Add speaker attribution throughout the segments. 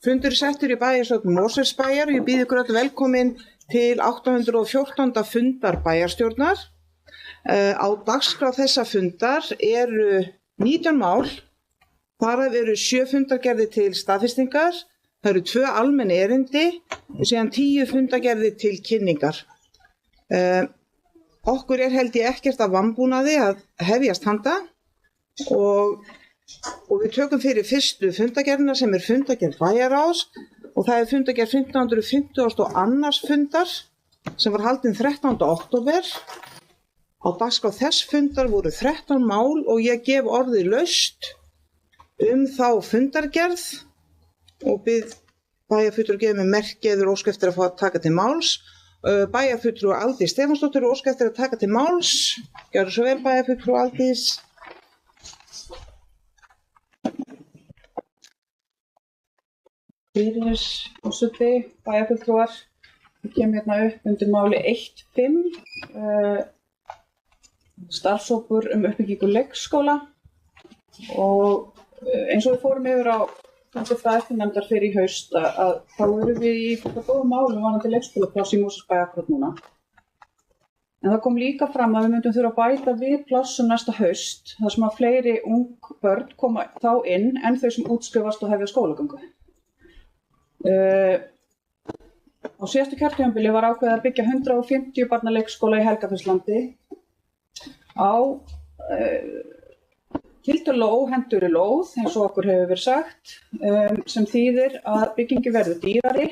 Speaker 1: Fundur settur í bæjarstjórn Mosfellsbæjar og ég býð ykkur öll velkomin til 814. fundar bæjarstjórnar. Á dagskrá þessa fundar eru 19 mál, þar af eru 7 fundargerðir til staðfestingar, það eru 2 almenn erindi og síðan 10 fundargerðir til kynningar. Okkur held ég ekkert af vanbúnaði að hefjast handa og við tökum fyrir fyrstu fundargerðina sem fundargerð bæjarráðs og það fundargerð 1552. fundar sem var haldinn 13. október. Á dagskrá þess fundar voru 13 mál og ég gef orðið laust þá fundargerð og bið bæjarfulltrúa gefa mér merki eða óska eftir að fá að taka til máls. Bæjarfulltrúa Aldís Stefánsdóttir óska eftir að taka til máls. Gjörðu svo vel bæjarfulltrúa Aldís.
Speaker 2: Fyrir forseti, bæjarfulltrúar, við kemum hérna upp undir máli 1.5, starfshópur uppbyggingu leikskóla og eins og við fórum yfir á fundi fræðslunemndar fyrir í haust að þá erum við í góðum málum varðandi leikskólapláss í Mosfellsbæ akkúrat núna. En það kom líka fram að við myndum þurfa að bæta við plássum næsta haust þar sem að fleiri ung börn koma þá inn en þau sem útskrifast og hefja skólagöngu. Á síðasta kjörtímabili var ákveðið að byggja 150 barna leikskóla í Helgafellslandi á tiltölulega óhentugri lóð, eins og okkur hefur verið sagt, sem þýðir að byggingi verður dýrari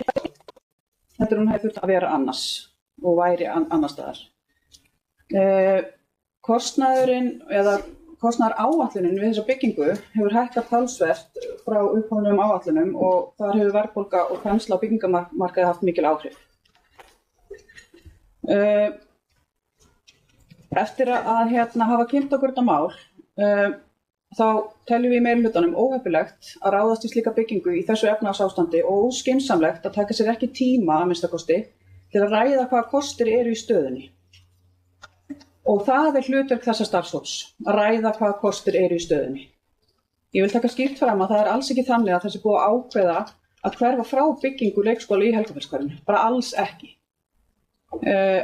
Speaker 2: heldur en hún hefði þurft að vera annars og væri annars staðar. Kostnaðaráætlunin við þessa byggingu hefur hækkað talsvert frá upphaflegum áætlunum og þar hefur verðbólga og þensla á byggingamarkaði haft mikil áhrif. Eftir að hafa kynnt okkur þetta mál, þá teljum við í meirihlutanum óheppilegt að ráðast í slíka byggingu í þessu efnahagsástandi og óskynsamlegt að taka sér ekki tíma að minnsta kosti til að ræða hvaða kostir eru í stöðunni. Og það hlutverk þessa starfshóps, að ræða hvaða kostir eru í stöðunni. Ég vil taka skýrt fram að það alls ekki þannig að þessi búið að ákveða að hverfa frá byggingu leikskóla í Helgafellshverfinu, bara alls ekki.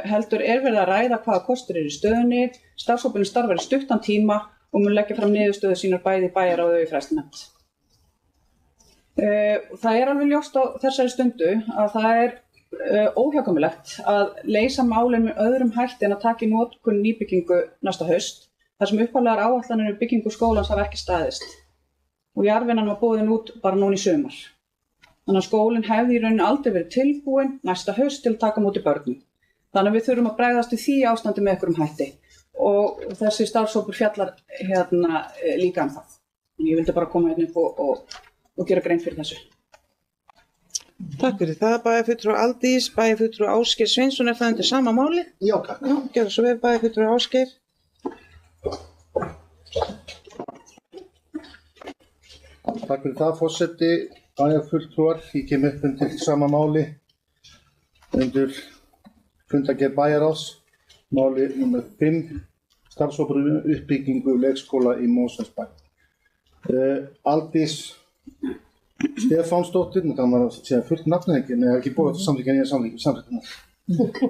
Speaker 2: Heldur verið að ræða hvaða kostir eru í stöðunni, starfshópurinn starfar í stuttan tíma og mun leggja fram niðurstöður sínar bæði í bæjarráði og í fræðslunefnd. Það alveg ljóst á þessari stundu að það óhjákvæmilegt að leysa málin með öðrum hætti en að taka í notkun nýbyggingu næsta haust, þar sem upphaflegar áætlanir byggingu skólans hafa ekki staðist. Og jarðvinnan var boðin út bara núna í sumar. Þannig að skólinn hefði í rauninni aldrei verið tilbúinn næsta haust til að taka á móti börnum. Þannig að við þurfum að bregðast við því ástandi með einhverjum hætti. Og þessi starfshópur fjallar líka það. Ég vildi bara koma hérna upp og gera grein fyrir þessu.
Speaker 1: Takk fyrir það, bæjarfulltrúa Aldís, bæjarfulltrúa Ásgeir Sveinsson, það undir sama máli?
Speaker 3: Já, takk.
Speaker 1: Já, gjörðu svo vel bæjarfulltrúa Ásgeir.
Speaker 3: Takk fyrir það, forseti, bæjarfulltrúar, ég kem upp undir sama máli, undir fundargerð bæjarráðs, máli nr. 5, starfshópur uppbyggingu leikskóla í Mosfellsbæ. Aldís Stefánsdóttir, nú kannar að segja fullt nafnið ekki, en ég hef ekki búið til samþykkja nýja samþykkjuna.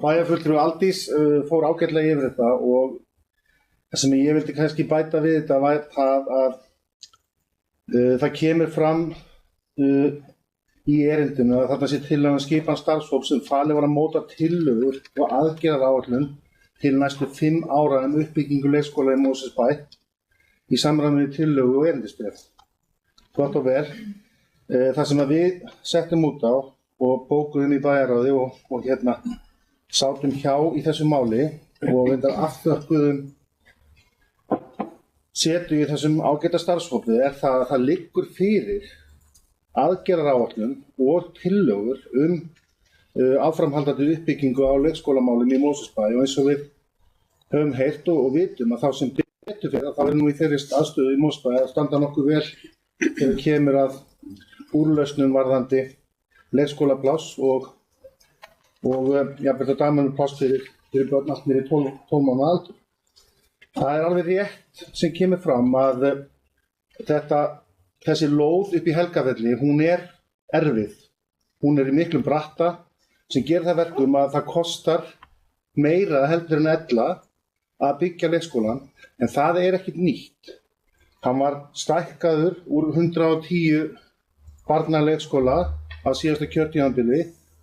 Speaker 3: Bæjarfulltrúi Aldís fór ágætlega yfir þetta og það sem ég vildi kannski bæta við þetta var það að það kemur fram í erindinu að þarna sé tillaga um skipan starfshóps sem falið var að móta tillögur og aðgerðaráætlun til næstu 5 ára uppbyggingu leikskóla í Mosfellsbæ í samræmi við tillögu og erindisbréf. Gott og vel. Það sem við settum út á og bókuðum í bæjarráði og sátum hjá í þessu máli og afþökkuðum setu í þessum ágæta starfshópi það að það liggur fyrir aðgerðaráætlun og tillögur áframhaldandi uppbyggingu á leikskólamálum í Mosfellsbæ og eins og við höfum heyrt og vitum að þá sem betur fyrir að þá nú í þeirri aðstöðu í Mosfellsbæ að standa nokkuð vel þegar kemur að úrlausnum varðandi leikskólapláss og jafnvel dæmum pláss fyrir börn allt niður í 12 mánaða aldur. Það alveg rétt sem kemur fram að þetta þessi lóð upp í Helgafelli, hún erfið. Hún í miklum bratta sem gerir það verkum að það kostar meira heldur en ella að byggja leikskólan, en það ekkert nýtt. Hann var stækkaður úr 110 barna leikskóla á síðasta kjörtímabili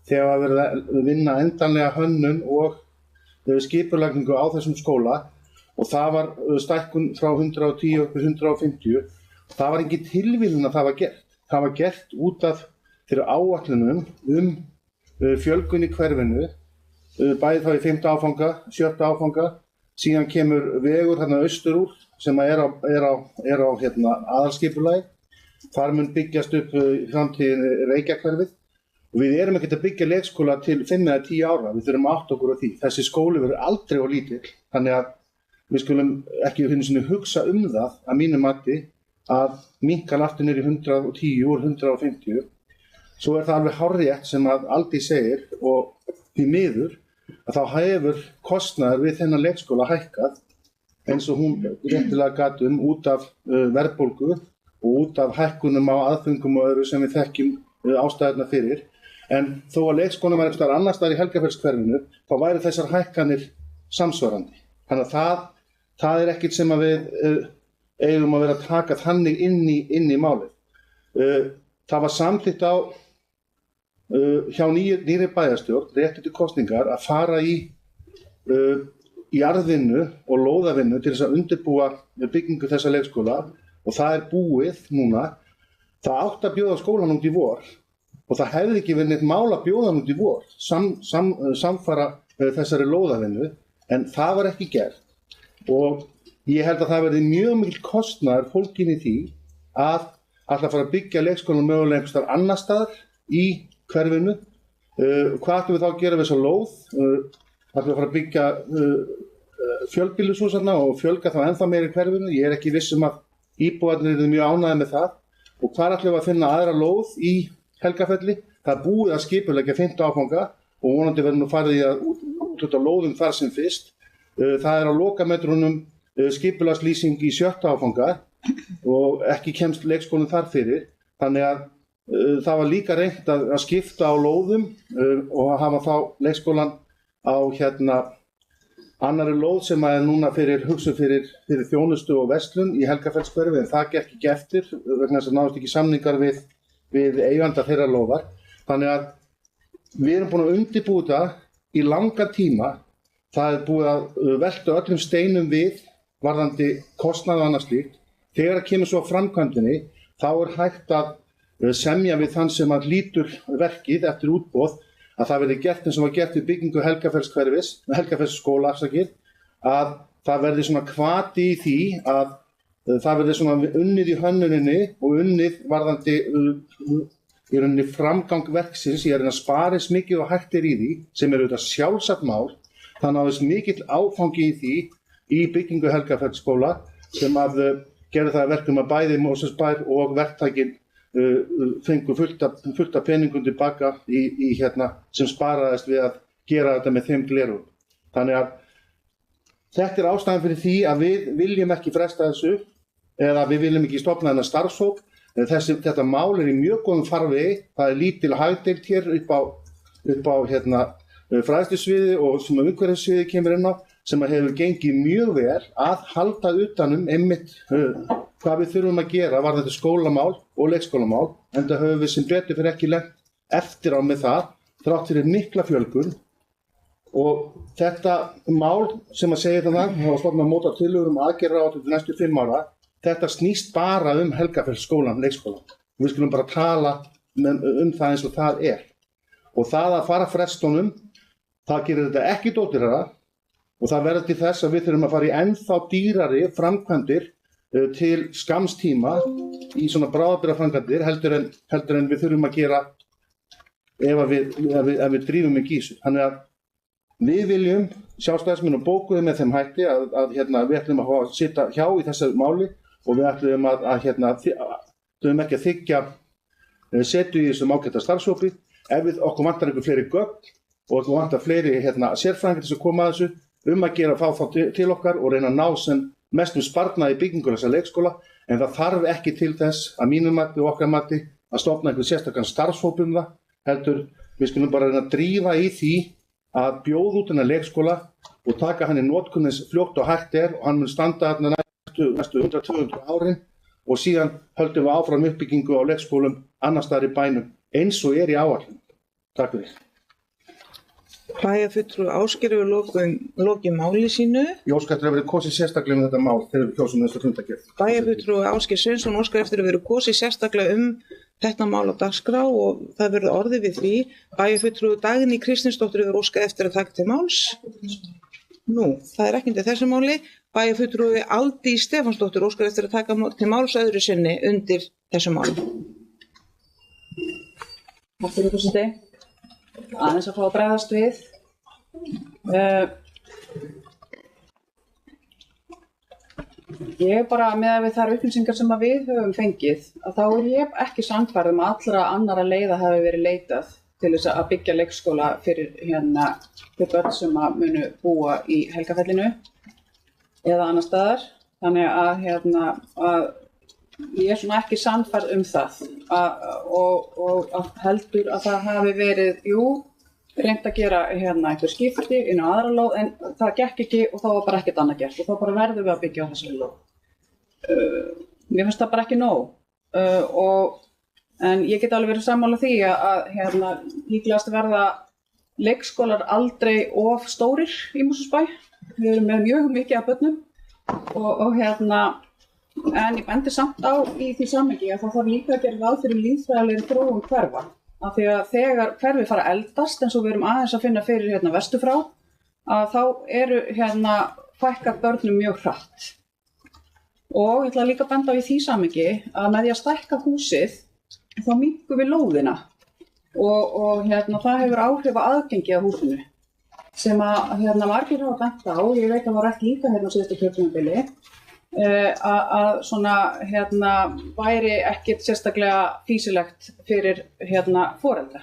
Speaker 3: þegar verið að vinna endanlega hönnun og skipulagningu á þessum skóla, og það var stækkun frá 110 upp til 150. Það var engin tilviljun að það var gert. Það var gert út af þeirra áætlunum fjölgun í hverfinu, bæði þá í 5. áfanga, 7. áfanga, síðan kemur vegur þarna austur úr sem á aðalskipulagi. Þar mun byggjast upp framtíðin Reykjahverfið, og við erum ekkert að byggja leikskóla til 5 eða 10 ára, við þurfum að átta okkur á því. Þessi skóli verður aldrei of lítill, þannig að við skulum ekki hugsa það að mínu mati að minnka hann aftur niður í 110 úr 150. Svo það alveg hárrétt sem að Aldís segir, og því miður að þá hefur kostnaður við þennan leikskóla hækkað eins og hún réttilega gat út af verðbólgu og út af hækkunum á aðföngum og öðru sem við þekkjum ástæðurnar fyrir. En þó að leikskólanum var einhvers annars staðar í Helgafellshverfinu, þá væru þessar hækkanir samsvarandi. Þannig að það ekkert sem að við eigum að vera að taka þannig inn í málið. Það var samþykkt hjá nýri bæjarstjórn, rétt til kosningar, að fara í jarðvinnu og lóðavinnu til þess að undirbúa byggingu þessa leikskóla, og það búið núna. Það átti að bjóða skólan út í vor, og það hefði ekki verið neitt mál að bjóða hann út í vor, samfara þessari lóðavinnu, en það var ekki gert. Og ég held að það verði mjög mikil kostnaður fólginn í því að ætla að fara að byggja leikskólan mögulega einhvers staðar annars staðar í hverfinu. Hvað ætlum við þá að gera við þessa lóð? Ætlum við að fara að byggja fjölbýlishús og fjölga þá ennþá meira í hverfinu? Ég ekki viss að íbúarnir eru mjög ánægðir með það. Og hvar ætlum við að finna aðra lóð í Helgafelli? Það búið að skipuleggja 5. áfanga og vonandi verður nú farið í að útluta lóðum þar sem fyrst. Það á lokametrunum skipulagslýsing í 7. áfanga og ekki kemst leikskólinn þar fyrir. Þannig að það var líka reynt að skipta á lóðum og að hafa þá leikskólan á annarri lóð sem núna hugsuð fyrir þjónustu og verslun í Helgafellshverfi, en það gekk ekki eftir vegna þess að náðust ekki samningar við eiganda þeirra lóðar. Þannig að við erum búin að undirbúa þetta í langan tíma. Það búið að velta öllum steinum við varðandi kostnað og annað slíkt. Þegar það kemur svo á framkvæmdinni, þá hægt að semja við þann sem að lítur verkið eftir útboð að það verði gert eins og var gert við byggingu Helgafellsskóla, að það verði svona hvati í því að það verði svona unnið í hönnuninni og unnið varðandi í rauninni framgang verksins. Ég að spara mikið og hægt í því, sem auðvitað sjálfsagt mál. Þannig að þess mikill áfangi í því í byggingu Helgafellsskóla sem að gerði það verkum að bæði Mosfellsbær og verktakinn fengu fullt af peningum tilbaka í sem sparaðist við að gera þetta með þeim gleraugum. Þannig að þetta ástæðan fyrir því að við viljum ekki fresta þessu, eða við viljum ekki stofna þennan starfshóp. Þetta mál í mjög góðum farvegi. Það lítil hagdeild hér upp á fræðslusviði og sem umhverfissviði kemur inn á, sem hefur gengið mjög vel að halda utanum einmitt hvað við þurfum að gera varðandi skólamál og leikskólamál, enda höfum við sem betur fyrir ekki lent eftir á með það, þrátt fyrir mikla fjölgun. Og þetta mál sem að segja það var stofnað að móta tillögur aðgerðaáætlun til næstu 5 ára, þetta snýst bara Helgafellsskólann, leikskólann. Við skulum bara tala það eins og það Og það að fara frestunum, það gerir þetta ekki dýrara, og það verður til þess að við þurfum að fara í ennþá dýrari framkvæmdir til skamms tíma í svona bráðabirgðaframkvæmdir heldur en við þurfum að gera ef við drífum ekki í þessu. Þannig að við viljum sjálfstæðismenn og bókuðu með þeim hætti að við ætlum að sitja hjá í þessu máli, og við ætlum ætlum ekki að þiggja setu í þessum ágæta starfshópi. Ef okkur vantar einhver fleiri gögn og okkur vantar fleiri sérfræðingar til að koma að þessu, að gera að fá þá til okkar og reyna að ná sem mestum sparnað í byggingu þessa leikskóla, en það þarf ekki til þess að mínu mati og okkar mati að stofna einhvern sérstakann starfshóp það, heldur við skulum bara reyna að drífa í því að bjóða út þennan leikskóla og taka hann í notkun eins fljótt og hægt og hann mun standa þarna næstu 100-200 árin og síðan höldum við áfram uppbyggingu á leikskólum annars staðar í bænum eins og í áætlun. Takk fyrir.
Speaker 1: Bæjarfulltrúi Ásgeir hefur lokið máli sínu.
Speaker 3: Ég óska eftir að vera kosið sérstaklega þetta mál þegar við kjósum næsta fundargerð.
Speaker 1: Bæjarfulltrúi Ásgeir Sveinsson óskar eftir að vera kosið sérstaklega þetta mál á dagskrá og það verður orðið við því. Bæjarfulltrúi Dagný Kristinsdóttir hefur óskað eftir að taka til máls. Nú, það ekki undir þessu máli. Bæjarfulltrúi Aldís Stefánsdóttir óskar eftir að taka til máls öðru sinni undir þessu máli.
Speaker 2: Takk fyrir forseti. Aðeins að fá að bregðast við. Ég bara með við þær upplýsingar sem við höfum fengið að þá ég ekki sannfærð allra annara leiða hafi verið leitað til þess að byggja leikskóla fyrir fyrir börn sem að munu búa í Helgafellinu eða annar staðar. Þannig að ég er svona ekki sannfærð það og heldur að það hafi verið, reynt að gera einhver skipti inn á aðra lóð en það gekk ekki og þá var bara ekkert annað gert og þá bara verðum við að byggja á þessari lóð. Mér finnst það bara ekki nóg en ég get alveg verið sammála því að líklegast verða leikskólar aldrei of stórir í Mosfellsbæ. Við erum með mjög mikið af börnum en ég bendi samt á í því samhengi að það þarf líka að gera ráð fyrir lýðfræðilegri þróun hverfa. Af því að þegar hverfi fara að eldast eins og við erum aðeins að finna fyrir vestur frá að þá eru fækkað börnum mjög hratt. Og ég ætla líka að benda á í því samhengi að með því að stækka húsið þá minnkum við lóðina og það hefur áhrif á aðgengi að húsinu sem að margir hafa bent á, ég veit að var rætt líka síðasta kjörtímabili að svona væri ekkert sérstaklega fýsilegt fyrir foreldra.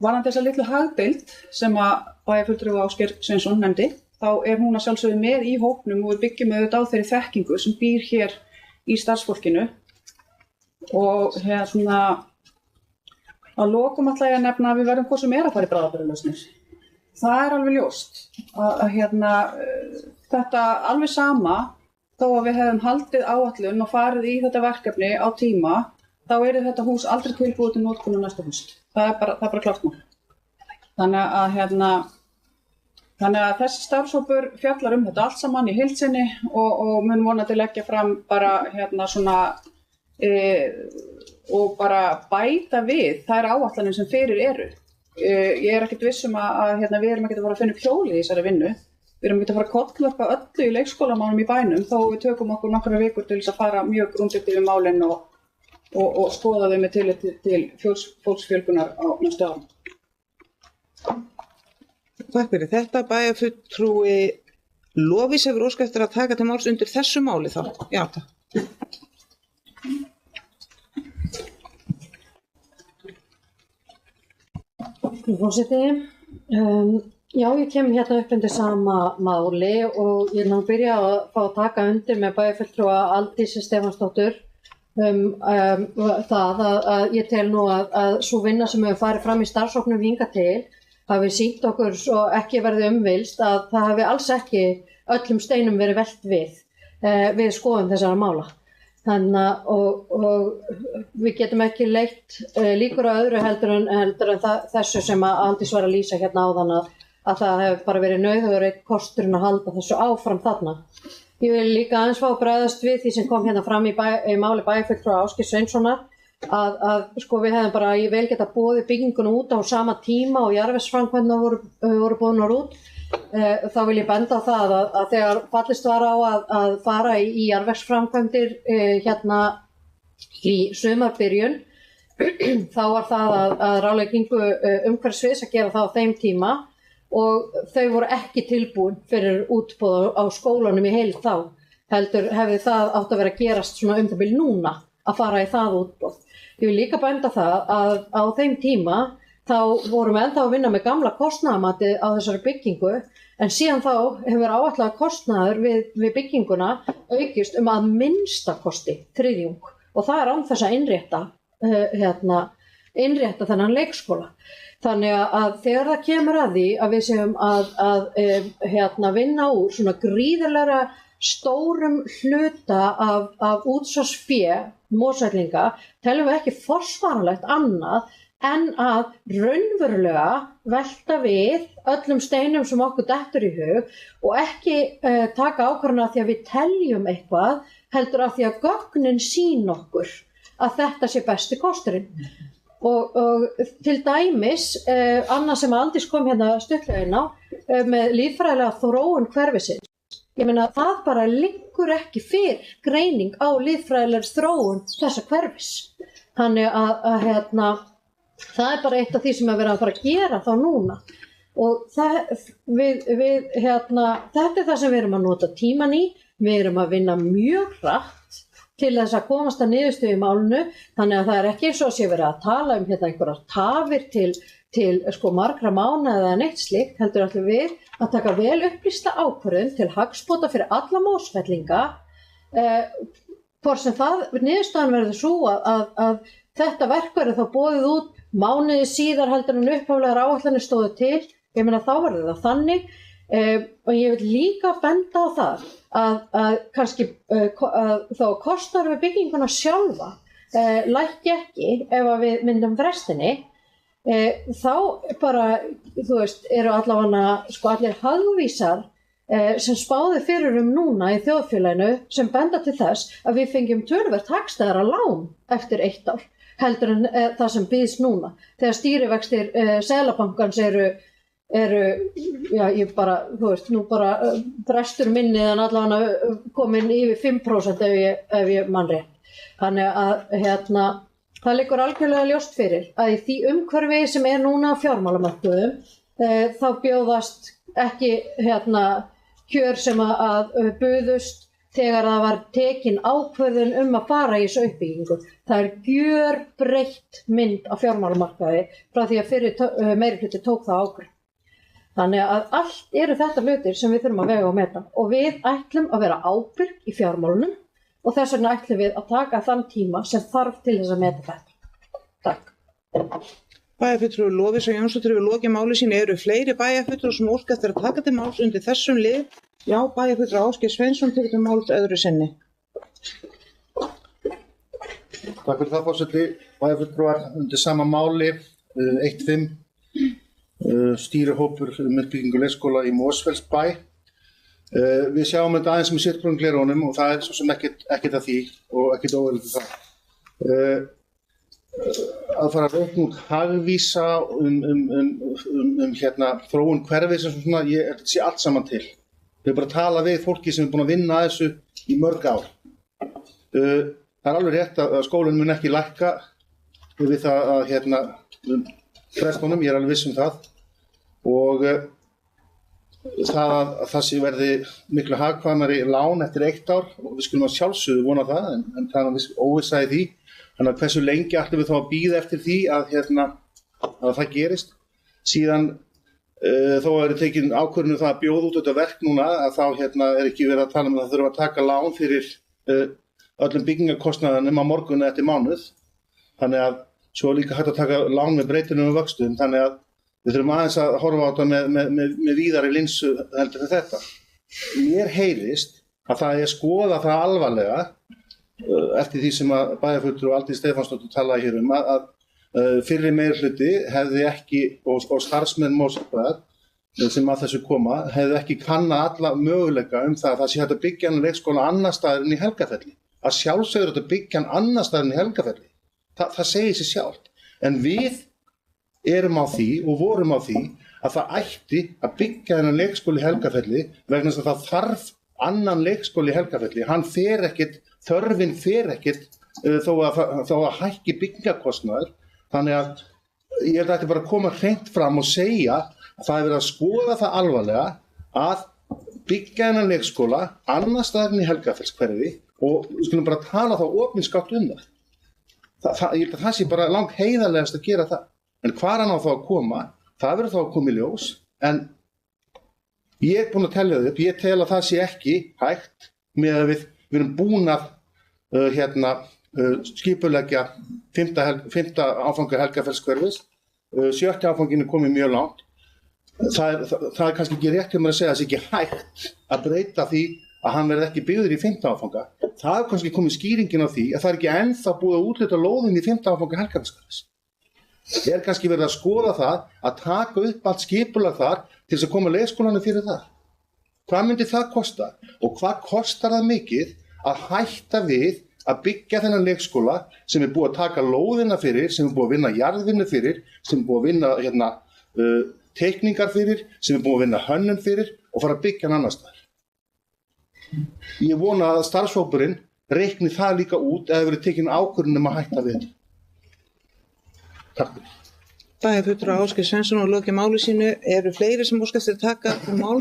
Speaker 2: Varðandi þessa litlu hagdeild sem að bæjarfulltrúi Ásgeir Sveinsson nefndi, þá hún að sjálfsögðu með í hópnum og við byggjum auðvitað á þeirri þekkingu sem býr hér í starfsfólkinu og að lokum ætla ég að nefna að við verðum hvort sem að fara í bráðabirgðalausnir. Það er alveg ljóst að þetta alveg sama þó að við hefðum haldið áætlun og farið í þetta verkefni á tíma þá þetta hús aldrei tilbúið til notkun á næsta haust. Það er bara klárt mál. Þannig að þessi starfshópur fjallar þetta allt saman í heild sinni og mun vonandi leggja fram bara og bara bæta við þær áætlanir sem fyrir eru. Ég er ekkert viss að við erum ekkert að fara að finna upp hjólið í þessari vinnu. Við erum ekkert að fara að kollvarpa öllu í leikskólamálum í bænum þó við tökum okkur nokkrar vikur til þess að fara mjög grundigt yfir málin og skoða þau með tilliti til fólksfjölgunar á næstu árum.
Speaker 1: Takk fyrir þetta. Bæjarfulltrúi Lofís hefur óskað eftir að taka til máls undir þessu máli þá. Já, takk.
Speaker 4: Forseti, já ég kem upp undir sama máli og ég byrja að fá að taka undir með bæjarfulltrúa Aldísi Stefánsdóttur það að ég tel nú að sú vinna sem hefur farið fram í starfshópnum hingað til hafi sýnt okkur svo ekki verið umvilst að það hafi alls ekki öllum steinum verið velt við skoðum þessara mála. Þannig og við getum ekki leitt líkur á öðru heldur en þessu sem að Aldís var að lýsa áðan að það hefur bara verið nauðugur einn kosturinn að halda þessu áfram þarna. Ég vil líka aðeins fá að bregðast við því sem kom fram í máli bæjarfulltrúa Ásgeirs Sveinssonar að við hefðum bara vel getað boðið bygginguna út á sama tíma og jarðvegsframkvæmdirnar voru boðnar út. Þá vil ég benda á það að þegar fallist var á að fara í jarðvegsframkvæmdir í sumarbyrjun þá var það að ráðleggingu umhverfissviðs að gera það á þeim tíma og þau voru ekki tilbúin fyrir útboð á skólanum í heild þá. Heldur hefði það átt að vera að gerast svona það bil núna að fara í það útboð. Ég vil líka benda það að á þeim tíma þá vorum við ennþá að vinna með gamla kostnaðarmatið á þessari byggingu en síðan þá hefur áætlaður kostnaður við bygginguna aukist að minnstakosti þriðjung og það án þess að innrétta þennan leikskóla. Þannig að þegar það kemur að því að við séum að vinna úr svona gríðarlega stórum hluta af útsvarsfé Mosfellinga, teljum við ekki forsvaranlegt annað en að raunverulega velta við öllum steinum sem okkur dettur í hug og ekki taka ákvörðun af því að við teljum eitthvað, heldur af því að gögnin sýna okkur að þetta sé besti kosturinn. Og til dæmis, annað sem Aldís kom hérna stuttlega inn á, með líffræðilega þróun hverfisins. Ég meina, það bara liggur ekki fyrir greining á líffræðilegri þróun þessa hverfis. Þannig að það bara eitt af því sem verið að fara að gera þá núna. Og þetta er það sem við erum að nota tíman í, við erum að vinna mjög hratt til þess að komast að niðurstöðu í málinu, þannig að það er ekki eins og sé verið að tala einhverjar tafir til margra mánaða eða neitt slíkt, heldur ætlum við að taka vel upplýsta ákvörðun til hagsbóta fyrir alla Mosfellinga, hvort sem niðurstaðan verður svo að þetta verk verður þá boðið út mánuði síðar heldur en upphaflegar áætlanir stóðu til, ég meina þá verður það þannig, og ég vil líka benda á það að kannski þá kostnaður við bygginguna sjálfa lækki ekki ef að við myndum frestinni, þá bara, eru allavega allir hagvísar sem spáði fyrir núna í þjóðfélaginu sem benda til þess að við fengjum töluvert hagstæðara lán eftir 1 ár heldur en það sem býðst núna. Þegar stýrivextir Seðlabankans eru, ég bara, nú bara brestur minnið en allavega komin yfir 5% ef ég man rétt. Þannig að það liggur algjörlega ljóst fyrir að í því umhverfi sem núna á fjármálamörkuðum, þá bjóðast ekki kjör sem að buðust þegar það var tekin ákvörðun að fara í þessu uppbyggingu. Það gjörbreytt mynd á fjármálamarkaði frá því að fyrir meirihluti tók það ákvörðun. Þannig að allt eru þetta hlutir sem við þurfum að vega og meta og við ætlum að vera ábyrg í fjármálunum og þess vegna ætlum við að taka þann tíma sem þarf til þess að meta þetta. Takk.
Speaker 1: Bæjarfulltrúi Lovísa Jónsdóttir við lokið máli sínu. Eru fleiri bæjarfulltrúar sem óska eftir að taka til máls undir þessum lið? Já, bæjarfulltrúi Ásgeir Sveinsson tekur til máls öðru sinni.
Speaker 3: Takk fyrir það, forseti. Bæjarfulltrúar undir sama máli, 1.5. Stýrihópur uppbyggingu leikskóla í Mosfellsbæ. Við sjáum þetta aðeins með sérgrunnglerunum og það svo sem ekkert að því og ekkert óeðlilegt það. Að fara að reikna út hagvísa þróun hverfis og svona, þetta sé allt saman til. Við bara tala við fólki sem búin að vinna að þessu í mörg ár. Það alveg rétt að skólinn mun ekki lækka við það að frestunum, ég alveg viss það og það sé verði miklu hagkvæmari lán eftir 1 ár og við skulum að sjálfsögðu vona það en það er óvissa í því, þannig að hversu lengi ætlum við þá að bíða eftir því að það gerist. Síðan þó að tekin ákvörðun það að bjóða út þetta verk núna að þá er ekki verið að tala að það þurfa að taka lán fyrir öllum byggingarkostnaðinum á morgun eftir mánuð, þannig að svo líka hægt að taka lán með breytilegum vöxtum, þannig að við þurfum aðeins að horfa á þetta með víðari linsu heldur en þetta. Mér heyrist að það skoða það alvarlega eftir því sem að bæjarfulltrúi Aldís Stefánsdóttir talaði hér að fyrri meirihluti hefði ekki, og starfsmenn Mosfellingar sem að þessu koma, hefði ekki kannað alla möguleika það að það sé hægt að byggja hann leikskóla annar staðar en í Helgafelli. Að sjálfsögðu þetta byggja hann annar staðar en í Helgafelli. Það segir sig sjálft, en við erum á því og vorum á því að það ætti að byggja þennan leikskóla í Helgafelli vegna þess að það þarf annan leikskóla í Helgafelli. Þörfin fer ekkert þó að hækki byggingarkostnaður, þannig að ég held að þetta bara að koma hreint fram og segja að það verið að skoða það alvarlega að byggja þennan leikskóla annars staðar en í Helgafellshverfi og við skulum bara tala þá opinskátt það. Ég held að það sé bara langt heiðarlegast að gera það. En hvar hann á þá að koma, það verður þá að koma í ljós, en Ég búinn að telja þau upp, ég tel að það sé ekki hægt með að við erum búin að skipuleggja 5. áfanga Helgafellshverfis, 7. áfanginn er komið mjög langt. Það er kannski ekki rétt hjá mér að segja að það sé ekki hægt að breyta því að hann verði ekki byggður í 5. áfanga. Það er kannski komið skýringin á því að það er ekki ennþá búið að úthluta lóðin í 5. áfanga Helgafellshverfis. Ég er kannski verið að skoða það að taka upp allt skipulag þar til þess að koma leikskólanum fyrir þar. Hvað myndi það kosta? Og hvað kostar það mikið að hætta við að byggja þennan leikskóla sem er búið að taka lóðina fyrir, sem er búið að vinna jarðvinnu fyrir, sem er búið að vinna teikningar fyrir, sem er búið að vinna hönnun fyrir og fara að byggja hann annars staðar. Ég vona að starfshópurinn reikni það líka út eða verið tekin ákvörðun að hætta við þetta. Takk fyrir.
Speaker 1: Bæjarfulltrúi Ásgeir Sveinsson og lokið máli sínu. Eru fleiri sem óska eftir að taka mál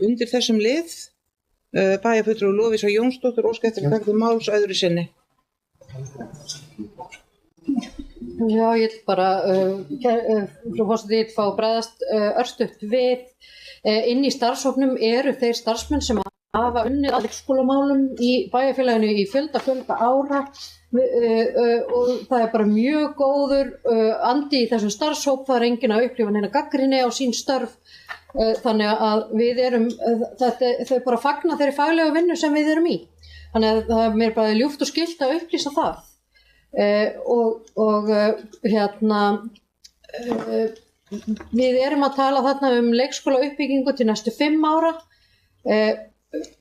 Speaker 1: undir þessum lið? Bæjarfulltrúi Lovísa Jónsdóttir óska eftir að taka máls öðru sinni.
Speaker 4: Já, ég vil bara, frú forseti, ég vil fá að bregðast örstutt við. Inn í starfshópnum eru þeir starfsmenn sem hafa unnið að leikskólamálum í bæjarfélaginu í fjölda ára og það er bara mjög góður andi í þessum starfshóp. Það er enginn að upplifa neina gagnrýni á sín störf, þannig að við erum, þau bara fagna þeirri faglegu vinnu sem við erum í. Þannig að það er mér bara ljúft og skylt að upplýsa það. Við erum að tala þarna leikskóla uppbyggingu til næstu 5 ára.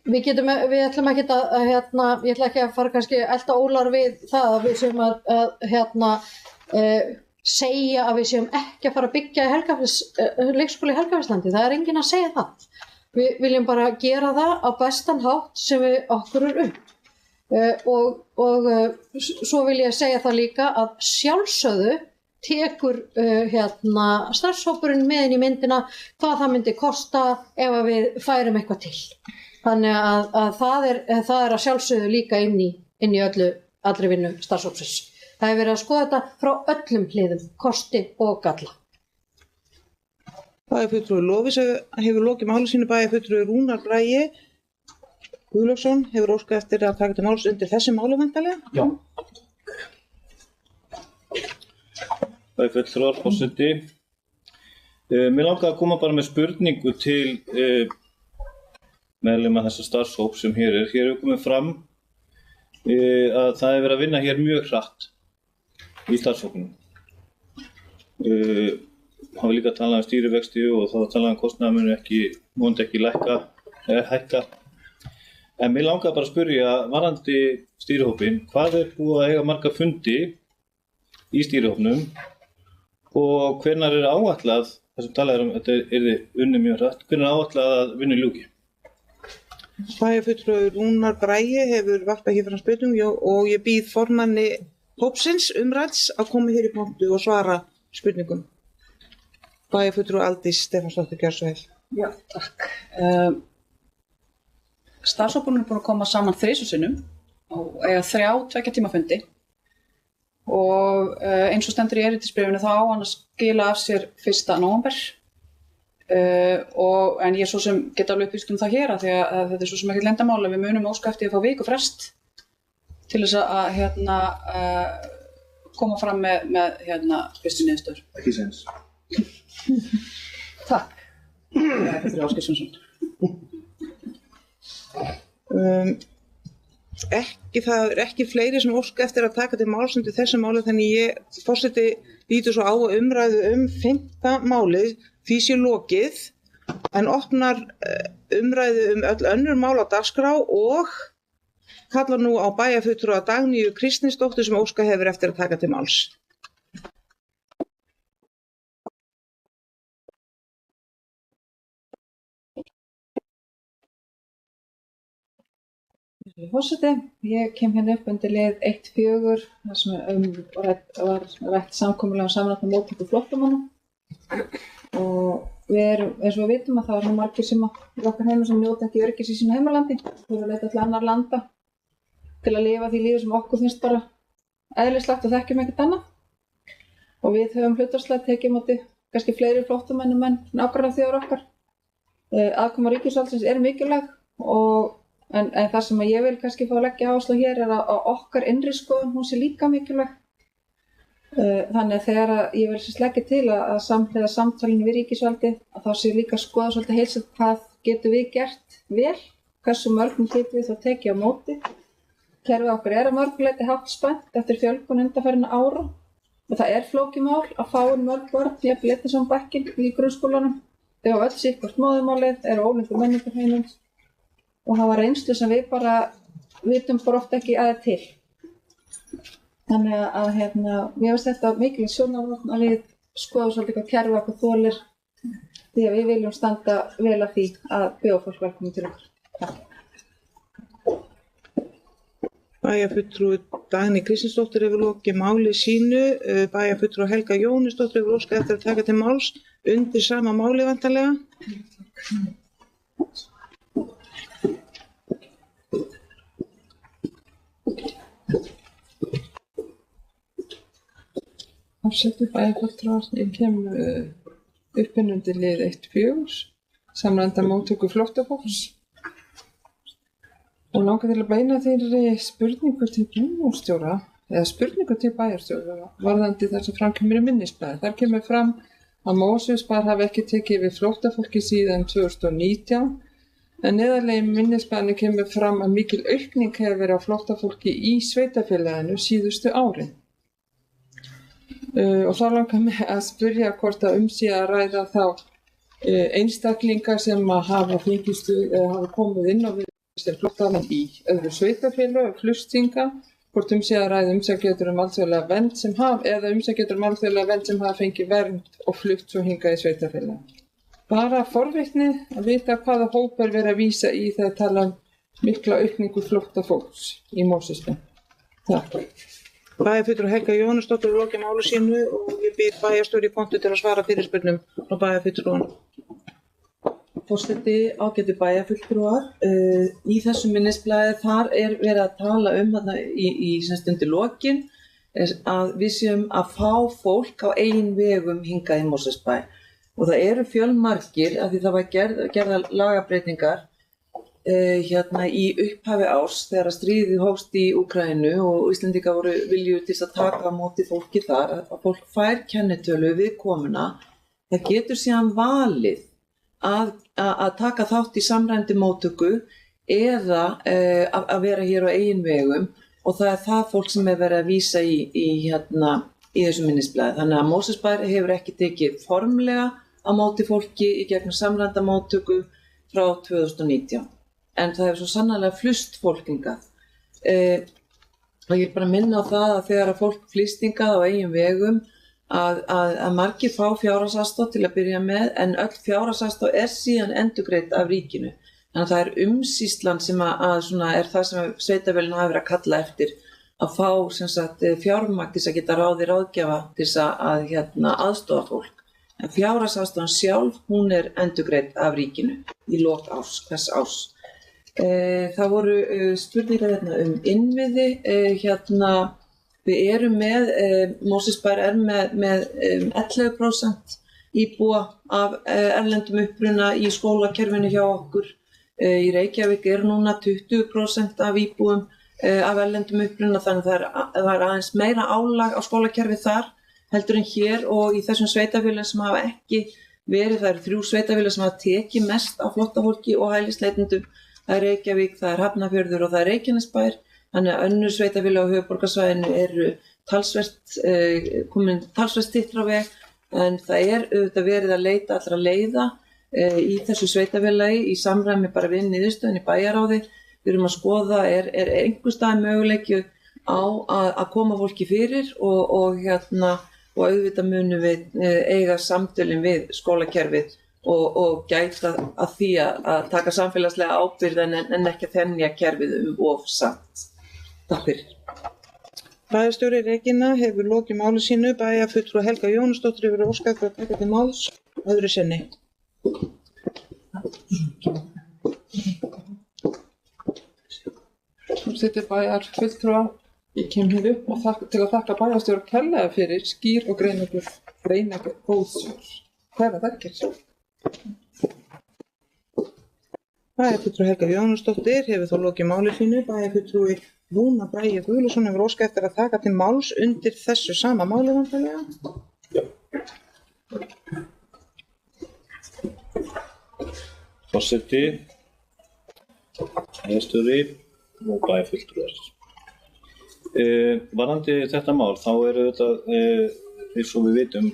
Speaker 4: Við ætlum ekki að ég ætla ekki að fara kannski elta ólar við það að við séum að segja að við séum ekki að fara að byggja leikskóla í Helgafellslandi. Það er enginn að segja það. Við viljum bara gera það á bestan hátt sem við okkur er upp. Og svo vil ég segja það líka að sjálfsögðu tekur starfshópurinn með inn í myndina hvað það myndi kosta ef við færum eitthvað til. Þannig að það er að sjálfsögðu líka inn í allri vinnu starfshópsins. Það hefur verið að skoða þetta frá öllum hliðum, kosti og galla.
Speaker 1: Bæjarfulltrúi Lovísa hefur lokið máli sínu. Bæjarfulltrúi Rúnar Bragi Guðlaugsson hefur óskað eftir að taka til máls undir þessi máli væntanlega.
Speaker 5: Já. Bæjarfulltrúar, forseti. Mér langar að koma bara með spurningu til meðlima þessa starfshóp sem hér er. Hér hefur komið fram að það hefur verið að vinna hér mjög hratt í starfshópnum. Hafa líka talað stýrivexti og þá talað kostnaður muni vonandi ekki hækka. En mér langar bara að spyrja varðandi stýrihópinn, hvað er búið að eiga marga fundi í stýrihópnum og hvenær er áætlað, það sem talað þetta yrði unnið mjög hratt, hvenær er áætlað að vinnu ljúki?
Speaker 1: Bæjarfulltrúi Rúnar Bragi hefur varpað hér fram spurningum og ég býð formanni hópsins umræðs að koma hér í pontu og svara spurningum. Bæjarfulltrúi Aldís Stefánsdóttir, gjörðu svo vel.
Speaker 2: Já, takk. Starfshópurinn er búin að koma saman 3 sinnum og eiga 3 2 tíma fundi og eins og stendur í erindisbréfinu þá á hann að skila af sér 1. nóvember en ég svo sem get alveg upplýst það hér að því að þetta er svo sem ekkert leyndarmál að við munum óska eftir að fá viku frest til þess að koma fram með fyrstu niðurstöður.
Speaker 3: Ekki séns.
Speaker 2: Takk. Þetta er Ásgeir Sveinsson.
Speaker 1: Það er ekki fleiri sem óska eftir að taka til máls undir þessu máli, þannig ég, forseti, lítur svo á að umræðu 5. málið því sé lokið en opnar umræðu öll önnur mál á dagskrá og kallar nú á bæjarfulltrúa Dagnýju Kristinsdóttur sem óska hefur eftir að taka til máls.
Speaker 2: Forseti, ég kem hérna upp undir lið 1.4 þar sem var rætt samkomulega samrættum móttöku flóttamanna og við erum, eins og við vitum að það er margir sem okkar heimur sem njóta ekki öryggis í sínu heimalandi og eru að leita til annar landa til að lifa því lífi sem okkur finnst bara eðlislegt og þekkjum ekkert annað og við höfum hlutfallslega tekið á móti kannski fleiri flóttamönnum en nágrannaþjóðir okkar Aðkoma ríkisvaldsins mikilvæg en það sem ég vil kannski fá að leggja áherslu á hér að okkar innri skoðun hún sé líka mikilvæg. Þannig að þegar ég vil leggja til að samhliða samtalinu við ríkisvaldið að þá sé líka skoða svolítið heilsagt hvað getum við gert vel, hversu mörgum getum við þá tekið á móti. Kerfið okkar að mörgu leyti hátt spennt eftir fjölgun undanfarinna ára og það flókið mál að fá mörg börn jafnvel einnig saman bekkinn í grunnskólanum. Þau hafa öll sitthvort móðurmálið, ólíkur menningarheimur og hafa reynslu sem við bara vitum bara oft ekki að til. Þannig að mér finnst þetta mikilvægt sjónarhorn að við skoðum svolítið hvað kerfið okkar þolir því að við viljum standa vel að því að bjóða fólk velkomið til okkur. Takk.
Speaker 1: Bæjarfulltrúi Dagný Kristinsdóttir hefur lokið máli sínu. Bæjarfulltrúi Helga Jóhannesdóttir hefur óskað eftir að taka til máls undir sama máli væntanlega.
Speaker 6: Afsettu bæjarfulltrúar, ég kem uppinn undir lið 1.4, samræmda móttöku flóttafólks. Og langar til að beina þeirri spurningu til bæjarstjóra, eða spurningu til bæjarstjóra varðandi þar sem fram kemur í minnisblaði. Þar kemur fram að Mosfellsbær hafi ekki tekið við flóttafólki síðan 2019, en neðarlega í minnisblaðinu kemur fram að mikil aukning hefur verið á flóttafólki í sveitarfélaginu síðustu árin. Og þá langar mig að spyrja hvort að sé að ræða þá einstaklinga sem hafa fengist eða hafa komið inn á flóttamenn í öðru sveitarfélög, flutninga, hvort sé að ræða umsækjendur alþjóðlega vernd sem eða umsækjendur alþjóðlega vernd sem hafa fengið vernd og flutt svo hingað í sveitarfélag. Bara forvitni að vita hvaða hóp verið að vísa í þegar tala mikla aukningu flóttafólks í Mosfellsbæ. Takk.
Speaker 1: Bæjarfulltrúi Helga Jóhannesdóttir hefur lokið máli sínu og ég bið bæjarstjóri í pontu til að svara fyrirspurnum frá bæjarfulltrúanum.
Speaker 7: Forseti, ágætu bæjarfulltrúar, í þessu minnisblaði þar verið að tala þarna í undir lokin að við séum að fá fólk á eigin vegum hingað í Mosfellsbæ og það fjölmargir af því það var gerðar lagabreytingar í upphafi árs þegar stríðið hófst í Úkraínu og Íslendingar voru viljugur til að taka á móti fólki þar að fólk fær kennitölu við komuna. Það getur síðan valið að taka þátt í samræmdri móttöku eða að vera hér á eigin vegum og það það fólk sem verið að vísa í þessu minnisblaði. Þannig að Mosfellsbær hefur ekki tekið formlega á móti fólki í gegnum samræmda móttöku frá 2019 en það hefur svo sannarlega flust fólk hingað. Og ég bara minna á það að þegar að fólk flýst hingað á eigin vegum að margir fá fjárhagsaðstoð til að byrja með en öll fjárhagsaðstoð síðan endurgreidd af ríkinu. Þannig að það umsýslan sem það sem sveitarfélögin hafa verið að kalla eftir að fá fjármagn til að geta ráðgjafa til að aðstoða fólk. En fjárhagsaðstofan sjálf, hún endurgreidd af ríkinu í lok árs, hvers árs. Það voru spurningar innviði, við erum með, Mosfellsbær með 11% íbúa af erlendum uppruna í skólakerfinu hjá okkur. Í Reykjavík núna 20% af íbúum af erlendum uppruna, þannig að það aðeins meira álag á skólakerfið þar heldur en hér og í þessum sveitarfélögum sem hafa ekki verið, það 3 sveitarfélög sem hafa tekið mest af flóttafólki og hælisleitendum. Það Reykjavík, það Hafnarfjörður og það Reykjanesbær. Þannig að önnur sveitarfélög á höfuðborgarsvæðinu komin talsvert styttra á veg en það auðvitað verið að leita allra leiða í þessu sveitarfélagi í samræmi bara við niðurstöðun í bæjarráði. Við erum að skoða einhvers staðar möguleiki á að koma fólki fyrir og auðvitað munum við eiga samtölin við skólakerfið og gæta að því að taka samfélagslega ábyrgð en ekki að þenja kerfið of samt. Takk fyrir.
Speaker 1: Bæjarstjóri Regína hefur lokið máli sínu. Bæjarfulltrúi Helga Jóhannesdóttir hefur óskað fyrir að taka til máls öðru sinni.
Speaker 6: Þetta bæjarfulltrúa. Ég kem hér upp til að þakka bæjarstjóra kærlega fyrir skýr og greinagur góð svör. Kærar þakkir.
Speaker 1: Bæjarfulltrúi Helga Jóhannesdóttir hefur þó lokið máli sínu. Bæjarfulltrúi Rúnar Bragi Guðlaugsson hefur óskað eftir að taka til máls undir þessu sama máli vantarlega.
Speaker 5: Forseti, bæjarstjóri og bæjarfulltrúar. Varðandi þetta mál, þá þetta, eins og við vitum,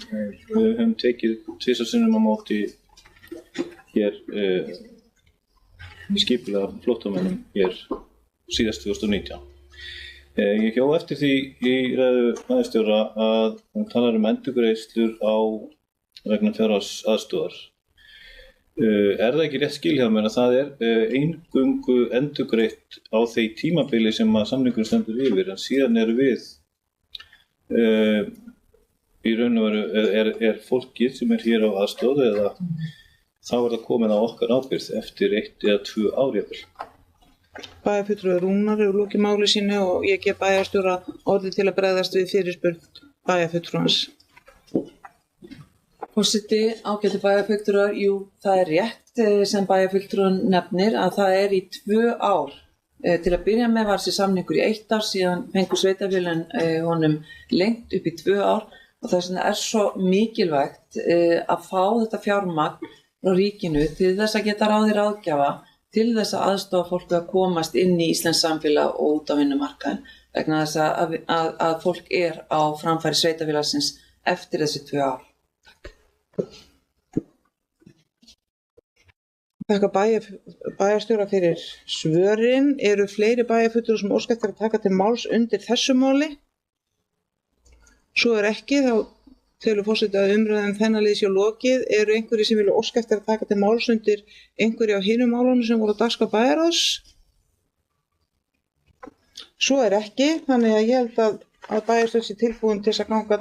Speaker 5: við höfum tekið 2 sinnum á móti hér skipulega flóttamönnum hér síðast 2019. Ég hjó eftir því í ræðu bæjarstjóra að hann talar endurgreiðslur á vegna fjárhagsaðstoðar. Það ekki rétt skil hjá mér að það eingöngu endurgreitt á því tímabili sem að samningurinn stendur yfir, en síðan við í raun og veru fólkið sem hér á aðstoð eða þá það komið á okkar ábyrgð eftir 1 eða 2 ár jafnvel.
Speaker 1: Bæjarfulltrúi Rúnar hefur lokið máli sínu og ég gef bæjarstjóra orðið til að bregðast við fyrirspurn bæjarfulltrúans.
Speaker 7: Forseti, ágætu bæjarfulltrúar, jú, það rétt sem bæjarfulltrúan nefnir að það í 2 ár. Til að byrja með var þessi samningur í 1 ár, síðan fengur sveitarfélagin honum lengt upp í 2 ár og þess vegna svo mikilvægt að fá þetta fjármagn frá ríkinu til þess að geta ráðið ráðgjafa, til þess að aðstoða fólk að komast inn í íslenskt samfélag og út á vinnumarkaðinn vegna þess að fólk á framfæri sveitarfélagsins eftir þessi 2 ár.
Speaker 1: Þakka bæjarstjóra fyrir svörin. Eru fleiri bæjarfulltrúar sem óska eftir að taka til máls undir þessu máli? Svo ekki, þá telur forseti að umræðum þennan lið sé lokið. Eru einhverjir sem vilja óska eftir að taka til máls undir einhverju á hinum málunum sem voru á dagskrá bæjarráðs? Svo ekki, þannig að ég held að bæjarstjórn sé tilbúin til að ganga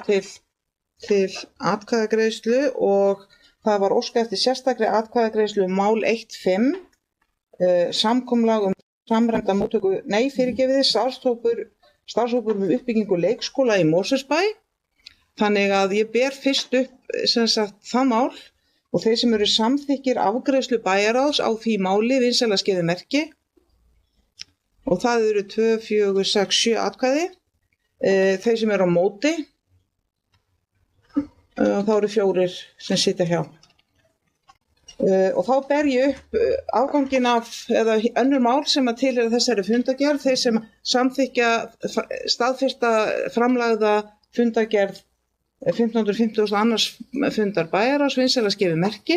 Speaker 1: til atkvæðagreiðslu og það var óskað eftir sérstakri atkvæðagreiðslu mál 1.5, samkomulag samræmda móttöku, starfshópur uppbyggingu leikskóla í Mosfellsbæ. Þannig að ég ber fyrst upp það mál og þeir sem eru samþykkir afgreiðslu bæjarráðs á því máli vinsæla skeiði merki og það eru 2, 4, 6, 7 atkvæði. Þeir sem eru á móti þá eru 4 sem sitja hjá. Og þá ber ég upp afganginn af eða önnur mál sem að tilheyra þessari fundargerð, þeir sem samþykkja staðfesta framlagða fundargerð 1550 annars fundar bæjarráðs vinsæla skeiði merki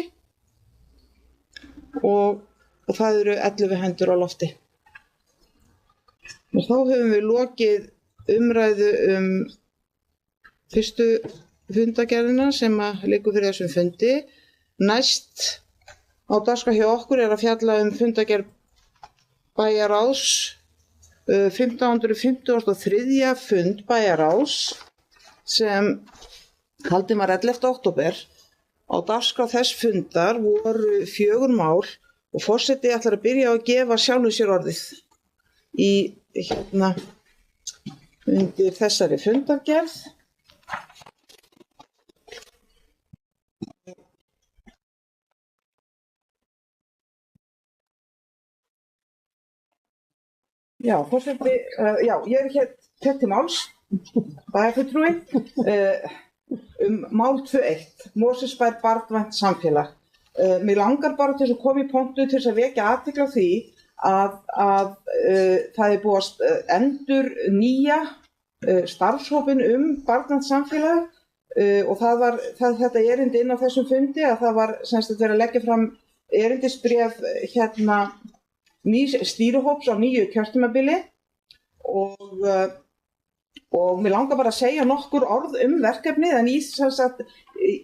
Speaker 1: og það eru 11 hendur á lofti. Og þá höfum við lokið umræðu fyrstu fundargerðina sem liggur fyrir þessum fundi. Næst á dagskrá hjá okkur að fjalla fundargerð bæjarráðs 1553. fund bæjarráðs sem haldinn var 11. október. Á dagskrá þess fundar voru 4 mál og forseti ætlar að byrja á að gefa sjálfum sér orðið undir þessari fundargerð. Já, forseti, ég hér til máls, bæjarfulltrúi, mál 2.1, Mosfellsbær barnvænt samfélag. Mig langar bara til að koma í pontu til að vekja athygli á því að það búið að endur nýja starfshópinn barnvænt samfélag og þetta erindi inn á þessum fundi að það var verið að leggja fram erindisbréf nýs stýrihóps á nýju kjörtímabili og mér langar bara að segja nokkur orð verkefnið en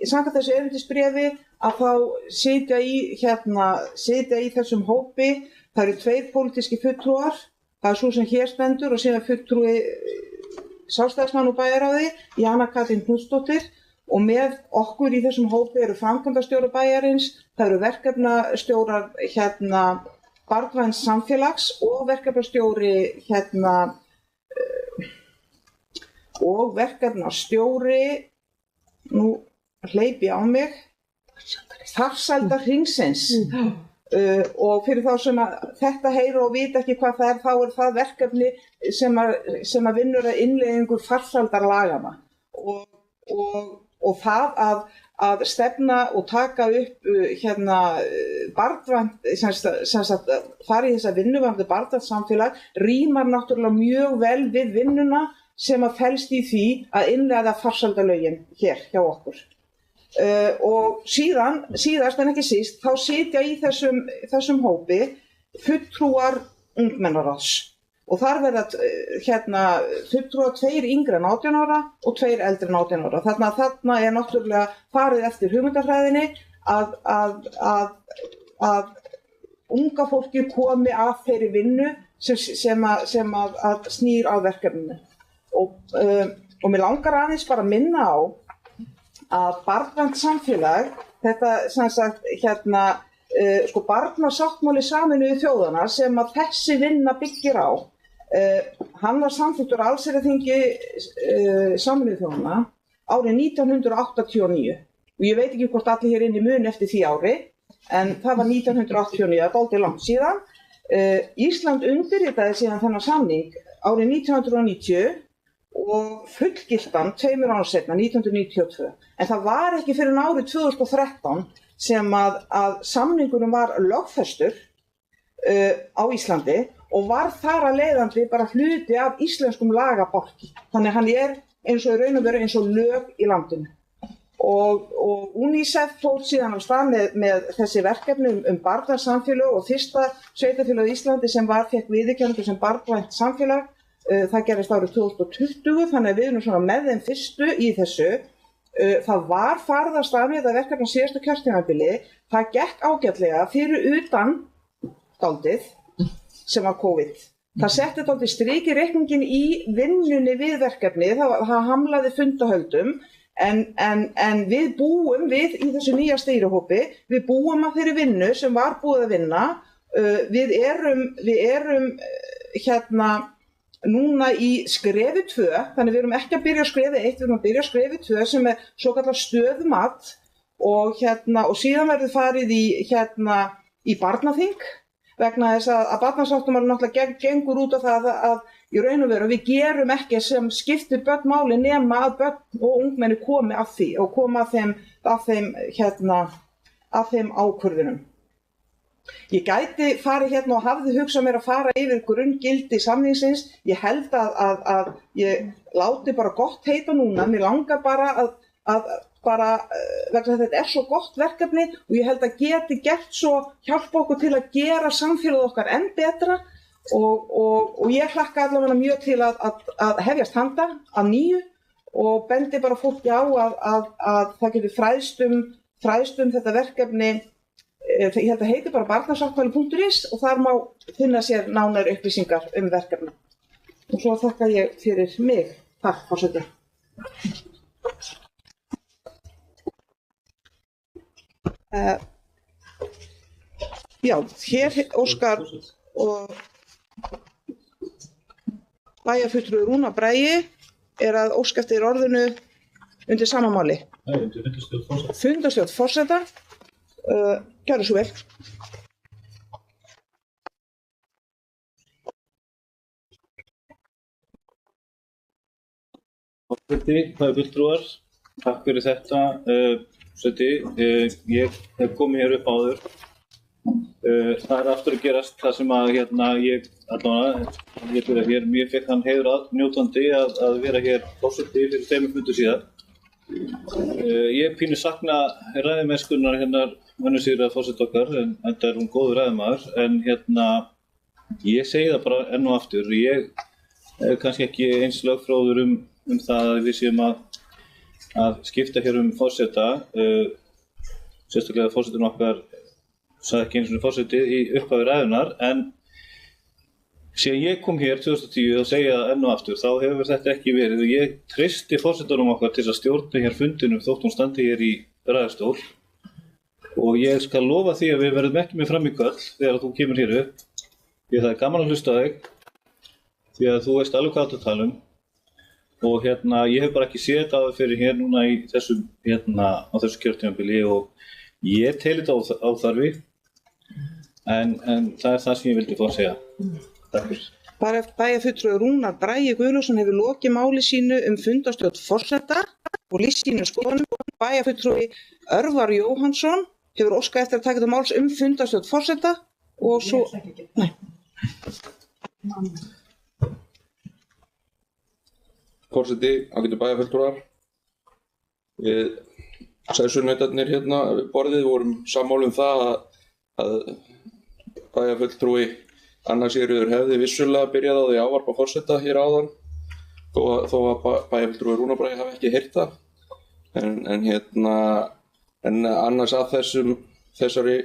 Speaker 1: samkvæmt þessu erindisbréfi að þá sitja í þessum hópi, það eru 2 pólitískir fulltrúar, það er svo sem hér stendur og síðan fulltrúi Sjálfstæðismann úr bæjarráði, Jana Katrín Knútsdóttir og með okkur í þessum hópi eru framkvæmdastjórar bæjarins, það eru verkefnastjórar barnvæns samfélags og verkefnastjóri nú hleypi á mig farsældarhringsins og fyrir þá sem að þetta heyra og vita ekki hvað það þá það verkefni sem að vinnur að innleiðingu farsældarlagana og það að stefna og taka upp barnvænt, sem sagt fara í þessa vinnuvæmdu barnvænt samfélag rímar náttúrulega mjög vel við vinnuna sem að felst í því að innleiða farsældarlögin hér hjá okkur. Og síðast en ekki síst, þá sitja í þessum hópi fulltrúar ungmennaráðs og þar verða fulltrúar 2 yngri en 18 ára og 2 eldri en 18 ára. Þarna náttúrulega farið eftir hugmyndafræðinni að unga fólki komi að þeirri vinnu sem að snýr á verkefninu. Og mér langar aðeins bara að minna á að barnvænt samfélag, þetta sem sagt barnasáttmáli Sameinuðu þjóðanna sem að þessi vinna byggir á, hann var samþykktur á allsherjarþingi Sameinuðu þjóðanna árið 1989 og ég veit ekki hvort allir hér inni muni eftir því ári, en það var 1989, það er dálítið langt síðan. Ísland undirritaði síðan þennan samning árið 1990 og fullgiltan 2 árum seinna, 1992. En það var ekki fyrir árið 2013 sem að samningurinn var lögfestur á Íslandi og var þar að leiðandi bara hluti af íslenskum lagabálki. Þannig hann eins og í raun og veru eins og lög í landinu. Og UNICEF fór síðan á stað með þessi verkefni barnasamfélög og fyrsta sveitarfélag í Íslandi sem fékk viðurkenningu sem barnvænt samfélag. Það gerist árið 2020, þannig að við erum svona með þeim fyrstu í þessu. Það var farið af stað með þetta verkefni á síðasta kjörtímabili. Það gekk ágætlega fyrir utan dálítið sem var COVID. Það setti dálítið strik í reikningin í vinnunni við verkefni, það hamlaði fundahöldum, en við búum í þessu nýja stýrihópi, við búum að þeirri vinnu sem var búið að vinna. Við erum núna í skrefi 2, þannig við erum ekki að byrja á skrefi 1, við erum að byrja á skrefi 2 sem svokallar stöðumat og síðan verður farið í barnaþing vegna þess að barnasáttmálinn náttúrulega gengur út á það að í raun og veru við gerum ekki sem skiptir börn máli nema að börn og ungmenni komi að því og koma að þeim ákvörðunum. Ég gæti farið og hafði hugsað mér að fara yfir grunngildi samningsins. Ég held að ég láti bara gott heita núna. Mér langar bara vegna þetta svo gott verkefni og ég held að geti gert svo hjálpa okkur til að gera samfélagið okkar enn betra og ég hlakka allavega mjög til að hefjast handa að nýju og bendi bara fólki á að það getur fræðst þetta verkefni. Ég held að heiti bara barnasáttmáli.is og þar má finna sér nánar upplýsingar verkefni. Og svo þakka ég fyrir mig. Takk, forseti. Já, hér óskar og bæjarfulltrúi Rúna Bragi að óska eftir orðinu undir sama máli. Fundarstjórn forseta. Gjörðu svo vel.
Speaker 5: Forseti, fulltrúar, takk fyrir þetta. Forseti, ég hef komið hér upp áður. Það aftur að gerast það sem að ég byrja hér. Mér fekk hann heiður aðnjótandi að vera hér forseti fyrir 2 fundur síðan. Ég pínu sakna ræðumennskunnar Önnu Sigríðar forseta okkar, en þetta hún góður ræðumaður, en ég segi það bara enn og aftur, ég kannski ekki eins lögfróður það að við séum að skipta hér forseta, sérstaklega forsetinn okkar sagði ekki eins og forsetið í upphafi ræðunar, en síðan ég kom hér 2010 og segja það enn og aftur, þá hefur þetta ekki verið og ég treysti forsetunum okkar til að stjórna hér fundinum þótt hún standi hér í ræðustól og ég skal lofa því að við verðum ekki með fram í köll þegar þú kemur hér upp því að það gaman að hlusta á þig því að þú veist alveg hvað þú tala og ég hef bara ekki séð þetta fyrir hér núna í þessum á þessu kjörtímabili og ég tel þetta áþarfi En það það sem ég vildi fá að segja. Takk fyrir.
Speaker 1: Bæjarfulltrúi Rúnar Bragi Guðlaugsson hefur lokið máli sínu fundarstjórn forseta og lýst sínum skoðunum. Bæjarfulltrúi Örvar Jóhannsson hefur óskað eftir að taka þetta máls fundarstjórn forseta og svo... Nei.
Speaker 8: Forseti, ágætu bæjarfulltrúar. Við sessunautarnir hérna við borðið vorum sammála það að bæjarfulltrúi Anna Sigríður hefði vissulega byrjað á því að ávarpa forseta hér áðan þó að bæjarfulltrúi Rúnar Bragi hafi ekki heyrt það. En annars að þessari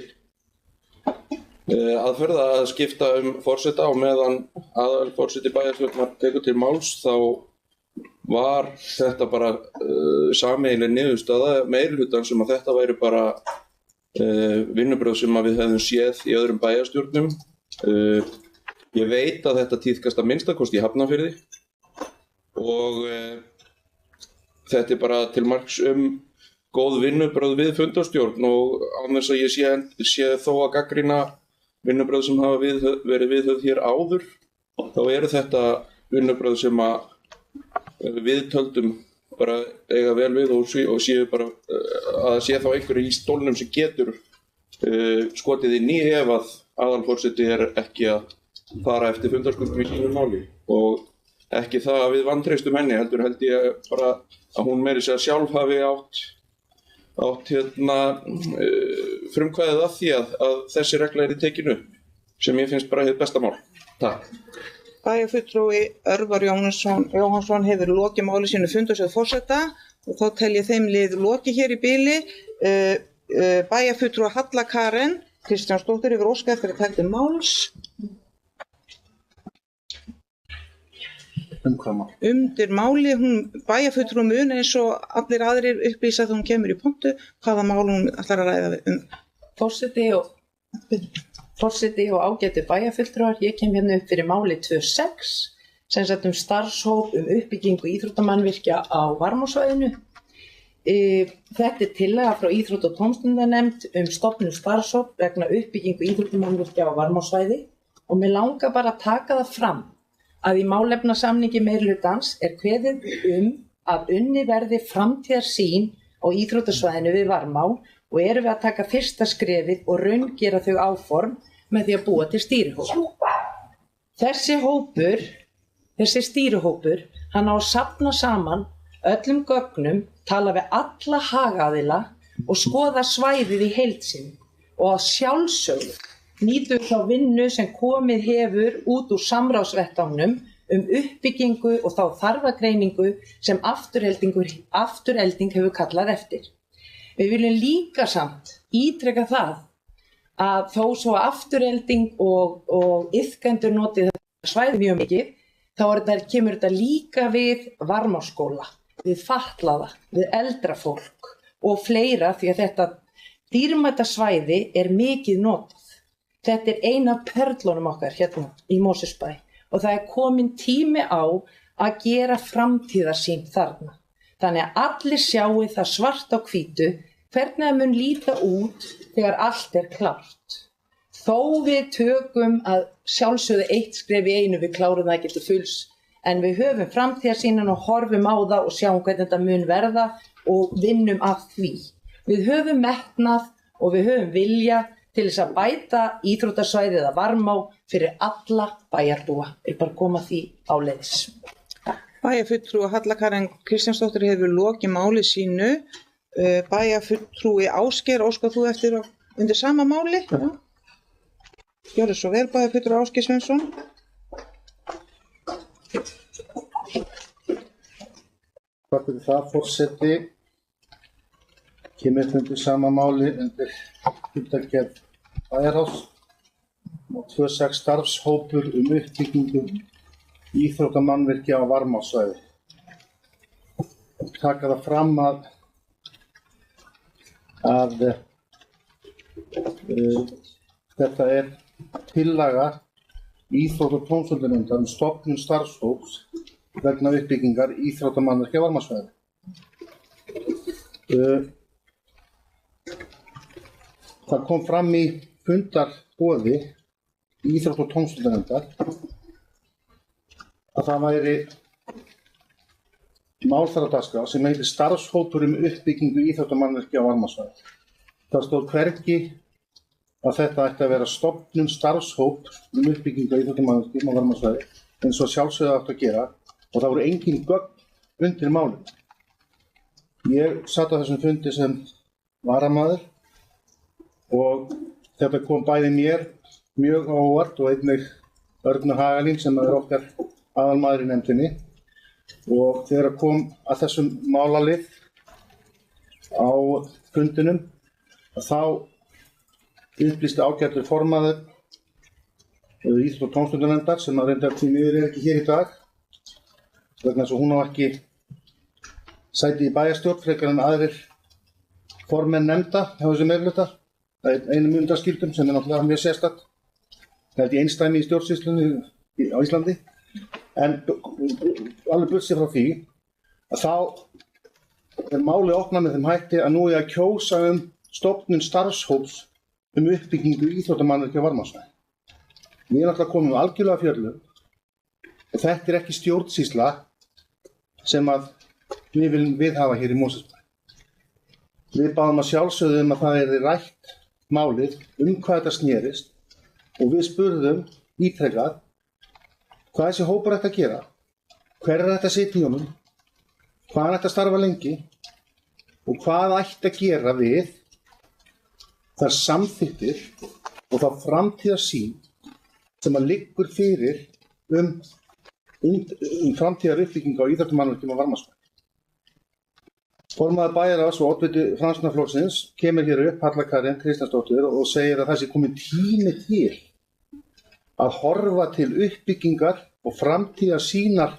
Speaker 8: aðferð að skipta forseta á meðan aðalforseti bæjarstjórnar tekur til máls þá var þetta bara sameiginleg niðurstaða meirihlutan sem að þetta væri bara vinnubrögð sem að við hefðum séð í öðrum bæjarstjórnum. Ég veit að þetta tíðkast að minnstakosti í Hafnarfirði og þetta er bara til marks góð vinnubrögð við fundarstjórn og án þess að ég sé þó að gagnrýna vinnubrögð sem hafa verið viðhöfð hér áður þá eru þetta vinnubrögð sem að við töldum bara eiga vel við og séu bara að sé þá einhverju í stólnum sem getur skotið inn í ef að aðalforseti er ekki að fara eftir fundarskuldum í sínu máli og ekki það að við vantreystum henni heldur held ég bara að hún meiri sér sjálf hafi átt frumkvæðið að því að þessi regla er tekin upp sem ég finnst bara hið besta mál. Takk.
Speaker 1: Bæjarfulltrúi Örvar Jóhannsson hefur lokið máli sínu fundarstjórn forseta og þá tel ég þeim lið lokið hér í bili. Bæjarfulltrúi Halla Karen Kristjánsdóttir hefur óskað eftir að taka til máls. Undir máli, bæjarfulltrúi mun eins og allir aðrir upplýsa þegar hún kemur í pontu hvaða mál hún ætlar að ræða
Speaker 9: Forseti og ágætu bæjarfulltrúar, ég kem hérna upp fyrir máli 26 sem sagt starfshóp uppbyggingu íþróttamannvirkja á Varmársvæðinu. Þetta er tillaga frá íþrótta- og tómstundanefnd stofnun starfshóp vegna uppbyggingu íþróttamannvirkja á Varmársvæði og mig langar bara að taka það fram að í málefnasamningi meirihlutans er kveðið að unnið verði framtíðarsýn á íþróttasvæðinu við Varmá og erum við að taka fyrsta skrefið og raungera þau áform með því að búa til stýrihóp. Þessi stýrihópur, hann á að safna saman öllum gögnum, tala við alla hagaðila og skoða svæðið í heild sinni og að sjálfsögðu nýtur þá vinnu sem komið hefur út úr samráðsvettvangnum uppbyggingu og þá þarfagreiningu sem afturelding hefur kallað eftir. Við viljum líka samt ítreka það að þó svo afturelding og iðkendur notið þetta svæði mjög mikið, þá kemur þetta líka við Varmárskóla, við fatlaða, við eldra fólk og fleira því að þetta dýrmæta svæði er mikið notað. Þetta er ein af perlunum okkar hérna í Mosfellsbæ og það er komin tími á að gera framtíðarsýn þarna. Þannig að allir sjáu það svart á hvítu hvernig það mun líta út þegar allt er klárt. Þó við tökum að sjálfsögðu eitt skref í einu, við klárum það ekki til fulls, en við höfum framtíðarsýnin og horfum á það og sjáum hvernig þetta mun verða og vinnum að því. Við höfum metnað og við höfum vilja til þess að bæta íþróttasvæðið að Varmá fyrir alla bæjarbúa. Ég bara koma því áleiðis.
Speaker 1: Bæjarfulltrúi Halla Karen Kristjánsdóttir hefur lokið máli sínu. Bæjarfulltrúi Ásgeir, óskar þú eftir undir sama máli? Já. Gjörðu svo vel, bæjarfulltrúi Ásgeir Sveinsson.
Speaker 3: Takk fyrir það, forseti. Kemur undir sama máli undir fundargerð bæjarráðs og 26 starfshópur uppbyggingu íþróttamannvirkja á Varmársvæði. Taka það fram að þetta er tillaga íþrótta- og tómstundanefndar stofnun starfshóps vegna uppbyggingar íþróttamannvirkja á Varmársvæði. Það kom fram í fundarboði íþrótta- og tómstundanefndar að það væri mál þar á dagskrá sem heitir starfshópur uppbyggingu íþróttamannvirkja á varmasvæði. Það stóð hvergi að þetta ætti að vera stofnun starfshóp uppbyggingu íþróttamannvirkjum á varmasvæði eins og sjálfsögðu átt að gera og það voru engin gögn undir málum. Ég satt á þessum fundi sem varamaður og þetta kom bæði mér mjög á óvart og einnig Örnu Hagalín sem okkar aðalmaður í nefndinni. Og þegar kom að þessum málalið á fundinum þá upplýsti ágætur formaður íþrótta- og tómstundanefndar sem að reyndar því miður ekki hér í dag vegna þess að hún á ekki sæti í bæjarstjórn frekar en aðrir formenn nefnda hjá þessu meirihluta. Það er einum undanskildum sem náttúrulega mjög sérstakt. Það er einstæmi í stjórnsýslunni á Íslandi. En alveg burtséð frá því að þá er málið opnað með þeim hætti að nú er að kjósa stofnun starfshóps uppbyggingu íþróttamannvirkja á varmasvæði. Við náttúrulega komum algjörlega fjörlu og þetta er ekki stjórnsýsla sem að við viljum viðhafa hér í Mosfellsbæ. Við báðum að sjálfsögðu að það yrði rætt málið hvað þetta snerist og við spurðum ítrekað hvað þessi hópur ætti að gera, hver ætti að sitja í honum, hvað ætti að starfa lengi og hvað ætti að gera við þær samþykktir og þá framtíðarsýn sem að liggur fyrir framtíðar uppbyggingu á íþróttamannvirkjum á varmasvæði. Formaður bæjarráðs og oddviti Framsóknarflokksins kemur hér upp, Halla Karen Kristjánsdóttir, og segir að það sé kominn tími til að horfa til uppbyggingar og framtíðarsýnar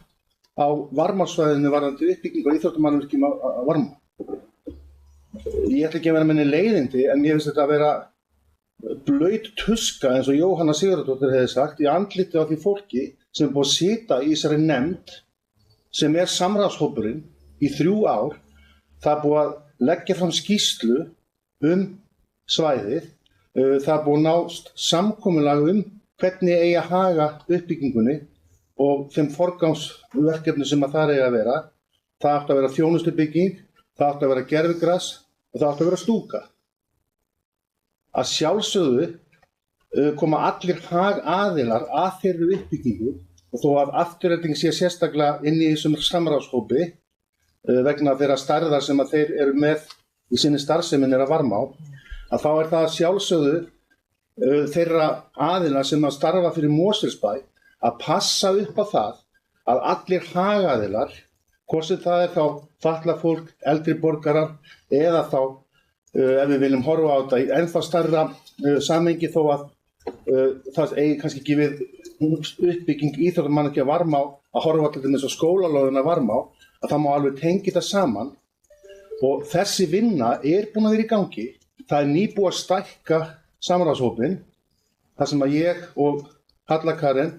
Speaker 3: á varmasvæðinu varðandi uppbyggingu á íþróttamannvirkjum á varma. Ég ætla ekki að vera minni leiðindi en ég finnst þetta að vera blaut tuska eins og Jóhanna Sigurðardóttir hefði sagt í andliti á því fólki sem er búið að sita í þessari nefnd sem er samráðshópurinn í 3 ár. Það er búið að leggja fram skýrslu svæðið. Það er búið að nást samkomulag hvernig eigi að haga uppbyggingunni og þeim forgangsverkefni sem að það eigi að vera. Það átti að vera þjónustubygging, það átti að vera gervigras og það átti að vera stúka. Að sjálfsögðu koma allir hagaðilar að þeirri uppbyggingu og þó að Afturelding sé sérstaklega inn í þessum samráðshópi vegna þeirra stærðar sem að þeir eru með í sinni starfsemin að varma á, að þá er það sjálfsögðu þeirra aðila sem að starfa fyrir Mosfellsbæ að passa upp á það að allir hagaðilar, hvort sem það er þá fatlað fólk, eldri borgarar eða þá ef við viljum horfa á þetta í ennþá stærra samhengi þó að það eigi kannski ekki við uppbygging íþróttamannvirkja að varma á að horfa til þess að skólalóðina varma á, að það má alveg tengja það saman og þessi vinna er búin að vera í gangi. Það er nýbúið að stækka samráðshópinn þar sem að ég og Halla Karen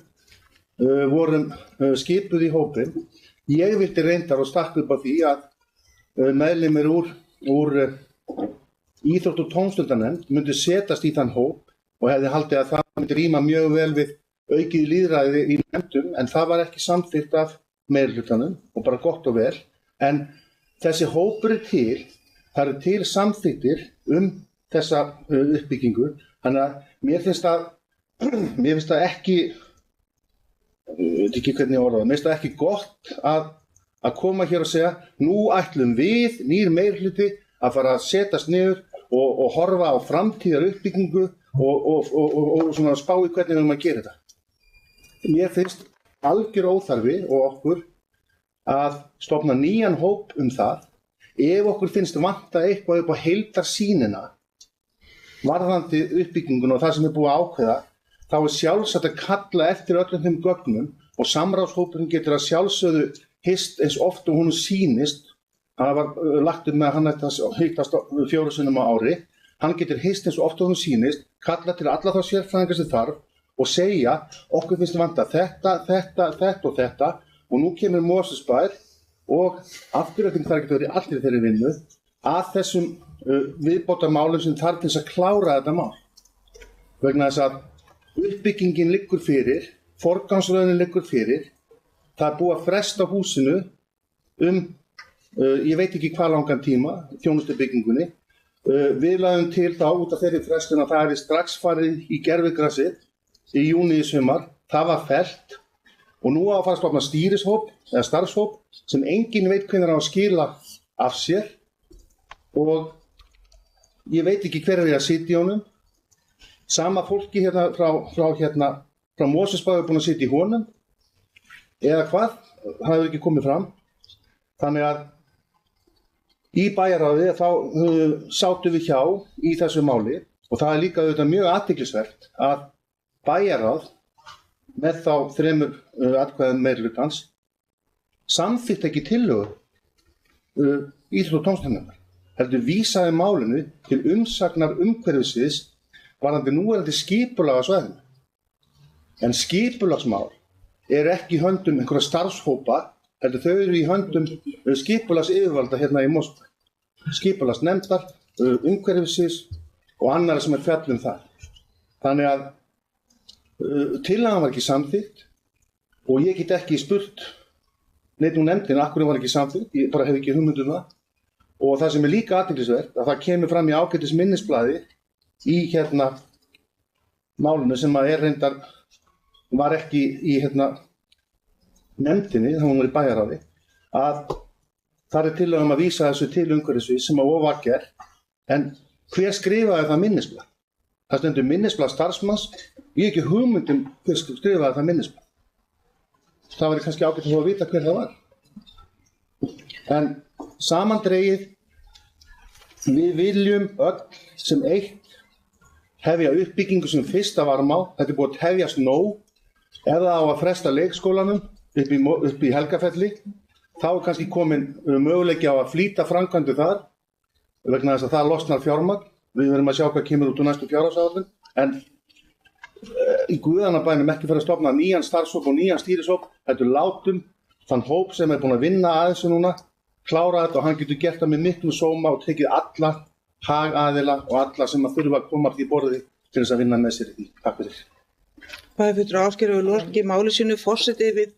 Speaker 3: vorum skipuð í hópinn. Ég vildi reyndar og stakk upp á því að meðlimir úr íþrótta- og tómstundanefnd myndi setjast í þann hóp og hefði haldið að það myndi ríma mjög vel við aukið lýðræði í nefndum en það var ekki samþykkt af meirihlutanum og bara gott og vel. En þessi hópur er til, það eru til samþykktir þessa uppbyggingu. Þannig að mér finnst það ekki, ég veit ekki hvernig ég orða það, mér finnst það ekki gott að koma hér og segja nú ætlum við, nýr meirihluti, að fara að setjast niður og horfa á framtíðar uppbyggingu og svona spá í hvernig við erum að gera þetta. Mér finnst algjör óþarfi og okkur að stofna nýjan hóp það ef okkur finnst vanta eitthvað upp á heildarsýnina varðandi uppbyggingun og það sem er búið að ákveða, þá er sjálfsagt að kalla eftir öllum þeim gögnum og samráðshópurinn getur að sjálfsögðu hist eins oft og hún sýnist. Það var lagt með að hann ætti að hittast 4 sinnum á ári. Hann getur hist eins og oft og hún sýnist, kalla til alla þá sérfræðingar sem þarf og segja okkur finnst vanta þetta og þetta og nú kemur Mosfellsbær og Afturelding þarf ekki verið allir þeirri vinnu að þessum viðbótarmálum sem þarf til þess að klára þetta mál. vegna þess að uppbyggingin liggur fyrir, forgangsröðin liggur fyrir, það er búið að fresta húsinu ég veit ekki hvað langan tíma, þjónustubyggingunni. Við lagðum til þá út af þeirri frestun að það er strax farið í gervigrasið í júní í sumar, það var fellt og nú á að fara að stofna stýrishóp eða starfshóp sem enginn veit hvenær á að skila af sér og ég veit ekki hver er að sitja í honum. Sama fólki hérna frá Mosfellsbæ er búin að sitja í honum eða hvað, það hefur ekki komið fram. Þannig að í bæjarráði þá sátum við hjá í þessu máli og það er líka auðvitað mjög athyglisvert að bæjarráð með þá 3 atkvæðum meirihlutans samþykkt ekki tillögu íþrótta- og tómstundastarfsnefndar, heldur vísaði málinu til umsagnar umhverfissviðs varðandi núverandi skipulag á svæðinu. En skipulagsmál eru ekki í höndum einhverja starfshópa, heldur þau eru í höndum skipulagsyfirvalda hérna í Mosfellsbæ. Skipulagsnefndar, umhverfissviðs og annarra sem fjallað það. Þannig að tillagan var ekki samþykkt og ég get ekki spurt neitt úr nefndinni af hverju var ekki samþykkt, ég bara hef ekki hugmynd um það. Og það sem er líka athyglisvert að það kemur fram í ágætis minnisblaði í málinu sem að reyndar var ekki í nefndinni, þá hún var í bæjarráði, að það er tillaga að vísa þessu til umhverfissviðs sem að var gert, en hver skrifaði það minnisblað? Það stendur minnisblað starfsmanns, ég hef ekki hugmynd hver skrifaði það minnisblað. Það væri kannski ágætt að fá að vita hver það var. En samandregið, við viljum öll sem eitt hefja uppbyggingu sem fyrsta varum á, þetta er búið að hefjast nóg, ef það á að fresta leikskólanum upp í Helgafelli, þá er kannski komin möguleiki á að flýta framkvæmdu þar, vegna þess að það losnar fjármagn. Við verðum að sjá hvað kemur út úr næstu fjárhagsáætlun, en í guðanna bænum ekki fyrir að stofna nýjan starfshóp og nýjan stýrishóp, heldur látum þann hóp sem er búin að vinna að þessu núna, klára þetta og hann getur gert það með miklum sóma og tekið alla hagaðila og alla sem að þurfa að koma því borði til þess að vinna með sér í því. Takk fyrir.
Speaker 1: Bæjarfulltrúi Ásgeir hefur lokið máli sínu, forseti vill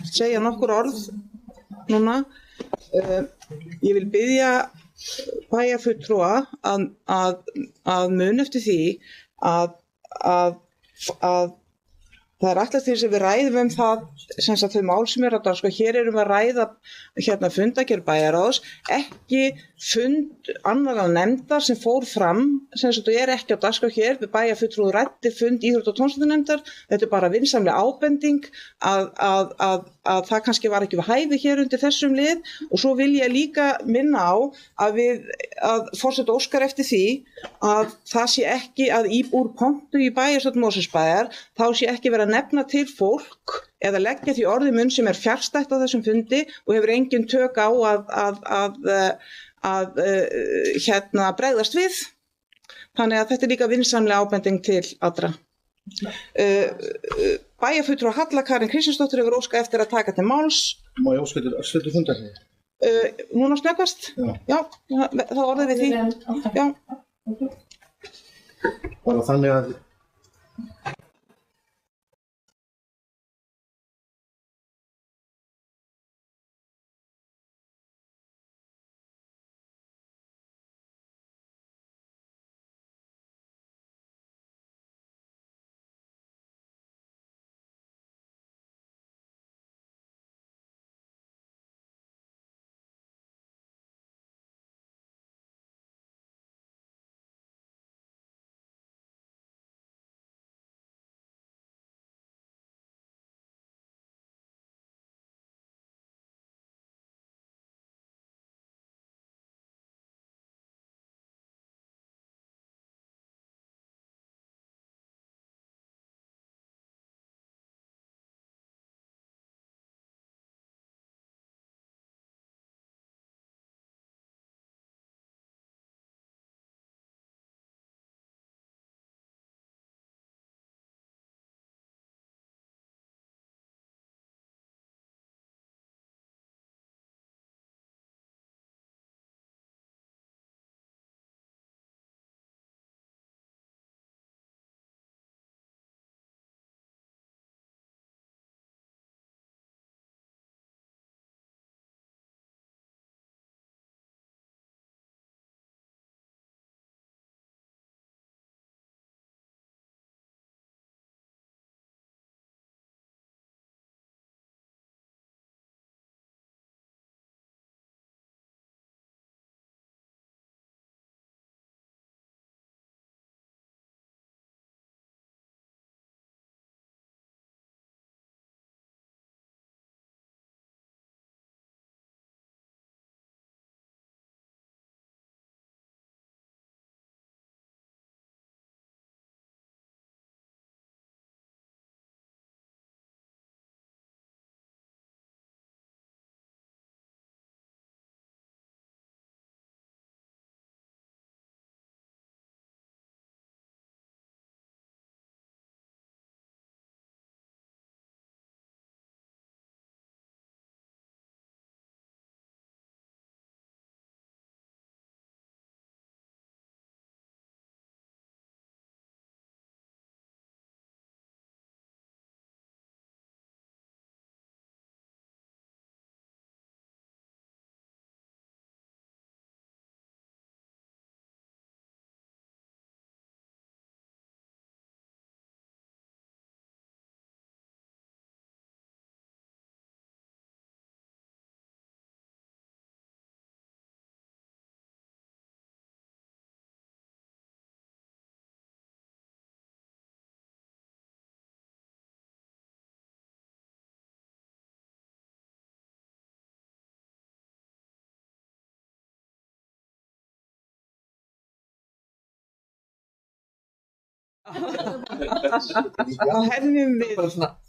Speaker 1: segja nokkur orð núna. Ég vil biðja bæjarfulltrúa að muna eftir því að það er alltaf því sem við ræðum það, sem sagt þau mál sem eru á dagskrá. Hér erum við að ræða fundargerð bæjarráðs, ekki fund annarra nefndar sem fór fram, sem sagt er ekki á dagskrá hér. Bæjarfulltrúi ræddi fund íþrótta- og tómstundanefndar. Þetta er bara vinsamleg ábending að það kannski var ekki við hæfi hér undir þessum lið. Og svo vil ég líka minna á að forseti óskar eftir því að það sé ekki að úr pontu í bæjarstjórn Mosfellsbæjar þá sé ekki verið að nefna til fólk eða leggja því orði í munn sem er fjarstætt á þessum fundi og hefur engin tök á að bregðast við. Þannig að þetta er líka vinsamleg ábending til allra. Bæjarfulltrúi Halla Karen Kristinsdóttir hefur óskað eftir að taka til máls.
Speaker 3: Má ég óska eftir örstötu fundarhlé?
Speaker 1: Núna snöggvast? Já, þá orðið við því. Já.
Speaker 3: Bara þannig að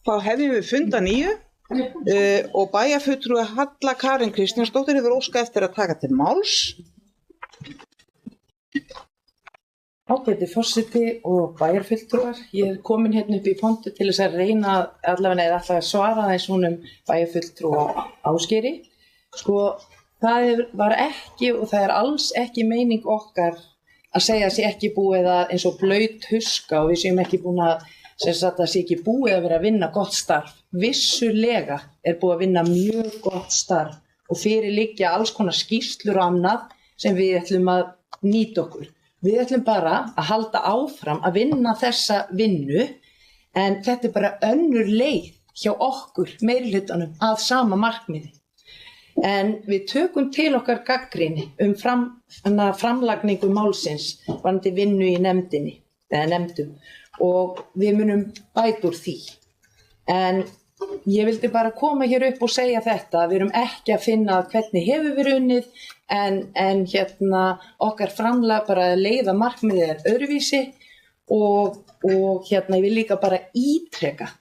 Speaker 1: Þá hefjum við funda 9 og bæjarfulltrúi Halla Karen Kristjánsdóttir hefur óskað eftir að taka til máls.
Speaker 9: Ágæti forseti og bæjarfulltrúar, ég er komin hérna upp í pontu til þess að reyna allavega að svara þess honum bæjarfulltrúa Ásgeiri. Sko, það var ekki og það er alls ekki meining okkar að segja að sé ekki búið að eins og blaut huska og við séum ekki búin að það sé ekki búið að vera að vinna gott starf. Vissulega er búið að vinna mjög gott starf og fyrir liggja alls konar skýrslur og annað sem við ætlum að nýta okkur. Við ætlum bara að halda áfram að vinna þessa vinnu en þetta er bara önnur leið hjá okkur meirihlutanum að sama markmiði. En við tökum til okkar gagnrýni framlagningu málsins varðandi vinnu í nefndum og við munum bæta úr því. En ég vildi bara koma hér upp og segja þetta, við erum ekki að finna hvernig hefur verið unnið en okkar framlag bara að leiða markmiðið er öðruvísi og ég vil líka bara ítreka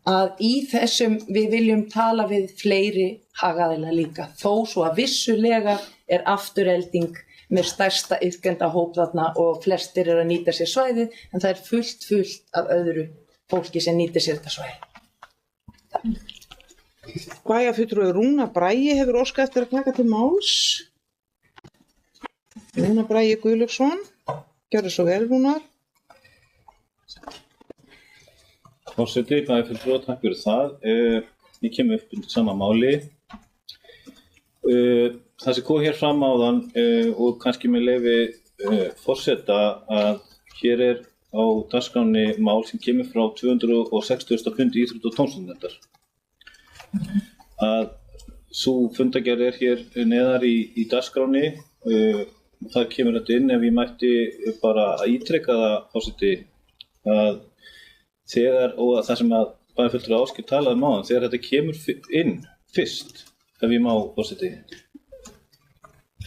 Speaker 9: að í þessum við viljum tala við fleiri hagaðila líka, þó svo að vissulega er afturelding með stærsta iðkendahóp þarna og flestir eru að nýta sér svæðið en það er fullt af öðru fólki sem nýtir sér þetta svæði.
Speaker 1: Bæjarfulltrúi Rúna Bragi hefur óskað eftir að taka til máls. Rúna Bragi Guðlaugsson, gjörðu svo vel Rúnar.
Speaker 5: Forseti, bæjarfulltrúa, takk fyrir það. Ég kem upp undir sama máli. Það sem kom hér fram áðan og kannski með leyfi forseta að hér er á dagskránni mál sem kemur frá 260. fundi íþrótta- og tómstundunefndar. Að sú fundagerð er hér neðar í dagskránni, það kemur þetta inn ef ég mætti bara að ítreka það forseti að þegar, og það sem að bæjarfulltrúi Ásgeir talaði um áðan, þegar þetta kemur inn fyrst, ef ég má forseti.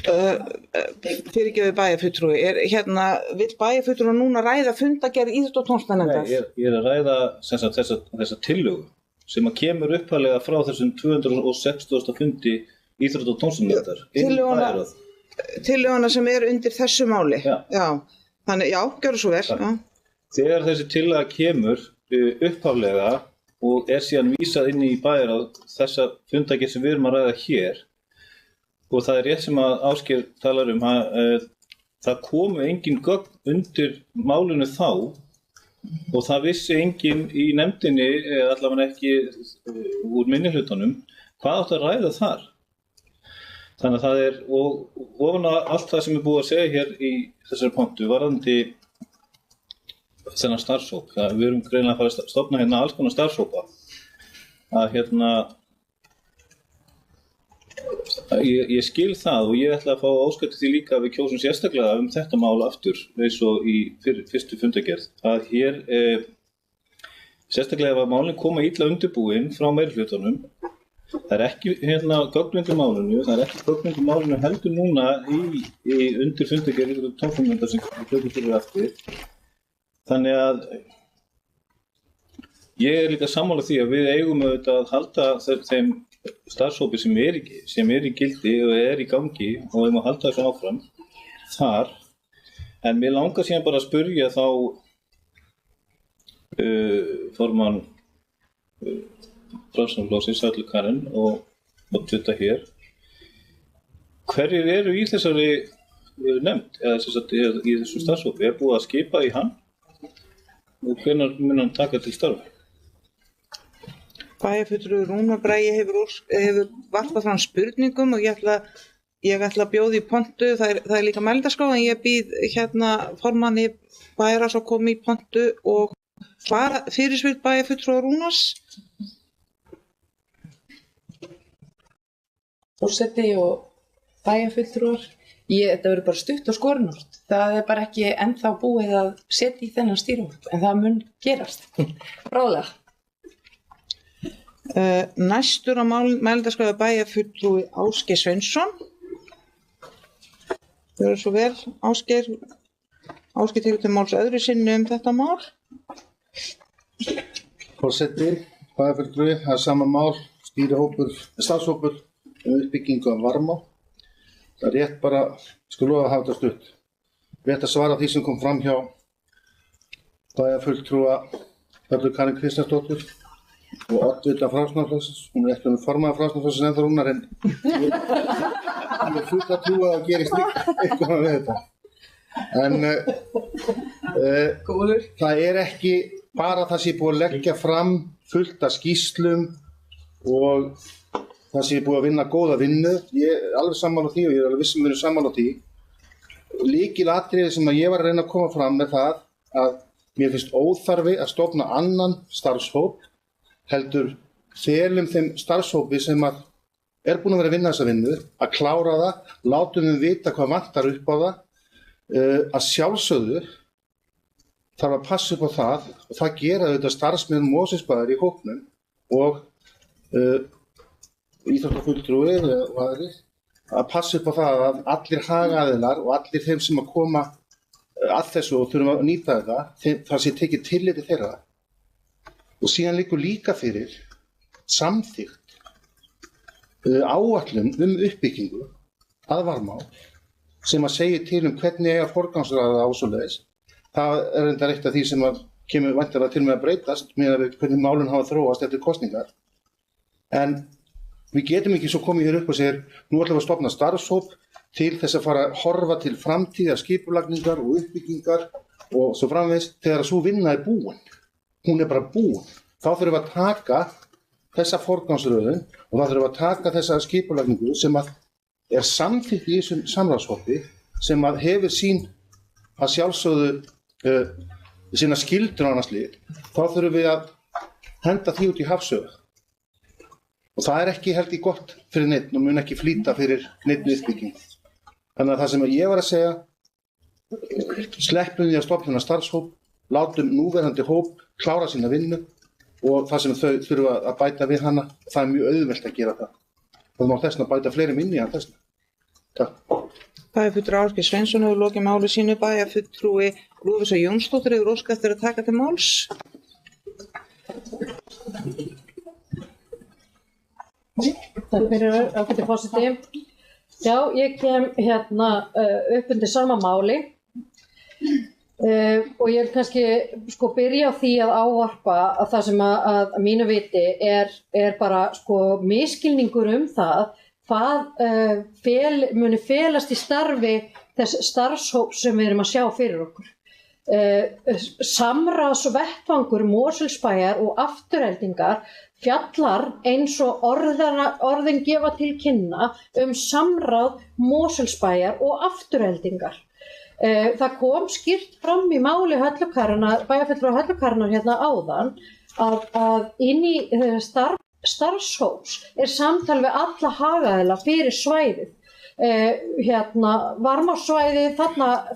Speaker 1: Fyrirgefðu bæjarfulltrúi, vill bæjarfulltrúi núna ræða fundagerð íþrótta- og tómstundunefndar?
Speaker 5: Nei, ég er að ræða þessa tillögu sem að kemur upphaflega frá þessum 260. fundi íþrótta- og tómstundunefndar.
Speaker 1: Tillöguna sem er undir þessu máli?
Speaker 5: Já.
Speaker 1: Þannig, já, gjörðu svo vel. Já.
Speaker 5: Þegar þessi tillaga kemur upphaflega og er síðan vísað inn í bæjarráð þessa fundagerð sem við erum að ræða hér og það er rétt sem að Ásgeir talar um það komu engin gögn undir málinu þá og það vissi engin í nefndinni, allavega ekki úr minnihlutanum, hvað átt að ræða þar. Þannig að það er, og ofan á allt það sem er búið að segja hér í þessari pontu varðandi þennan starfshóp, við erum greinilega að fara að stofna hérna alls konar starfshópa, að ég skil það og ég ætla að fá áskætti því líka að við kjósum sérstaklega þetta mál aftur eins og í fyrstu fundagerð, að hér sérstaklega ef að málin koma illa undirbúin frá meirihlutanum, það er ekki gögn undir málinu, það er ekki gögn undir málinu heldur núna í undir fundagerð tómstundunefndar sem við tökum fyrir aftur. Þannig að ég er líka sammála því að við eigum auðvitað að halda þeim starfshópi sem er í gildi og er í gangi og við eigum að halda þessu áfram þar. En mér langar síðan bara að spyrja þá formann Framsóknarflokksins Halla Karen og þetta hér. Hverjir eru í þessari nefnd eða í þessu starfshópi? Er búið að skipa í hann? Og hvenær mun hann taka til starfa?
Speaker 1: Bæjarfulltrúi Rúna Bragi hefur varpað fram spurningum og ég ætla að bjóða í pontu, það er líka mælendaskrá en ég býð formanni bæjarráðs að koma í pontu og svara fyrirspurn bæjarfulltrúa Rúnars.
Speaker 9: Forseti og bæjarfulltrúar, þetta verður bara stutt og skorinort. Það er bara ekki ennþá búið að setja í þennan stýrihóp, en það mun gerast. Bráðlega.
Speaker 1: Næstur á mælendaskrá er bæjarfulltrúi Ásgeir Sveinsson. Gjörðu svo vel, Ásgeir. Ásgeir tekur til máls öðru sinni þetta mál.
Speaker 3: Forseti, bæjarfulltrúi, það sama mál, starfshópur uppbyggingu af Varmá. Það rétt bara, skal lofa að hafa þetta stutt. Rétt að svara því sem kom fram hjá bæjarfulltrúa Höllu Karin Kristjánsdóttur og oddvita Framsóknarflokksins. Hún ekki formaður Framsóknarflokksins ennþá rúnar en ég fullt að trúa að gerist eitthvað við þetta. En það ekki bara það sé búið að leggja fram fullt af skýrslum og það sé búið að vinna góða vinnu. Ég alveg sammála því og ég alveg viss við erum sammála því. Lykilatriði sem að ég var að reyna að koma fram með það að mér finnst óþarfi að stofna annan starfshóp heldur felum þeim starfshópi sem að búin að vera að vinna þessa vinnu, að klára það, látum við vita hvað vantar upp á það, að sjálfsögðu þarf að passa upp á það og það gera auðvitað starfsmenn Mosfellsbæjar í hópnum og íþróttafulltrúi og aðrir að passa upp á það að allir hagaðilar og allir þeim sem að koma að þessu og þurfum að nýta þetta, það sé tekið tilliti þeirra. Og síðan liggur líka fyrir samþykkt áætlun uppbyggingu að Varmá sem að segja til hvernig eiga forgangsraða á svoleiðis. Það reyndar eitt af því sem að kemur væntanlega til með að breytast með hvernig málin hafa þróast eftir kosningar. En við getum ekki svo komið hér upp og segir nú ætlum við að stofna starfshóp til þess að fara að horfa til framtíðar skipulagningar og uppbyggingar og svo framvegis þegar að sú vinna búin. Hún bara búin. Þá þurfum við að taka þessa forgangsröðun og þá þurfum við að taka þessa skipulagningu sem að samþykkt í þessum samráðshópi sem að hefur sín að sjálfsögðu sína skyldur á annars lið. Þá þurfum við að henda því út í hafsauga. Og það ekki held ég gott fyrir neitt og mun ekki flýta fyrir neitt uppbygging. Þannig að það sem ég var að segja, sleppum því að stofna starfshóp, látum núverandi hóp klára sína vinnu og það sem þau þurfa að bæta við hana, það mjög auðvelt að gera það. Það má þess að bæta fleiri minni en þess. Takk.
Speaker 1: Bæjarfulltrúi Ásgeir Sveinsson hefur lokið máli sínu. Bæjarfulltrúi Lovísa Jónsdóttir hefur óskað eftir að taka til máls.
Speaker 4: Takk fyrir ágæti forseti. Já, ég kem upp undir sama máli og ég vil kannski byrja á því að ávarpa að það sem að mínu viti bara misskilningur það hvað muni felast í starfi þess starfshóps sem við erum að sjá fyrir okkur. Samráðsvettvangur Mosfellsbæjar og Aftureldingar fjallar eins og orðin gefa til kynna samráð Mosfellsbæjar og Aftureldingar. Það kom skýrt fram í máli bæjarfulltrúa Höllu Karinnar hérna áðan að inn í starfshóps samtal við alla hagaðila fyrir svæðið. Varmársvæðið,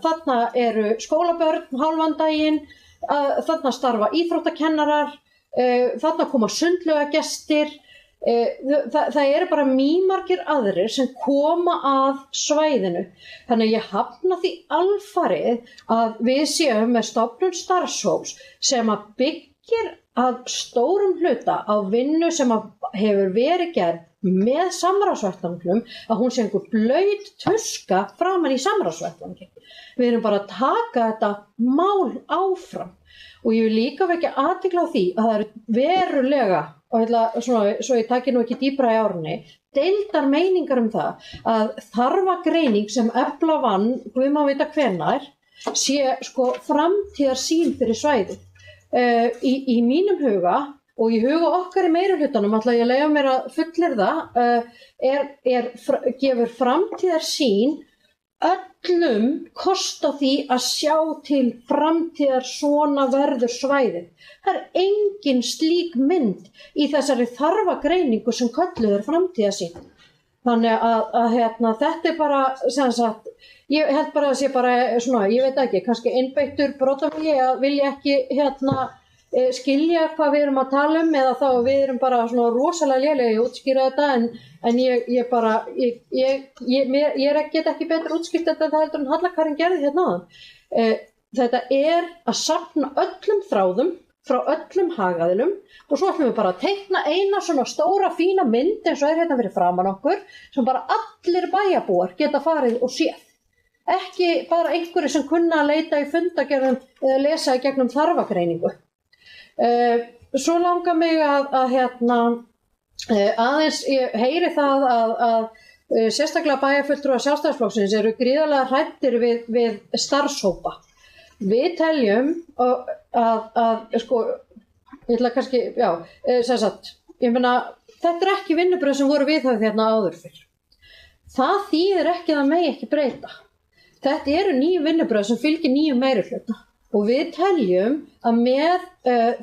Speaker 4: þarna eru skólabörn hálfan daginn, þarna starfa íþróttakennarar, þarna koma sundlaugagestir, það eru bara mýmargir aðrir sem koma að svæðinu. Þannig að ég hafna því alfarið að við séum með stofnun starfshóps sem að byggir að stórum hluta á vinnu sem hefur verið gerð með samráðsvettvangnum, að hún sé einhver blaut tuska framan í samráðsvettvangi. Við erum bara að taka þetta mál áfram og ég vil líka vekja athygli á því að það eru verulega, og svo ég taki nú ekki dýpra í árunni, deildar meiningar það að þarfagreining sem Efla vann, guð má vita hvenær, sé framtíðarsýn fyrir svæðið. Í mínum huga og í huga okkar í meirihlutanum, ætla ég að leyfa mér að fullyrða, gefur framtíðarsýn öllum kost á því að sjá til framtíðar svona verður svæðið. Það engin slík mynd í þessari þarfagreiningu sem kölluð framtíðarsýn. Þannig að þetta bara, sem sagt, ég held bara að sé bara ég veit ekki, kannski einbeittur brotavilji að vilja ekki skilja hvað við erum að tala eða þá við erum bara rosalega lélega í að útskýra þetta en ég get ekki betur útskýrt þetta heldur en Halla Karin gerði áðan. þetta að safna öllum þráðum frá öllum hagaðilum og svo ætlum við bara að teikna eina svona stóra fína mynd eins og hérna fyrir framan okkur sem bara allir bæjarbúar geta farið og séð. Ekki bara einhverju sem kunna að leita í fundagerðum eða lesa í gegnum þarfagreiningu. Svo langar mig að aðeins, ég heyri það að sérstaklega bæjarfulltrúar Sjálfstæðisflokksins eru gríðarlega hræddir við starfshópa. Við teljum sko, ég ætla kannski, sem sagt, ég meina, þetta ekki vinnubrögð sem voru viðhöfð hérna áður fyrr. Það þýðir ekki að það megi ekki breyta. Þetta eru nýju vinnubrögð sem fylgir nýjum meirihluta og við teljum að með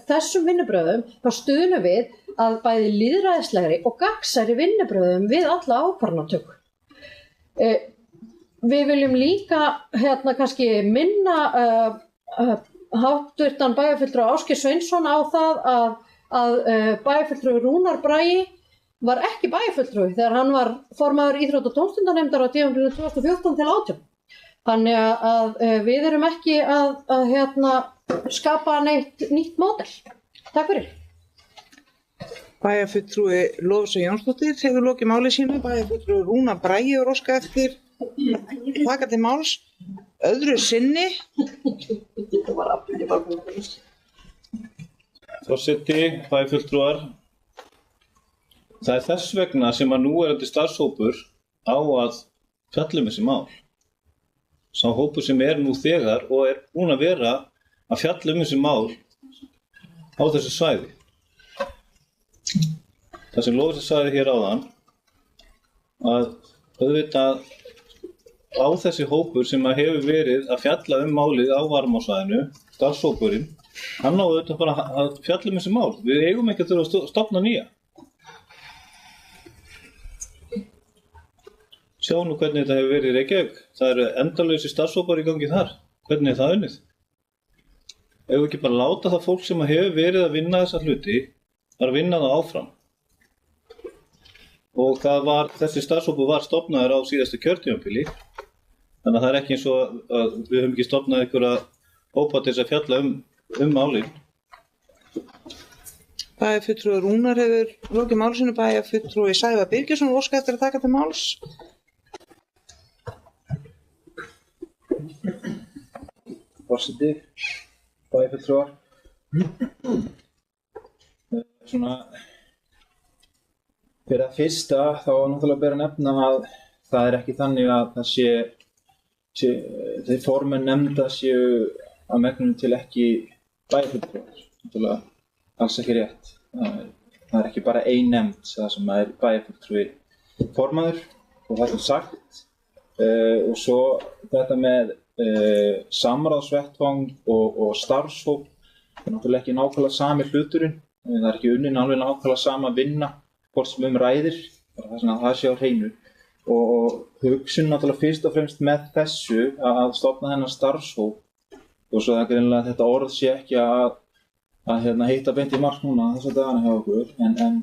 Speaker 4: þessum vinnubrögðum þá stuðlum við að bæði lýðræðislegri og gagnsærri vinnubrögðum við alla ákvarðanatöku. Við viljum líka kannski minna háttvirtan bæjarfulltrúa Ásgeir Sveinsson á það að bæjarfulltrúi Rúnar Bragi var ekki bæjarfulltrúi þegar hann var formaður íþrótta- og tómstundanefndar á tímabilinu 2014 til 2018. Þannig að við erum ekki að skapa nýtt módel. Takk fyrir.
Speaker 1: Bæjarfulltrúi Lovísa Jónsdóttir hefur lokið máli sínu. Bæjarfulltrúi Rúnar Bragi er óskað eftir taka til máls öðru sinni.
Speaker 5: Forseti, bæjarfulltrúar, það þess vegna sem að núverandi starfshópur á að fjalla þessi mál. Sá hópur sem nú þegar og búinn að vera að fjalla þessi mál á þessu svæði. Það sem Lovísa sagði hér áðan, að auðvitað á þessi hópur sem hefur verið að fjalla málið á Varmársvæðinu, starfshópurinn, hann á auðvitað bara að fjalla þessi mál. Við eigum ekki að þurfa að stofna nýja. Sjá nú hvernig þetta hefur verið í Reykjavík. Það eru endalausir starfshópar í gangi þar. Hvernig það unnið? Ef við ekki bara láta það fólk sem hefur verið að vinna þessa hluti, að vinna það áfram. Og þessi starfshópur var stofnaður á síðasta kjörtímabili. Þannig að það ekki eins og að við höfum ekki stofnað einhverja hópa til þess að fjalla málin.
Speaker 1: Bæjarfulltrúi Rúnar hefur lokið máli sínu. Bæjarfulltrúi Sævar Birgisson óskað eftir að taka til máls.
Speaker 10: Forseti, bæjarfulltrúar. Fyrir að fyrsta þá náttúrulega ber að nefna að það ekki þannig að það þeir formenn nefnda séu að megninu til ekki bæjarfulltrúar. Náttúrulega alls ekki rétt. Það ekki bara ein nefnd það sem bæjarfulltrúi formaður og það sagt. Og svo þetta með samráðsvettvang og starfshóp er náttúrulega ekki nákvæmlega sami hluturinn. Það ekki unnin alveg nákvæmlega sama vinna hvort sem ræðir, það sem að það sé á hreinu. Og hugsun náttúrulega fyrst og fremst með þessu að stofna þennan starfshóp og svo það greinilega þetta orð sé ekki að hitta beint í mark núna þessa dagana hjá okkur en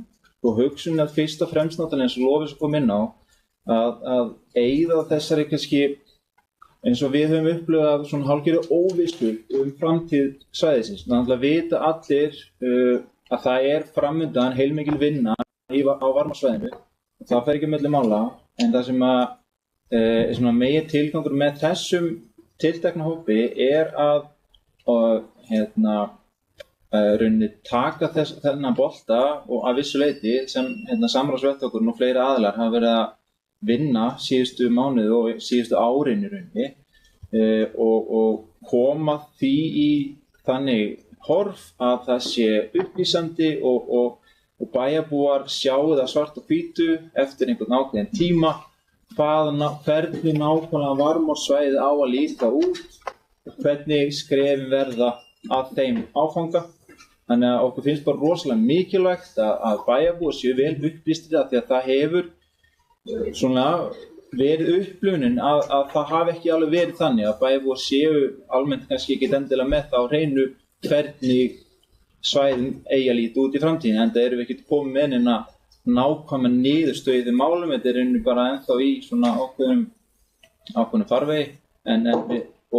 Speaker 10: hugsun að fyrst og fremst náttúrulega eins og Lovísa kom inn á að eyða þessari kannski eins og við höfum upplifað svona hálfgerðu óvissu framtíð svæðisins. Náttúrulega vita allir að það framundan heilmikil vinna á Varmársvæðinu. Það fer ekki á milli mála, en það sem að megin tilgangur með þessum tiltekna hópi að rauninni taka þennan bolta og að vissu leyti sem samráðsvettvangur og fleiri aðilar hafa verið að vinna síðustu mánuði og síðustu árin í rauninni og koma því í þannig horf að það sé upplýsandi og bæjarbúar sjáu það svart og hvítu eftir einhvern ákveðinn tíma hvernig nákvæmlega Varmársvæðið á að líta út og hvernig skrefin verða að þeim áfanga. Þannig að okkur finnst bara rosalega mikilvægt að bæjarbúar séu vel upplýstir af því að það hefur svona verið upplifunin að það hafi ekki alveg verið þannig að bæjarbúar séu almennt kannski ekki endilega með það á hreinu hvernig svæðin eigi að líta út í framtíðinni, enda erum við ekki komið með neina nákvæma niðurstöðu í þeim málum, þetta er bara ennþá í svona ákveðnum farvegi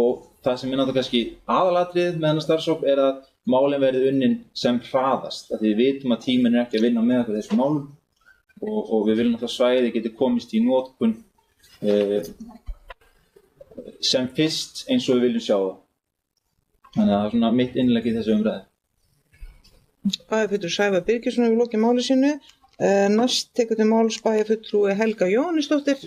Speaker 10: og það sem náttúrulega kannski aðalatriðið með þennan starfshóp að málin verði unnin sem hraðast. Því við vitum að tíminn ekki að vinna með okkur þessum málum og við viljum náttúrulega svæði geti komist í notkun sem fyrst eins og við viljum sjá það. Þannig að það svona mitt innlegg í þessu umræðu.
Speaker 1: Bæjarfulltrúi Sævar Birgisson hefur lokið máli sínu. Næst tekur til máls bæjarfulltrúi Helga Jóhannesdóttir.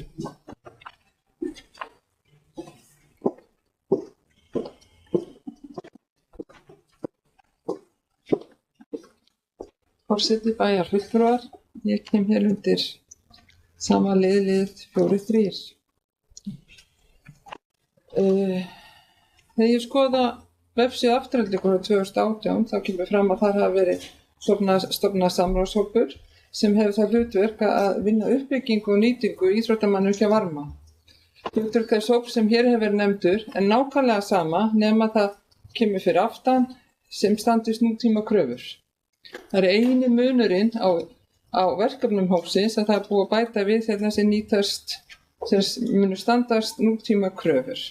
Speaker 6: Forseti bæjarfulltrúar, ég kem hér undir sama lið 4-3. Þegar ég skoða vefsíðu Aftureldingar 2018 þá kemur fram að þar hafa verið stofnað samráðshópur sem hefur það hlutverk að vinna uppbyggingu og nýtingu íþróttamannvirkja varma. Hlutverk þess hóps sem hér hefur verið nefndur er nákvæmlega sama nema það kemur fyrir aftan sem standist nútíma kröfur. Það er eini munurinn á verkefnum hópsins að það er búið að bæta við þetta sem munur standast nútíma kröfur.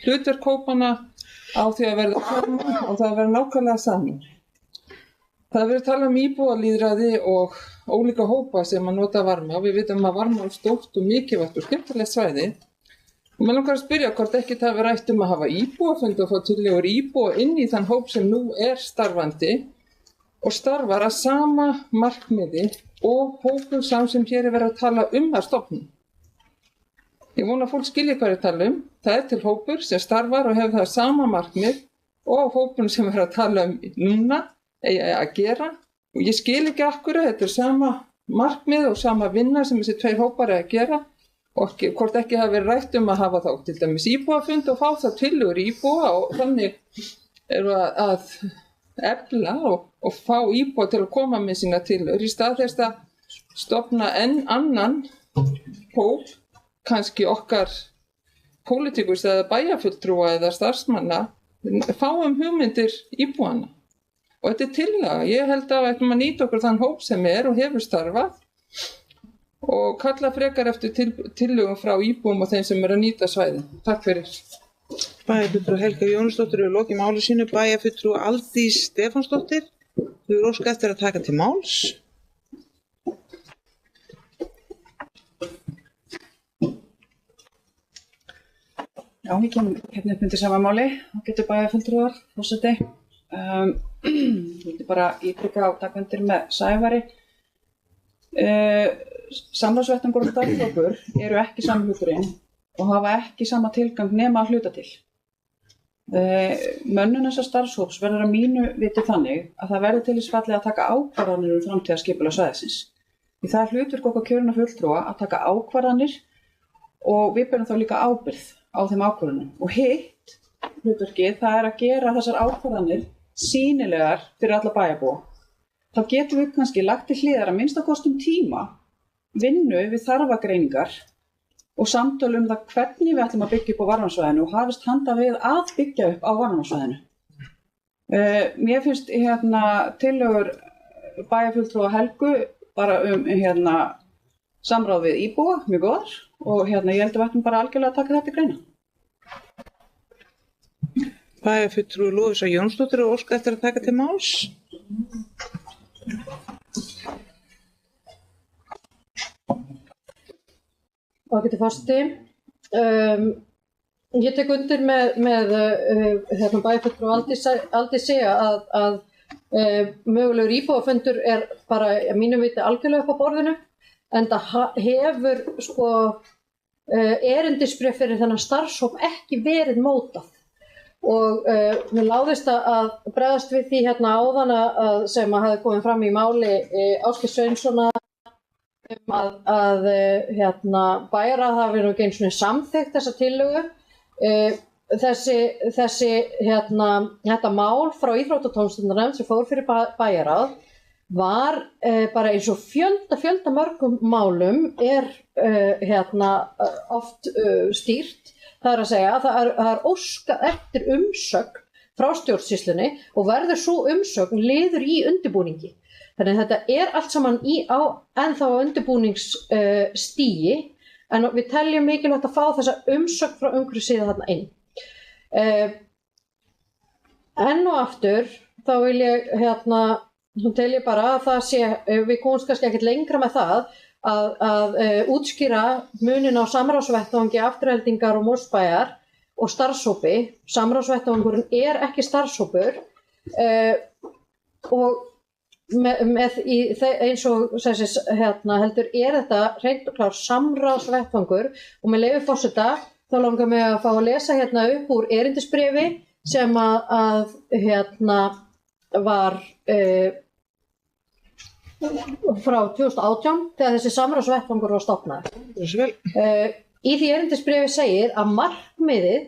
Speaker 6: Hlutverk hópanna á því að verða sama og það að vera nákvæmlega saman. Það er verið að tala íbúalýðræði og ólíka hópa sem að nota varma. Við vitum að varma er stórt og mikilvægt og skemmtilegt svæði. Og mér langar að spyrja hvort ekki það verið rætt að hafa íbúafund og fá tillögur íbúa inn í þann hóp sem nú er starfandi og starfar að sama markmiði og hópum sem hér er verið að tala að stofnun. Ég vona að fólk skilji hvað ég tala Það er til hópur sem starfar og hefur það sama markmið og hópun sem er að tala núna að gera. Og ég skil ekki af hverju, þetta er sama markmið og sama vinna sem þessi tveir hópar að gera og hvort ekki hafi verið rætt að hafa þá til dæmis íbúafund og fá það tillögur íbúa og þannig eru að efla og fá íbúa til að koma með sína tillögur í stað þess að stofna enn annan hóp, kannski okkar pólitíkus eða bæjarfulltrúa eða starfsmanna, fáum hugmyndir íbúana. Og þetta er tillaga. Ég held að við ætlum að nýta okkur þann hóp sem er og hefur starfað og kalla frekar eftir tillögum frá íbúum og þeim sem er að nýta svæðin. Takk fyrir.
Speaker 1: Bæjarfulltrúi Helga Jóhannesdóttir hefur lokið máli sínu. Bæjarfulltrúi Aldís Stefánsdóttir hefur óskað eftir að taka til máls.
Speaker 2: Já, ég kem hérna upp undir sama máli og getur bæjarfulltrúar, forseti. Ég vildi bara ítrykka á taka undir með Sævari. Samráðsvettvangur og starfshópur eru ekki sami hluturinn og hafa ekki sama tilgang nema að hluta til. Mönnun þessa starfshóps verður að mínu viti þannig að það verður til þess fallið að taka ákvarðanir framtíðarskipulag svæðisins. Því það er hlutverk okkar kjörinna fulltrúa að taka ákvarðanir og við berum þá líka ábyrgð á þeim ákvarðanum. Og hitt hlutverkið það er að gera þessar ákvarðanir sýnilegar fyrir alla bæjarbúa. Þá getum við kannski lagt til hliðar að minnsta kosti tíma vinnu við þarfagreiningar og samtölu það hvernig við ætlum að byggja upp á varmarsvæðinu og hafist handa við að byggja upp á varmarsvæðinu. Mér finnst tillögur bæjarfulltrúa Helgu bara samráð við íbúa mjög góðar og ég held að við ætlum bara algjörlega að taka þetta í greina.
Speaker 1: Bæjarfulltrúi Lovísa Jónsdóttir og óskað eftir að taka til máls.
Speaker 4: Ágæti forseti. Ég tek undir með bæjarfulltrúi Aldísi að mögulegur íbúafundur er bara að mínu viti algjörlega upp á borðinu en það hefur erindisbréf fyrir þennan starfshóp ekki verið mótað. Og mér láðist að bregðast við því áðan sem að hafi komið fram í máli Ásgeirs Sveinssonar að bæjarráð hafi nú ekki einu sinni samþykkt þessa tillögu. Þetta mál frá íþróttatómstundarnefnd sem fór fyrir bæjarráð var bara eins og fjölda mörgum málum er oft stýrt. Það er að segja að það er óskað eftir umsögn frá stjórnsýslunni og verður svo umsögn liður í undirbúningi. Þannig að þetta er allt saman ennþá undirbúningsstigi en við teljum mikilvægt að fá þessa umsögn frá umhverfissíðu þarna inn. Enn og aftur þá vil ég þá tel ég bara að það sé, við komumst kannski ekkert lengra með það að útskýra munin á samráðsvettvangi Aftureldingar og Mosfellsbæjar og starfshópi. Samráðsvettvangurinn ekki starfshópur og eins og heldur þetta hreint og klár samráðsvettvangur og með leyfi forseta þá langar mig að fá að lesa upp úr erindisbréfi sem að var frá 2018 þegar þessi samráðsvettvangur var stofnaður. Í því erindisbréfi segir að markmiðið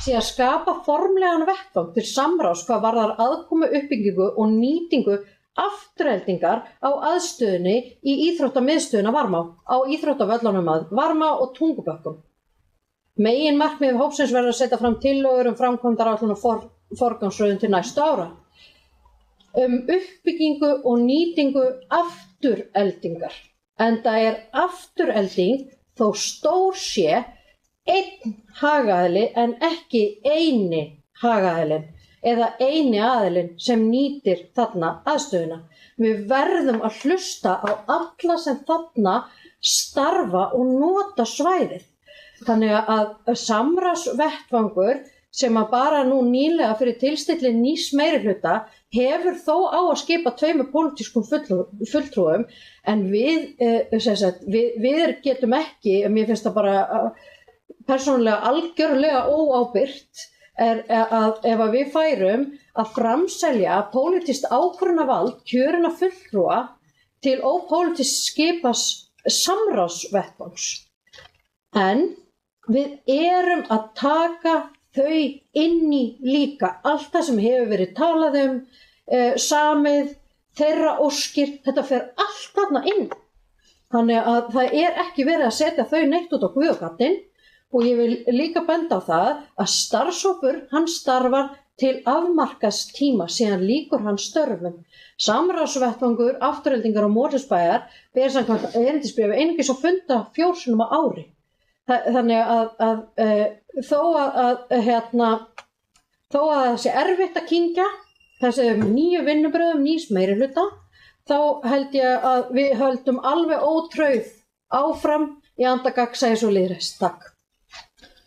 Speaker 4: sé að skapa formlegan vettvang til samráðs hvað varðar aðkomu, uppbyggingu og nýtingu Aftureldingar á aðstöðunni í íþróttamiðstöðina Varmá, á íþróttavöllunum að Varmá og Tungubökkum. Meginmarkmið hópsins verður að setja fram tillögur framkvæmdaráætlun og forgangsröðun til næstu ára. Uppbyggingu og nýtingu aftureldingar. Enda afturelding þó stór sé einn hagaðili en ekki eini hagaðilinn eða eini aðilinn sem nýtir þarna aðstöðuna. Við verðum að hlusta á alla sem þarna starfa og nota svæðið. Þannig að samráðsvettvangur sem að bara nú nýlega fyrir tilstilli nýs meirihluta hefur þó á að skipa 2 pólitískum fulltrúum en við getum ekki, mér finnst það bara persónulega algjörlega óábyrgt að ef við færum að framselja pólitískt ákvörðunarvald kjörinna fulltrúa til ópólitískt skipas samráðsvettvangs. En við erum að taka þau inn í líka, allt það sem hefur verið talað samið, þeirra óskir, þetta fer allt þarna inn. Þannig að það ekki verið að setja þau neitt út á guðgatinn og ég vil líka benda á það að starfshópur, hann starfar til afmarkaðs tíma síðan lýkur hann störfum. Samráðsvettvangur, Aftureldingar og Mosfellsbæjar ber samkvæmt erindisbréfi einungis að funda 4 sinnum á ári. Þannig að þó að það sé erfitt að kyngja þessum nýju vinnubrögðum nýs meirihluta, þá held ég að við höldum alveg ótrauð áfram í anda gagnsæis og lýðræðis. Takk.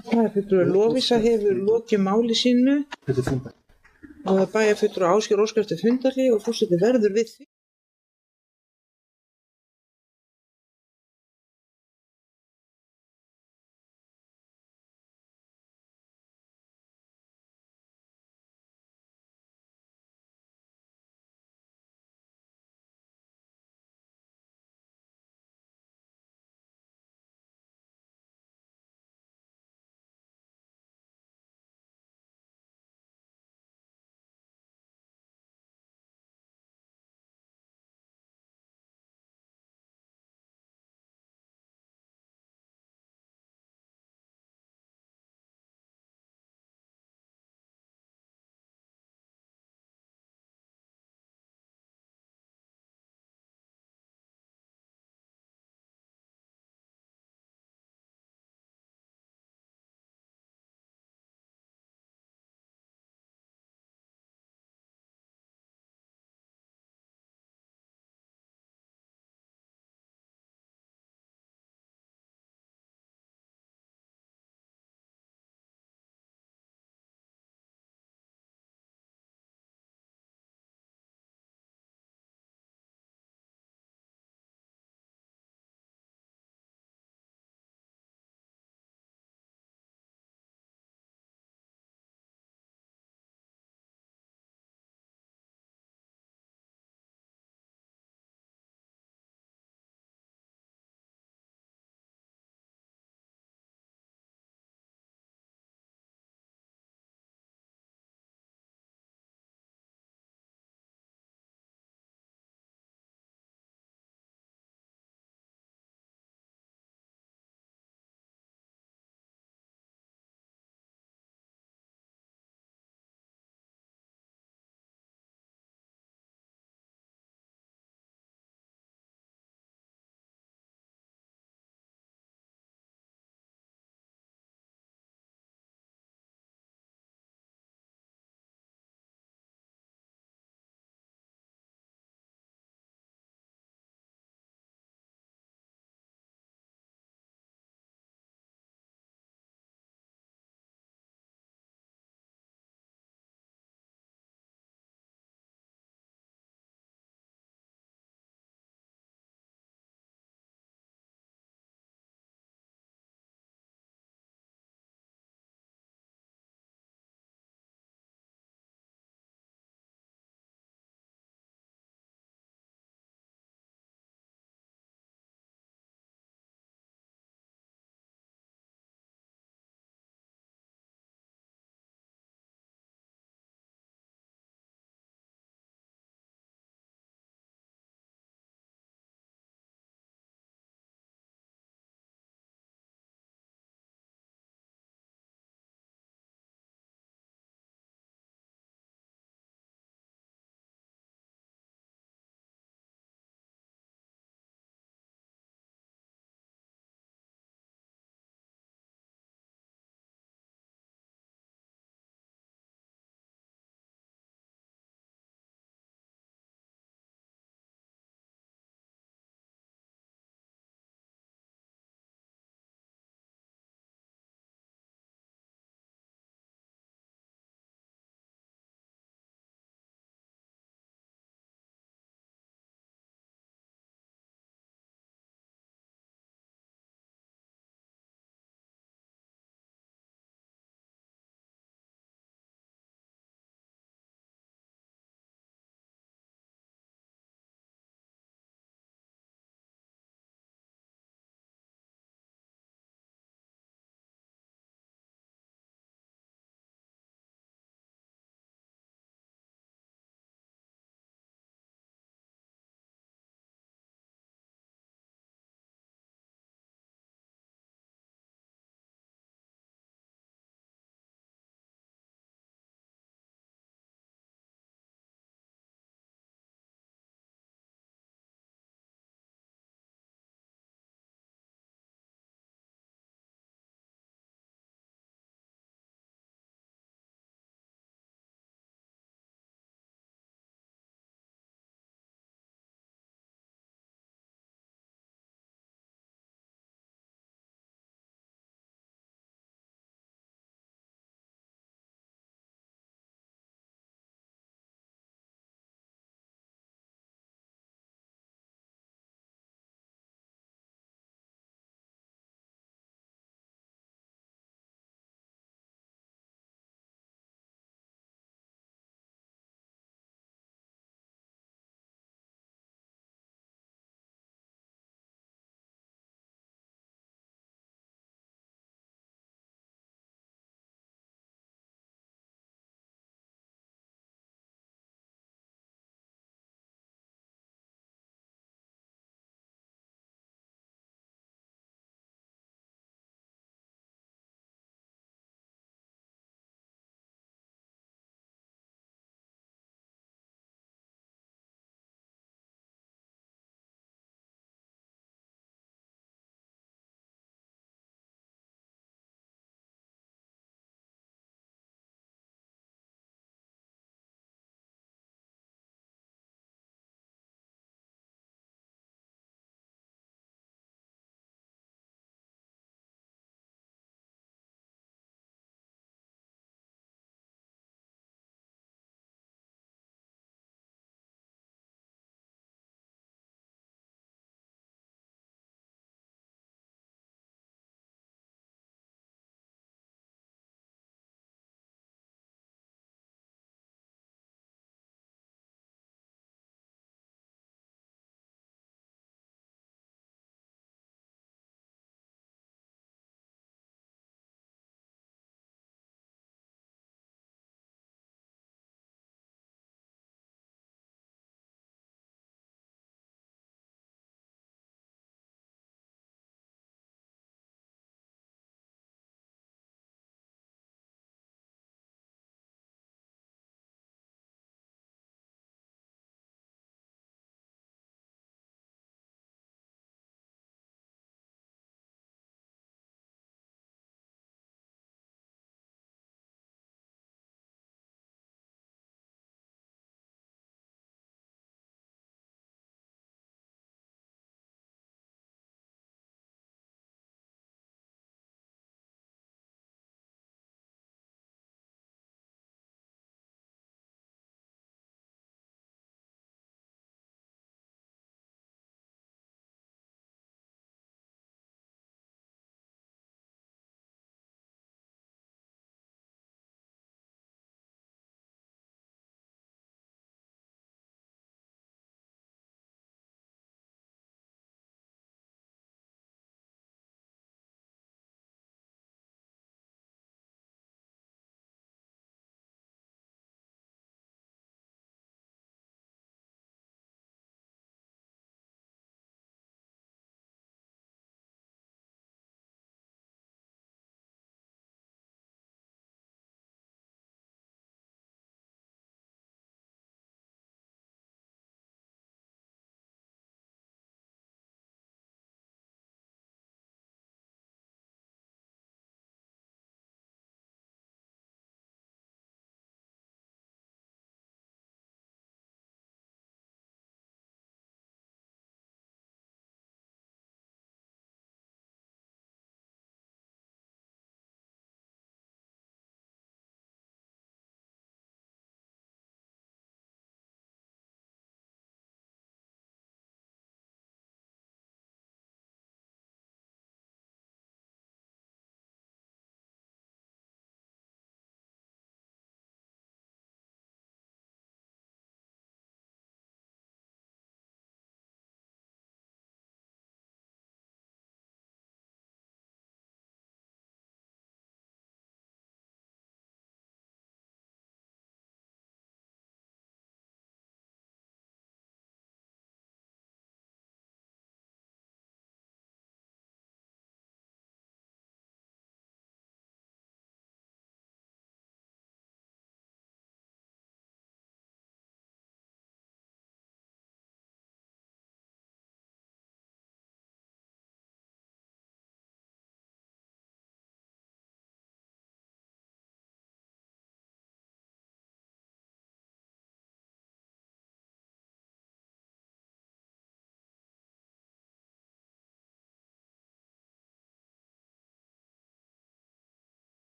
Speaker 1: Bæjarfulltrúi Lovísa hefur lokið máli sínu og bæjarfulltrúi Ásgeir óskar eftir fundarhlé og forseti verður við því.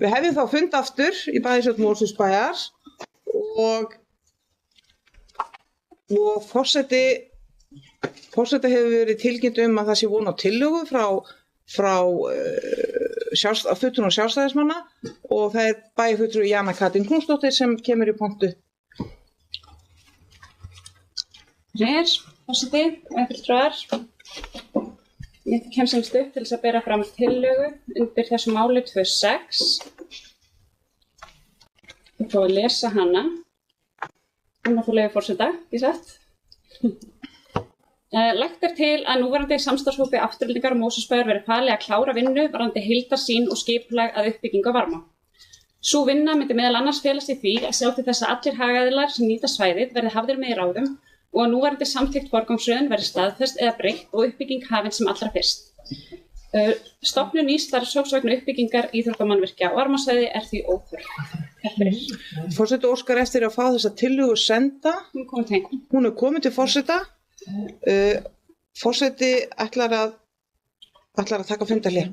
Speaker 1: Við hefjum þá fund aftur í bæjarstjórn Mosfellsbæjar og forseti hefur verið tilkynnt að það sé von á tillögu frá fulltrúum sjálfstæðismanna og það bæjarfulltrúi Jana Katrín Knútsdóttir sem kemur í pontu.
Speaker 11: Forseti, fulltrúar. Ég kem semst upp til þess að bera fram tillögu undir þessu máli 2.6. Ég fór að lesa hana. Hún að fór leyfi forseta, ekki satt? Lagt til að núverandi samstarfshópi Aftureldingar og Mosfellsbæjar verði falið að klára vinnu varðandi heildarsýn og skipulag að uppbyggingu á varma. Sú vinna myndi meðal annars felast í því að sjá til þess að allir hagaðilar sem nýta svæðið verði hafðir með í ráðum og að núverandi samþykkt forgangsröðun verði staðfest eða breytt og uppbygging hafin sem allra fyrst. Stofnun nýs starfshóps vegna uppbyggingar íþróttamannvirkja og varmasvæði því óþörf.
Speaker 1: Forseti óskar eftir að fá þessa tillögu senda. Hún er komin til forseta. Forseti ætlar að taka fundarhlé.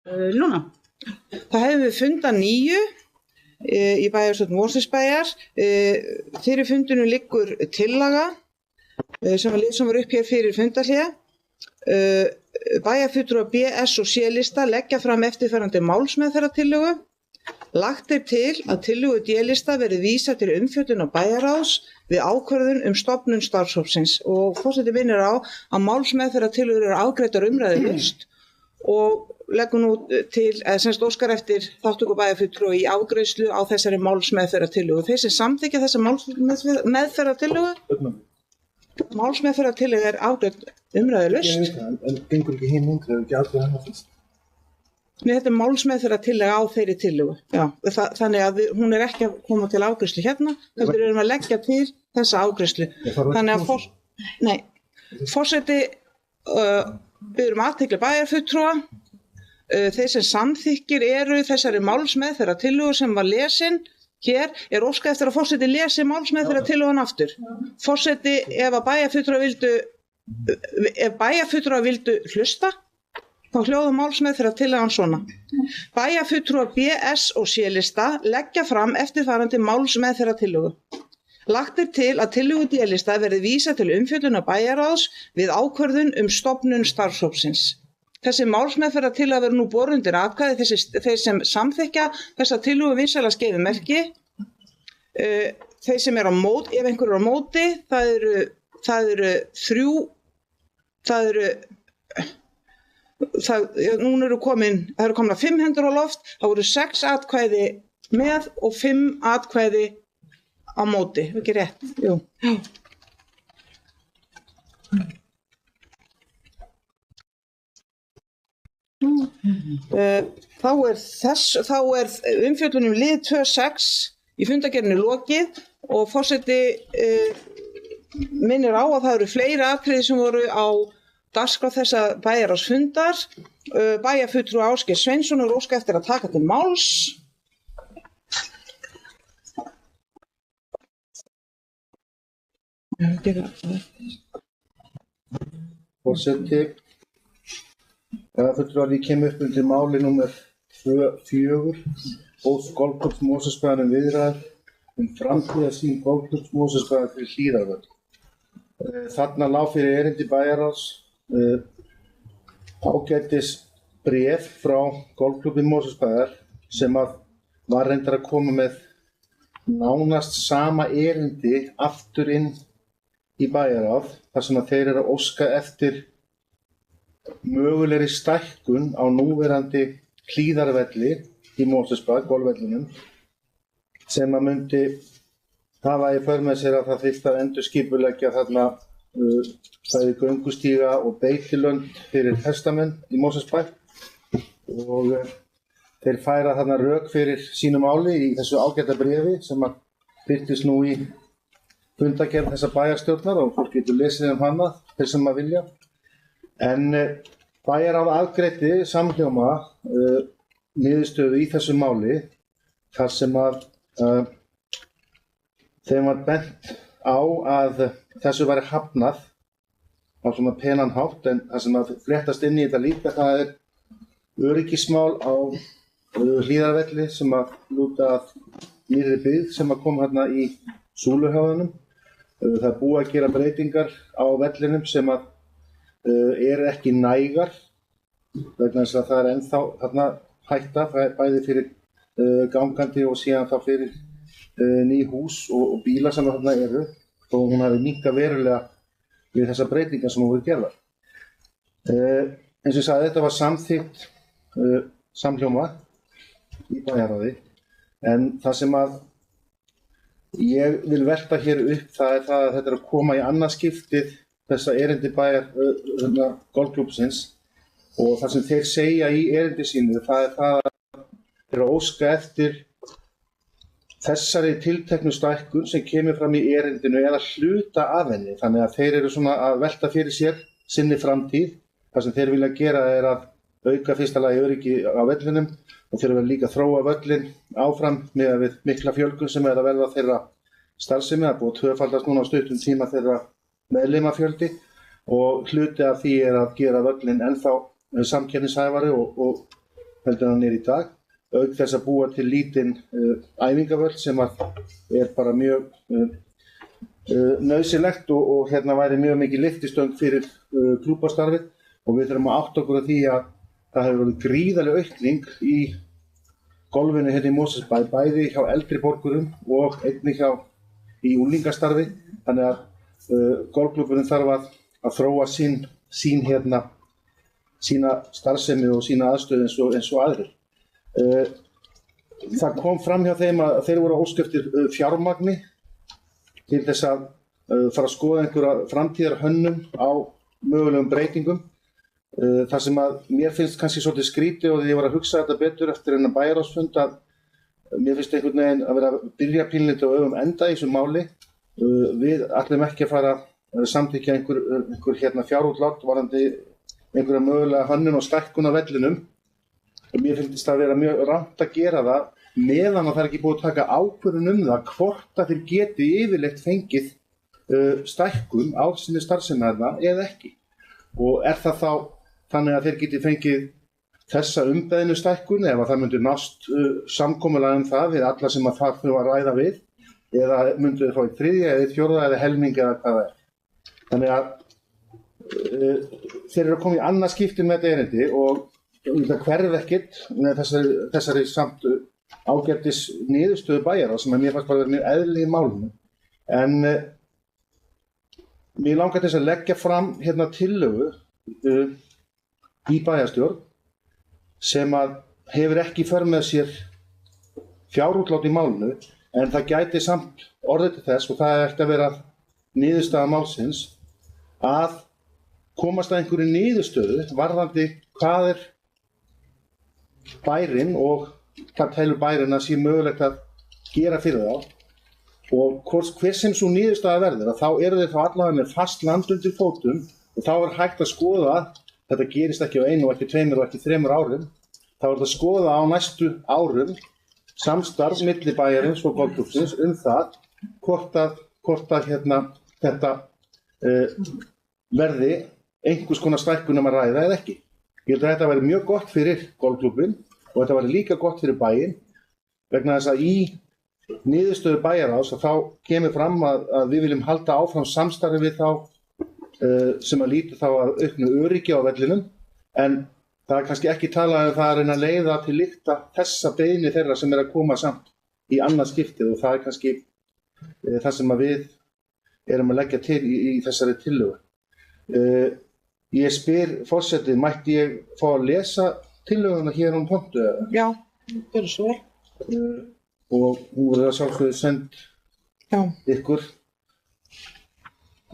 Speaker 1: Núna. Það hefum við fundað 9 í bæjarstjórn Mosfellsbæjar. Fyrir fundinu liggur tillaga sem var upp hér fyrir fundarhlé. Bæjarfulltrúar BS og C-lista leggja fram eftirfarandi málsmeðferðartillögu. Lagt til að tillögu D-lista verði vísað til umfjöllun á bæjarráðs við ákvörðun stofnun starfshópsins og forseti minnir á að málsmeðferðartillögur eru afgreiddar umræðulaust og leggur nú til, semst óskar eftir þátttöku bæjarfulltrúa í afgreiðslu á þessari málsmeðferðartillögu. Þeir sem samþykkja þessa málsmeðferðartillögu, málsmeðferðartillögu er afgreidd umræðulaust.
Speaker 3: Ég veit það, en gengur ekki hinn lengra, ekki afgreiða hana fyrst?
Speaker 1: Nei, þetta er málsmeðferðartillaga á þeirri tillögu. Já, þannig að hún er ekki að koma til afgreiðslu hérna, heldur erum að leggja til þessa afgreiðslu. Þannig að forseti biður athygli bæjarfulltrúa. Þeir sem samþykkir eru þessari málsmeðferðartillögu sem var lesin hér, er óskað eftir að forseti lesi málsmeðferðartillögun aftur. Forseti, ef bæjarfulltrúa vildu hlusta, þá hljóðar málsmeðferðartillagan svona. Bæjarfulltrúar BS og C-lista leggja fram eftirfarandi málsmeðferðartillögu. Lagt til að tillögu D-lista verði vísað til umfjöllunar bæjarráðs við ákvörðun stofnun starfshópsins. Þessi málsmeðferðartillaga verður nú borin undir atkvæði. Þeir sem samþykkja þessa tillögu vinsælast gefi merki. Þeir sem eru á móti, ef einhver er á móti, það eru komna 5 hendur á loft, það voru 6 atkvæði með og 5 atkvæði á móti, ekki rétt? Jú. Þá er umfjöllun lið 2.6 í fundargerðinni lokið og forseti minnir á að það eru fleiri atriði sem voru á dagskrá þessa bæjarráðsfundar. Bæjarfulltrúi Ásgeir Sveinsson er óskað eftir að taka til máls.
Speaker 3: Forseti, bæjarfulltrúar, ég kem upp undir máli númer 4, ósk golfklúbbs Mosfellsbæjar viðræður framtíðarsýn golfklúbbs Mosfellsbæjar fyrir Hlíðarvöll. Þarna lá fyrir erindi bæjarráðs ágætis bréf frá golfklúbbi Mosfellsbæjar sem var reyndar að koma með nánast sama erindi aftur inn í bæjarráð, þar sem að þeir eru að óska eftir mögulegri stækkun á núverandi Hlíðarvelli í Mosfellsbæ, golfvellinum, sem að myndi hafa í för með sér að það þyrfti að endurskipuleggja þarna bæði göngustíga og beitilönd fyrir hestamenn í Mosfellsbæ og þeir færa þarna rök fyrir sínu máli í þessu ágæta bréfi sem að birtist nú í fundargerð þessa bæjarstjórnar og fólk getur lesið hana þeir sem að vilja. En bæjarráð afgreiddi samhljóma niðurstöðu í þessu máli þar sem að þeim var bent á að þessu væri hafnað á svona penan hátt, en það sem að fléttast inn í þetta líka það er öryggismál á Hlíðarvelli sem að lúta að nýrri byggð sem að kom hérna í Súluhöfðunum. Það er búið að gera breytingar á vellinum sem að eru ekki nægar vegna þess að það er ennþá þarna hætta, bæði fyrir gangandi og síðan þá fyrir ný hús og bílar sem þarna eru og hún hafi minnkað verulega við þessar breytingar sem voru gerðar. Eins og ég sagði, þetta var samþykkt samhljóma í bæjarráði, en það sem að ég vil velta hér upp það er það að þetta er að koma í annað skiptið þessa erindi bæjar golfklúbbsins og það sem þeir segja í erindi sínu það er það að þeir eru að óska eftir þessari tilteknu stækkun sem kemur fram í erindinu eða hluta af henni, þannig að þeir eru svona að velta fyrir sér sinni framtíð. Það sem þeir vilja gera er að auka fyrsta lagi öryggi á vellinum og þeir vilja líka þróa völlin áfram með við mikla fjölgun sem er að verða þeirra starfsemi. Það er búið að tvöfaldast núna á stuttum tíma þeirra meðlimafjöldi og hluti af því er að gera völlin ennþá samkeppnishæfari og heldur en hann í dag, auk þess að búa til lítinn æfingavöll sem bara mjög nauðsynlegt og hérna væri mjög mikið lyftistöng fyrir klúbbastarfið og við þurfum að átta okkur á því að það hefur verið gríðarleg aukning í golfinu hérna í Mosfellsbæ, bæði hjá eldri borgurum og einnig í unglingastarfi, þannig að golfklúbburinn þarf að þróa sína starfsemi og sína aðstöðu eins og aðrir. Það kom fram hjá þeim að þeir voru að óska eftir fjármagni til þess að fara að skoða einhverja framtíðarhönnun á mögulegum breytingum. Það sem að mér finnst kannski svolítið skrítið og því ég var að hugsa þetta betur eftir þennan bæjarráðsfund að mér finnst einhvern veginn að vera að byrja pínlítið á öfum enda í þessu máli. Við ætlum ekki að fara að samþykkja einhver fjárútlát varðandi einhverja mögulega hönnun og stækkun á vellinum. Mér finnst það að vera mjög rangt að gera það meðan að það er ekki búið að taka ákvörðun það hvort að þeir geti yfirleitt fengið stækkun á sinni starfsemi eða ekki. Og það þá þannig að þeir geti fengið þessa umbeðnu stækkun ef að það myndi nást samkomulag það við alla sem að það þurfa að ræða við eða myndu þeir fá í 3., eða 4. eða helming eða hvað það er. Þannig að þeir eru að koma í annað skipti með þetta erindi og það hverf ekkert með þessari samt ágætis niðurstöðu bæjarráðs sem að mér fannst bara verið mjög eðlileg í málinu. En mér langar til þess að leggja fram hérna tillögu í bæjarstjórn sem að hefur ekki í för með sér fjárútlát í málinu en það gæti samt orðið til þess og það ætti að vera niðurstaða málsins að komast að einhverju niðurstöðu varðandi hvað er bærinn og hvað telur bærinn að sé mögulegt að gera fyrir þá og hver sem svo niðurstaða verður að þá eru þeir þá allavega með fast land undir fótum og þá er hægt að skoða, þetta gerist ekki á 1 og ekki 2 og ekki 3 árum, þá er það að skoða á næstu árum samstarf milli bæjarins og golfklúbbsins það hvort að þetta verði einhvers konar stækkun að ræða eða ekki. Ég held að þetta væri mjög gott fyrir golfklúbbinn og þetta væri líka gott fyrir bæinn vegna þess að í niðurstöðu bæjarráðs að þá kemur fram að við viljum halda áfram samstarfi við þá sem að líti þá að auknu öryggi á vellinum en það er kannski ekki talað það að reyna að leiða til lykta þessa beiðni þeirra sem að koma samt í annað skiptið og það er kannski það sem að við erum að leggja til í þessari tillögu. Ég spyr forseti, mætti ég fá að lesa tillöguna hér pontu?
Speaker 1: Já, gjörðu svo vel.
Speaker 3: Og hún voru að sjálfsögðu send ykkur.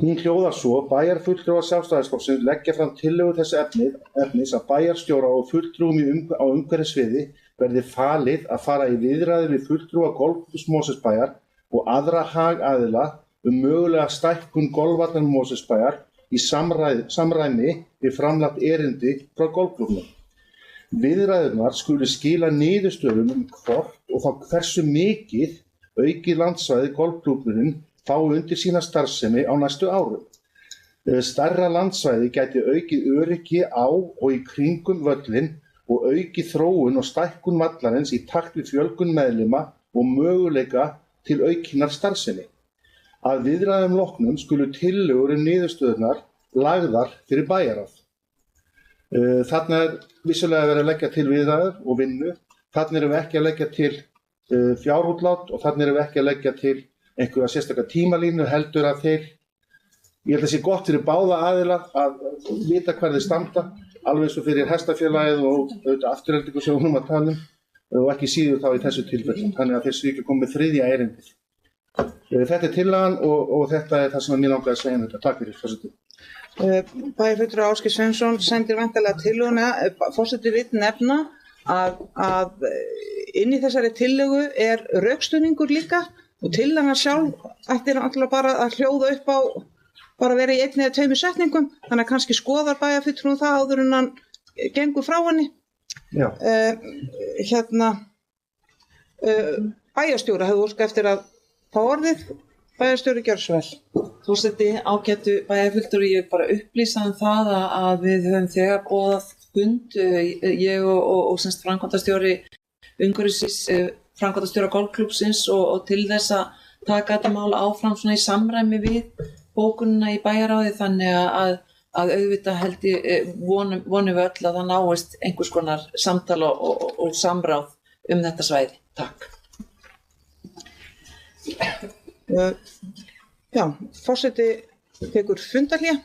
Speaker 3: Hún hljóðar svo, bæjarfulltrúar Sjálfstæðisflokksins leggja fram tillögu þessi efnis að bæjarstjóra og fulltrúum á umhverfissviði verði falið að fara í viðræður við fulltrúa golfklúbbs Mosfellsbæjar og aðra hagaðila mögulega stækkun golfvallar Mosfellsbæjar í samræmi við framlagt erindi frá golfklúbbnum. Viðræðurnar skulu skila niðurstöðum hvort og þá hversu mikið aukið landsvæði golfklúbburinn fá undir sína starfsemi á næstu árum. Stærra landsvæði gæti aukið öryggi á og í kringum völlinn og aukið þróun og stækkun vallarins í takt við fjölgun meðlima og möguleika til aukinnar starfsemi. Að viðræðum loknum skulu tillögur niðurstöðurnar lagðar fyrir bæjarráð. Þarna er vissulega verið að leggja til viðræður og vinnu. Þarna erum við ekki að leggja til fjárútlát og þarna erum við ekki að leggja til einhverja sérstakar tímalínu heldur að þeir, ég held að það sé gott fyrir báða aðila að vita hvað þeir standa, alveg eins og fyrir hestafélagið og auðvitað afturheldingu sem við erum að tala og ekki síður þá í þessu tilfelli, þannig að þeir séu ekki komið 3. erindið. Þetta er tillagan og þetta er það sem mér langaði að segja þetta. Takk fyrir, forseti.
Speaker 1: Bæjarfulltrúi Ásgeir Sveinsson sendir væntanlega tillöguna. Forseti vill nefna að inn í þessari tillögu er rökstuðningur líka og tillagan sjálf ætti alltaf bara að hljóða upp á bara vera í 1 eða 2 setningum, þannig að kannski skoðar bæjarfulltrúin það áður en hann gengur frá henni.
Speaker 3: Já.
Speaker 1: Bæjarstjóra hefur óskað eftir að fá orðið. Bæjarstjóri, gjörðu svo vel.
Speaker 7: Forseti, ágætu bæjarfulltrúi, ég bara upplýsa það að við höfum þegar boðað fund, ég og semst framkvæmdastjóri umhverfisins, framkvæmdastjóra golfklúbbsins og til þess að taka þetta mál áfram svona í samræmi við bókunina í bæjaráði, þannig að auðvitað held ég vonum við öll að það náist einhvers konar samtal og samráð þetta svæði. Takk.
Speaker 1: Já, forseti tekur fundarhlé.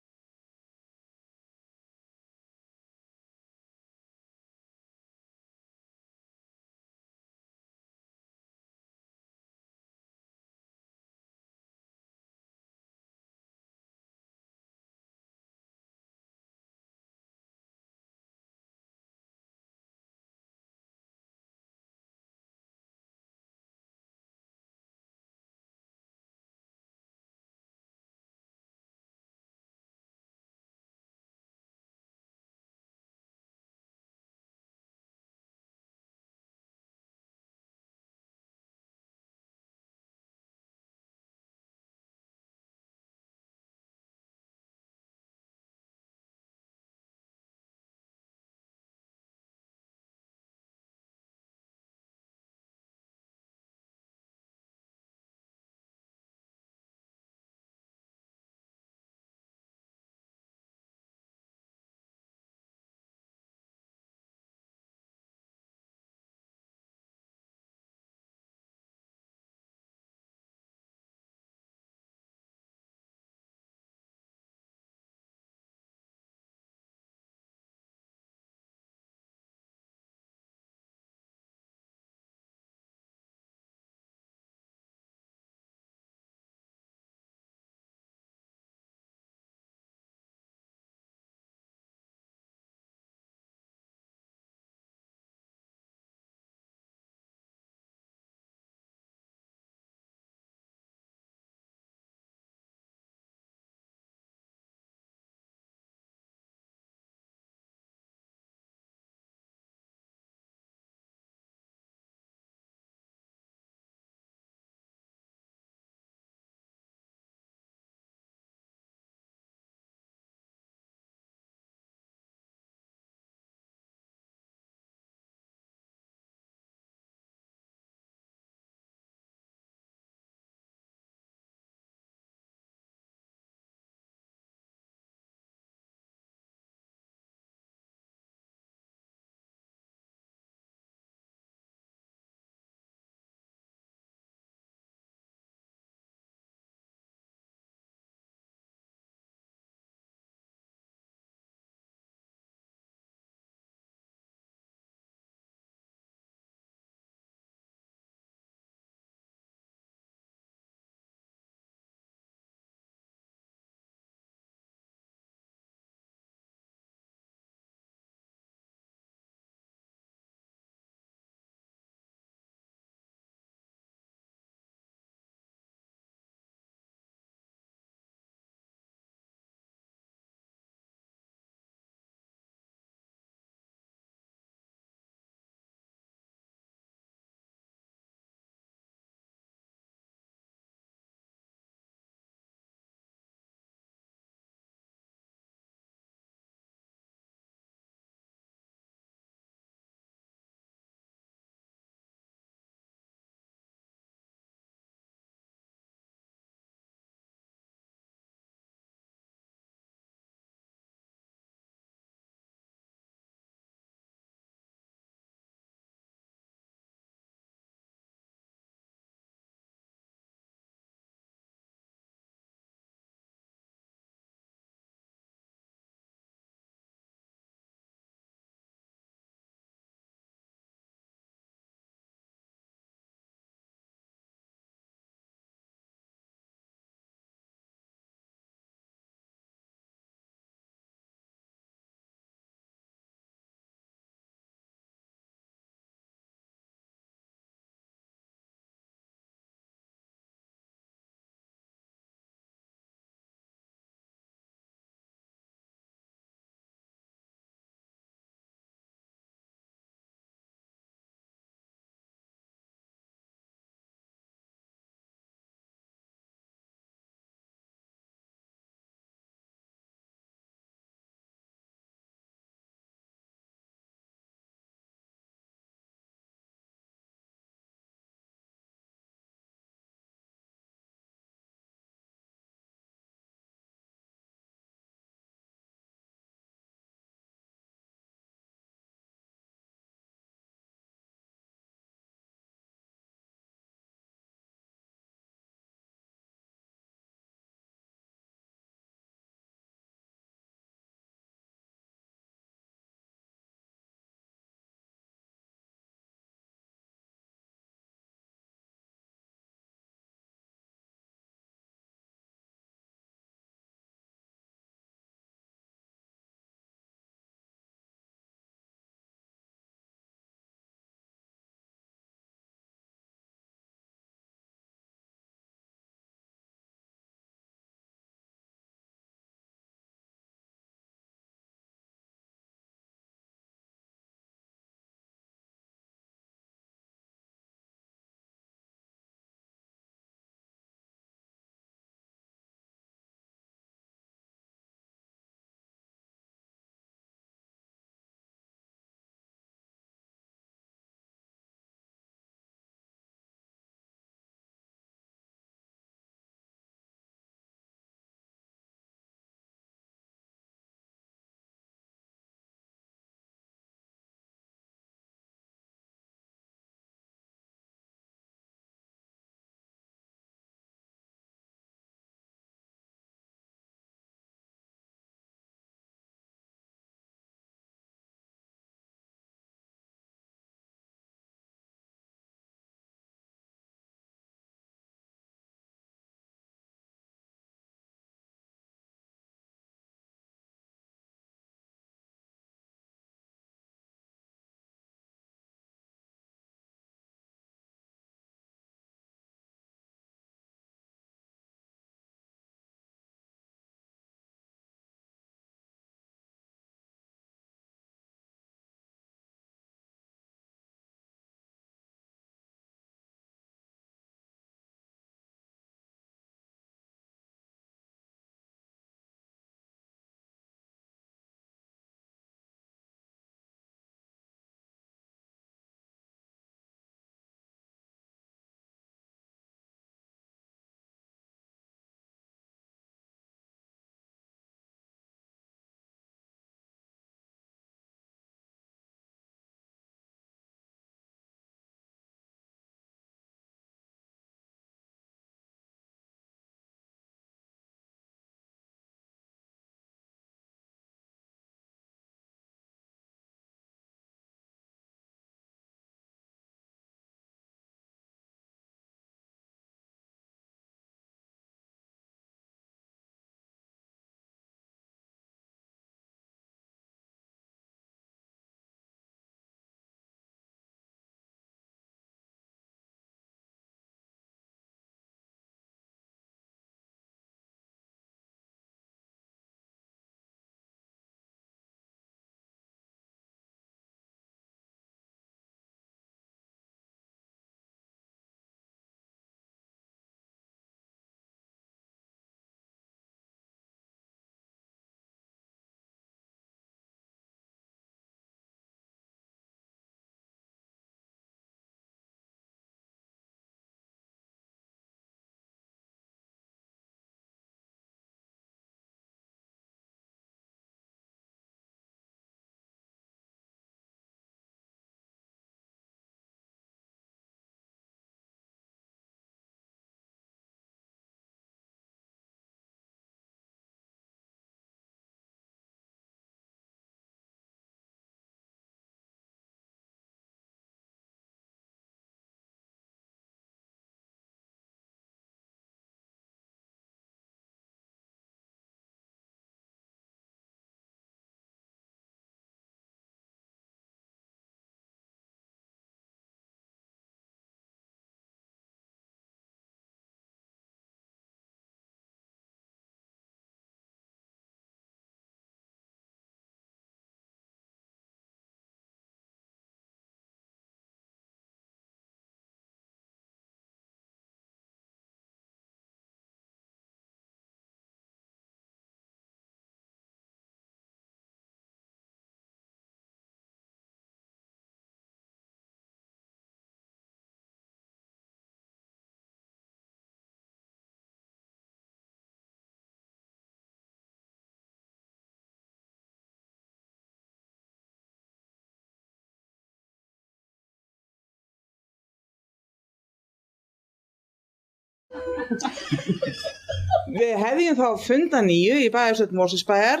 Speaker 1: Við hefjum þá funda 9 í bæjarstjórn Mosfellsbæjar.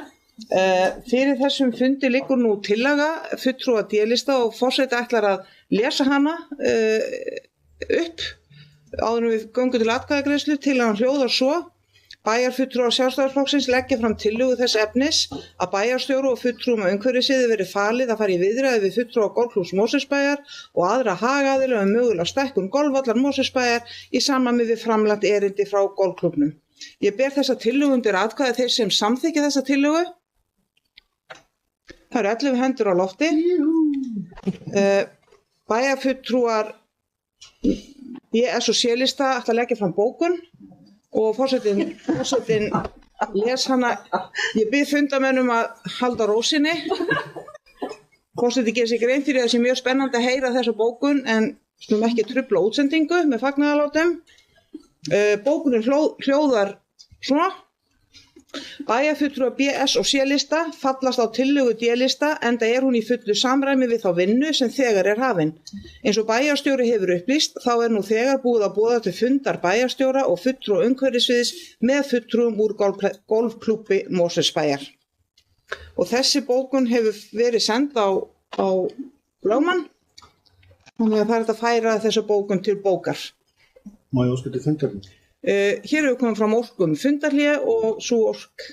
Speaker 1: Fyrir þessum fundi liggur nú tillaga fulltrúa D-lista og forseti ætlar að lesa hana upp áður en við göngum til atkvæðagreiðslu. Tillagan hljóðar svo: Bæjarfulltrúar Sjálfstæðisflokksins leggja fram tillögu þess efnis að bæjarstjóra og fulltrúum umhverfissviði verið falið að fara í viðræði við fulltrúa golfklúbbs Mosfellsbæjar og aðra hagaðila mögulega stækkun golfvallar Mosfellsbæjar í samræmi við framlagt erindi frá golfklúbbnum. Ég ber þessa tillögu undir atkvæði þeir sem samþykkja þessa tillögu. Það eru 11 hendur á lofti. Bæjarfulltrúar BS og C-lista ætla að leggja fram bókun og forsetinn les hana. Ég bið fundamenn að halda ró sinni. Forsetinn gerir sér grein fyrir að það sé mjög spennandi að heyra þessa bókun en skulum ekki trufla útsendingu með fagnaðarlátum. Bókunin hljóðar svona: Bæjarfulltrúar BS og C-lista fallast á tillögu D-lista enda hún í fullu samræmi við þá vinnu sem þegar hafin. Eins og bæjarstjóri hefur upplýst þá nú þegar búið að boða til fundar bæjarstjóra og fulltrúa umhverfissviðs með fulltrúum úr golfklúbbi Mosfellsbæjar. Og þessi bókun hefur verið send á lögmann, þannig að það hægt að færa þessa bókun til bókar.
Speaker 3: Má ég óska til fundarhlé?
Speaker 1: Hér hefur komið fram ósk fundarhlé og sú ósk.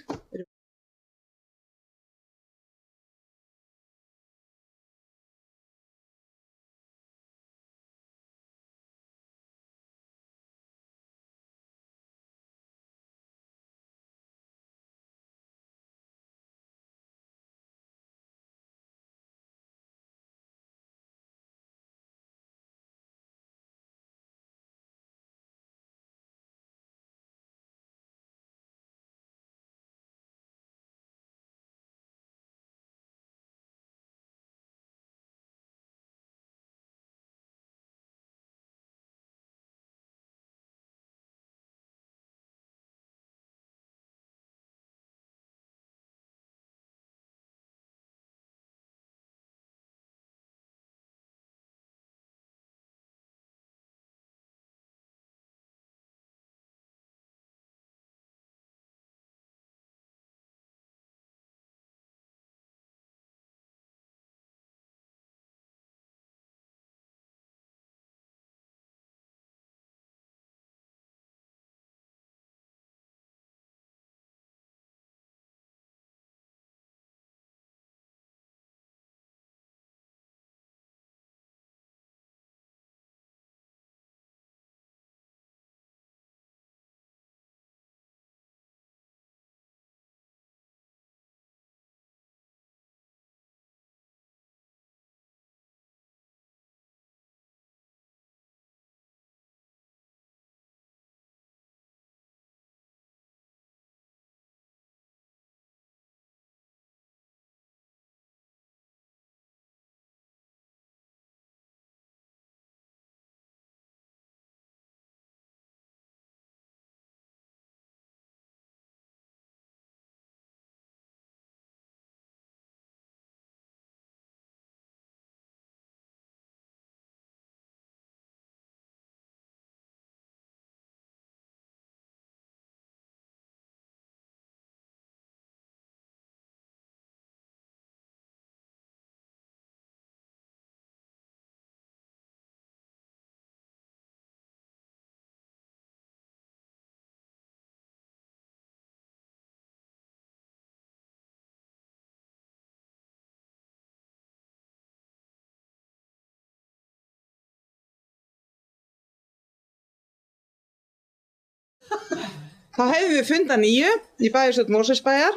Speaker 1: Þá hefum við funda 9 í bæjarstjórn Mosfellsbæjar.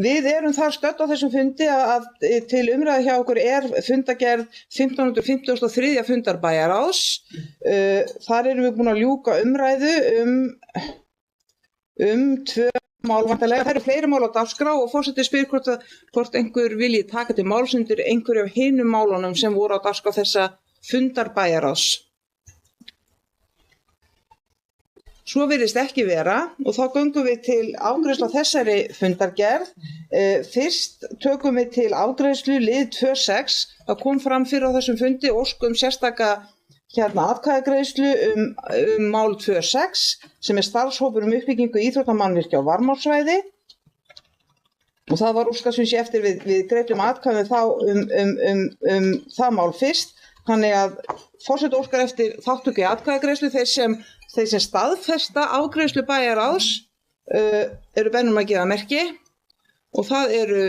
Speaker 1: Við erum þar stödd á þessum fundi að til umræðu hjá okkur fundagerð 1553. fundar bæjarráðs. Þar erum við búin að ljúka umræðu um 2 mál vantarlega. Það eru fleiri mál á dagskrá og forseti spyr hvort einhver vilji taka til máls undir einhverju af hinum málunum sem voru á dagskrá þessa fundar bæjarráðs. Svo virðist ekki vera og þá göngum við til afgreiðslu á þessari fundargerð. Fyrst tökum við til afgreiðslu lið 2.6. Það kom fram fyrir á þessum fundi ósk sérstaka atkvæðagreiðslu mál 2.6 sem starfshópur uppbyggingu íþróttamannvirkja á Varmársvæði og það var óskað sem sé eftir við greiddum atkvæðum þá það mál fyrst. Þannig að forseti óskar eftir þátttöku í atkvæðagreiðslu þeir sem staðfesta afgreiðslu bæjarráðs eru beðnir að gefa merki og það eru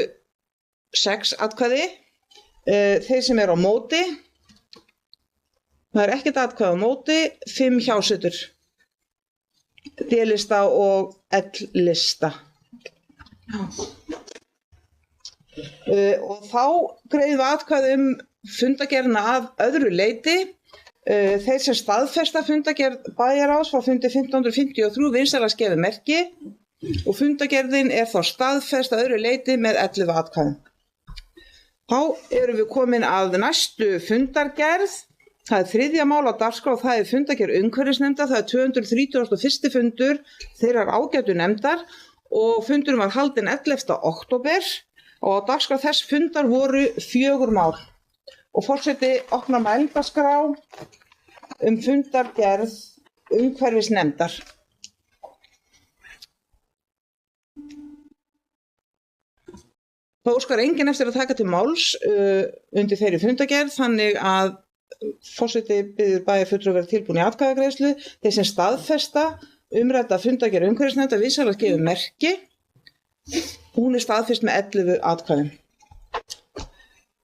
Speaker 1: 6 atkvæði. Þeir sem eru á móti, það er ekkert atkvæði á móti, 5 hjásetur, D-lista og L-lista. Og þá greiðum við atkvæði fundagerðina að öðru leyti. Þeir sem staðfesta fundagerð bæjarráðs frá fundi 1553 vinsamlegast gefa merki og fundagerðin er þá staðfest að öðru leyti með 11 atkvæðum. Þá erum við komin að næstu fundargerð. Það er 3. mál á dagskrá og það er fundargerð umhverfisnefndar. Það er 231. fundur þeirrar ágætu nefndar og fundurinn var haldinn 11. október og á dagskrá þess fundar voru 4 mál. Og forseti opnar mælendaskrá fundargerð umhverfisnefndar. Það óskar enginn eftir að taka til máls undir þeirri fundargerð þannig að forseti biður bæjarfulltrúa vera tilbúin í atkvæðagreiðslu. Þeir sem staðfesta umrædda fundargerð umhverfisnefndar vinsamlegast gefa merki. Hún er staðfest með 11 atkvæðum.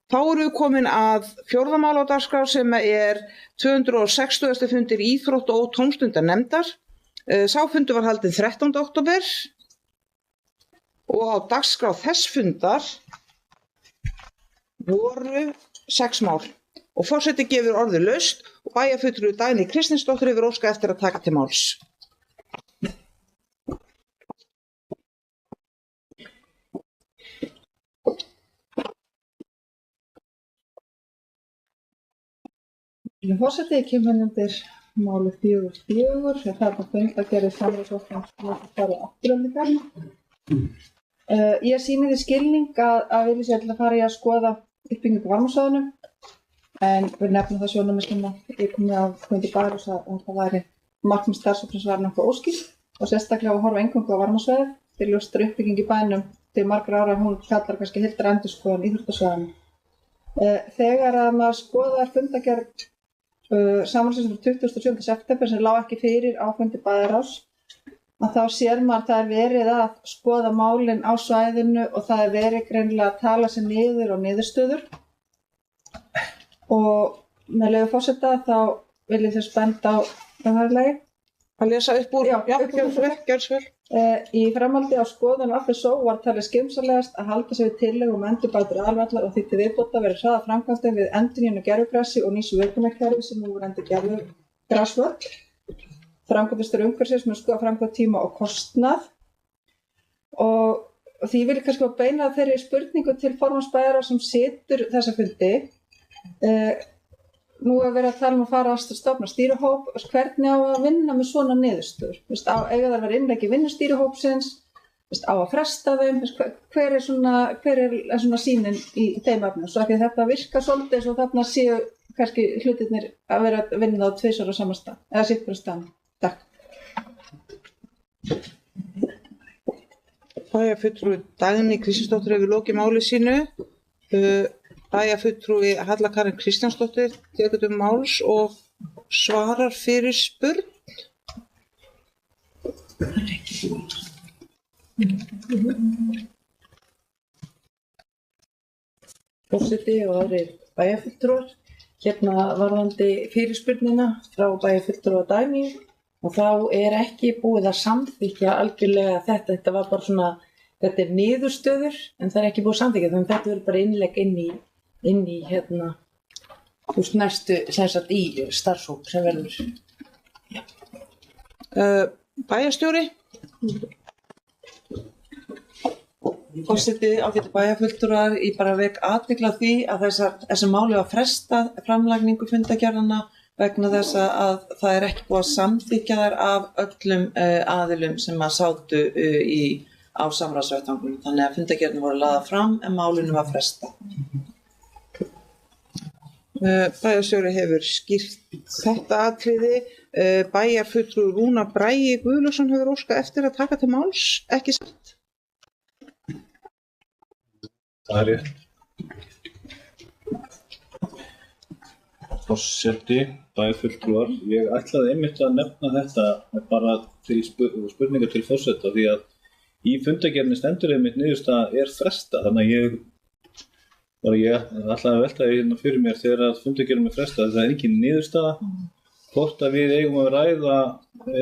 Speaker 1: Þá erum við komin að 4. mál á dagskrá sem er 260. fundir íþrótta- og tómstundanefndar. Sá fundur var haldinn 13. október og á dagskrá þess fundar voru 6 mál. Og forseti gefur orðið laust og bæjarfulltrúi Dagný Kristinsdóttir hefur óskað eftir að taka til máls.
Speaker 2: Forseti kemur undir máli 4.4 sem þarna fundagerð samráðsvettvangs fara afturöldingar. Ég sýni því skilning að vilja sér til að fara í að skoða uppbyggingu varmasvæðinu en við nefnum það sjónarmið sem ég komið af fundi bæjarráðs að það væri markmið starfshópsins var nokkuð óskýrt og sérstaklega að horfa eingöngu á varmasvæði til ljóstra uppbygging í bænum til margra ára hún kallar kannski heildarendurskoðun íþróttasvæðinu. Þegar að maður skoðar fundagerð samanlýsing frá 27. september sem lá ekki fyrir á fundi bæjarráðs að þá sér maður að það er verið að skoða málin á svæðinu og það er verið greinilega að tala sig niður og niðurstöður. Og með leyfi forseta þá vil ég þess benda á framhaldlagi.
Speaker 1: Að lesa upp úr, gjörðu svo vel.
Speaker 2: Í framhaldi á skoðun FSO var talið skynsamlegast að halda sig við tillögu endurbætur aðalvallar og því til viðbótar verið hraða framkvæmdum við endurnýjun á gervigrassi og nýs viðbúnakerfi sem nú er endur gervigrassvöll. Framkvæmdastur umhverfisins mun skoða framkvæmdatíma og kostnað og því vil ég kannski beina þeirri spurningu til formanns bæjarráðs sem situr þessa fundi. Nú er verið að tala að fara að stofna stýrihóp, hvernig á að vinna með svona niðurstöður? Eiga það að vera innlegg í vinnustýrihópsins, á að fresta þeim, hver er svona sýnin í þeim efnum? Svo ekki þetta virkar svolítið svo þarna séu kannski hlutirnir að vera að vinna á tvisvar á sama stað, eða sitt fyrir staðan. Takk.
Speaker 1: Bæjarfulltrúi Dagný Kristinsdóttir hefur lokið máli sínu. Bæjarfulltrúi Halla Karen Kristjánsdóttir tekur til máls og svarar fyrir spurn.
Speaker 7: Forseti og aðrir bæjarfulltrúar. Hérna varðandi fyrirspurnina frá bæjarfulltrúa Dagný og þá er ekki búið að samþykkja algjörlega þetta var bara svona, þetta er niðurstöður en það er ekki búið að samþykkja þannig að þetta verður bara innlegg inn í hérna næstu sem sagt í starfshóp sem verður.
Speaker 1: Bæjarstjóri.
Speaker 7: Forseti, ágætu bæjarfulltrúar, ég bara vek athygli á því að þessi máli var frestað framlagningu fundagerðanna vegna þess að það er ekki búið að samþykkja þær af öllum aðilum sem að sátu á samráðsvettvangnum. Þannig að fundagerðin voru lagðar fram en málinu var frestað.
Speaker 1: Bæjarstjóri hefur skýrt þetta atriði. Bæjarfulltrúi Rúna Bragi Guðlaugsson hefur óskað eftir að taka til máls, ekki satt?
Speaker 5: Það er rétt. Forseti, bæjarfulltrúar, ég ætlaði einmitt að nefna þetta bara til spurningar til forseta því að í fundargerðinni stendur einmitt niðurstaða er fresta, þannig að ég ætlaði að velta hérna fyrir mér þegar að fundargerðinni er fresta, það er engin niðurstaða hvort að við eigum að ræða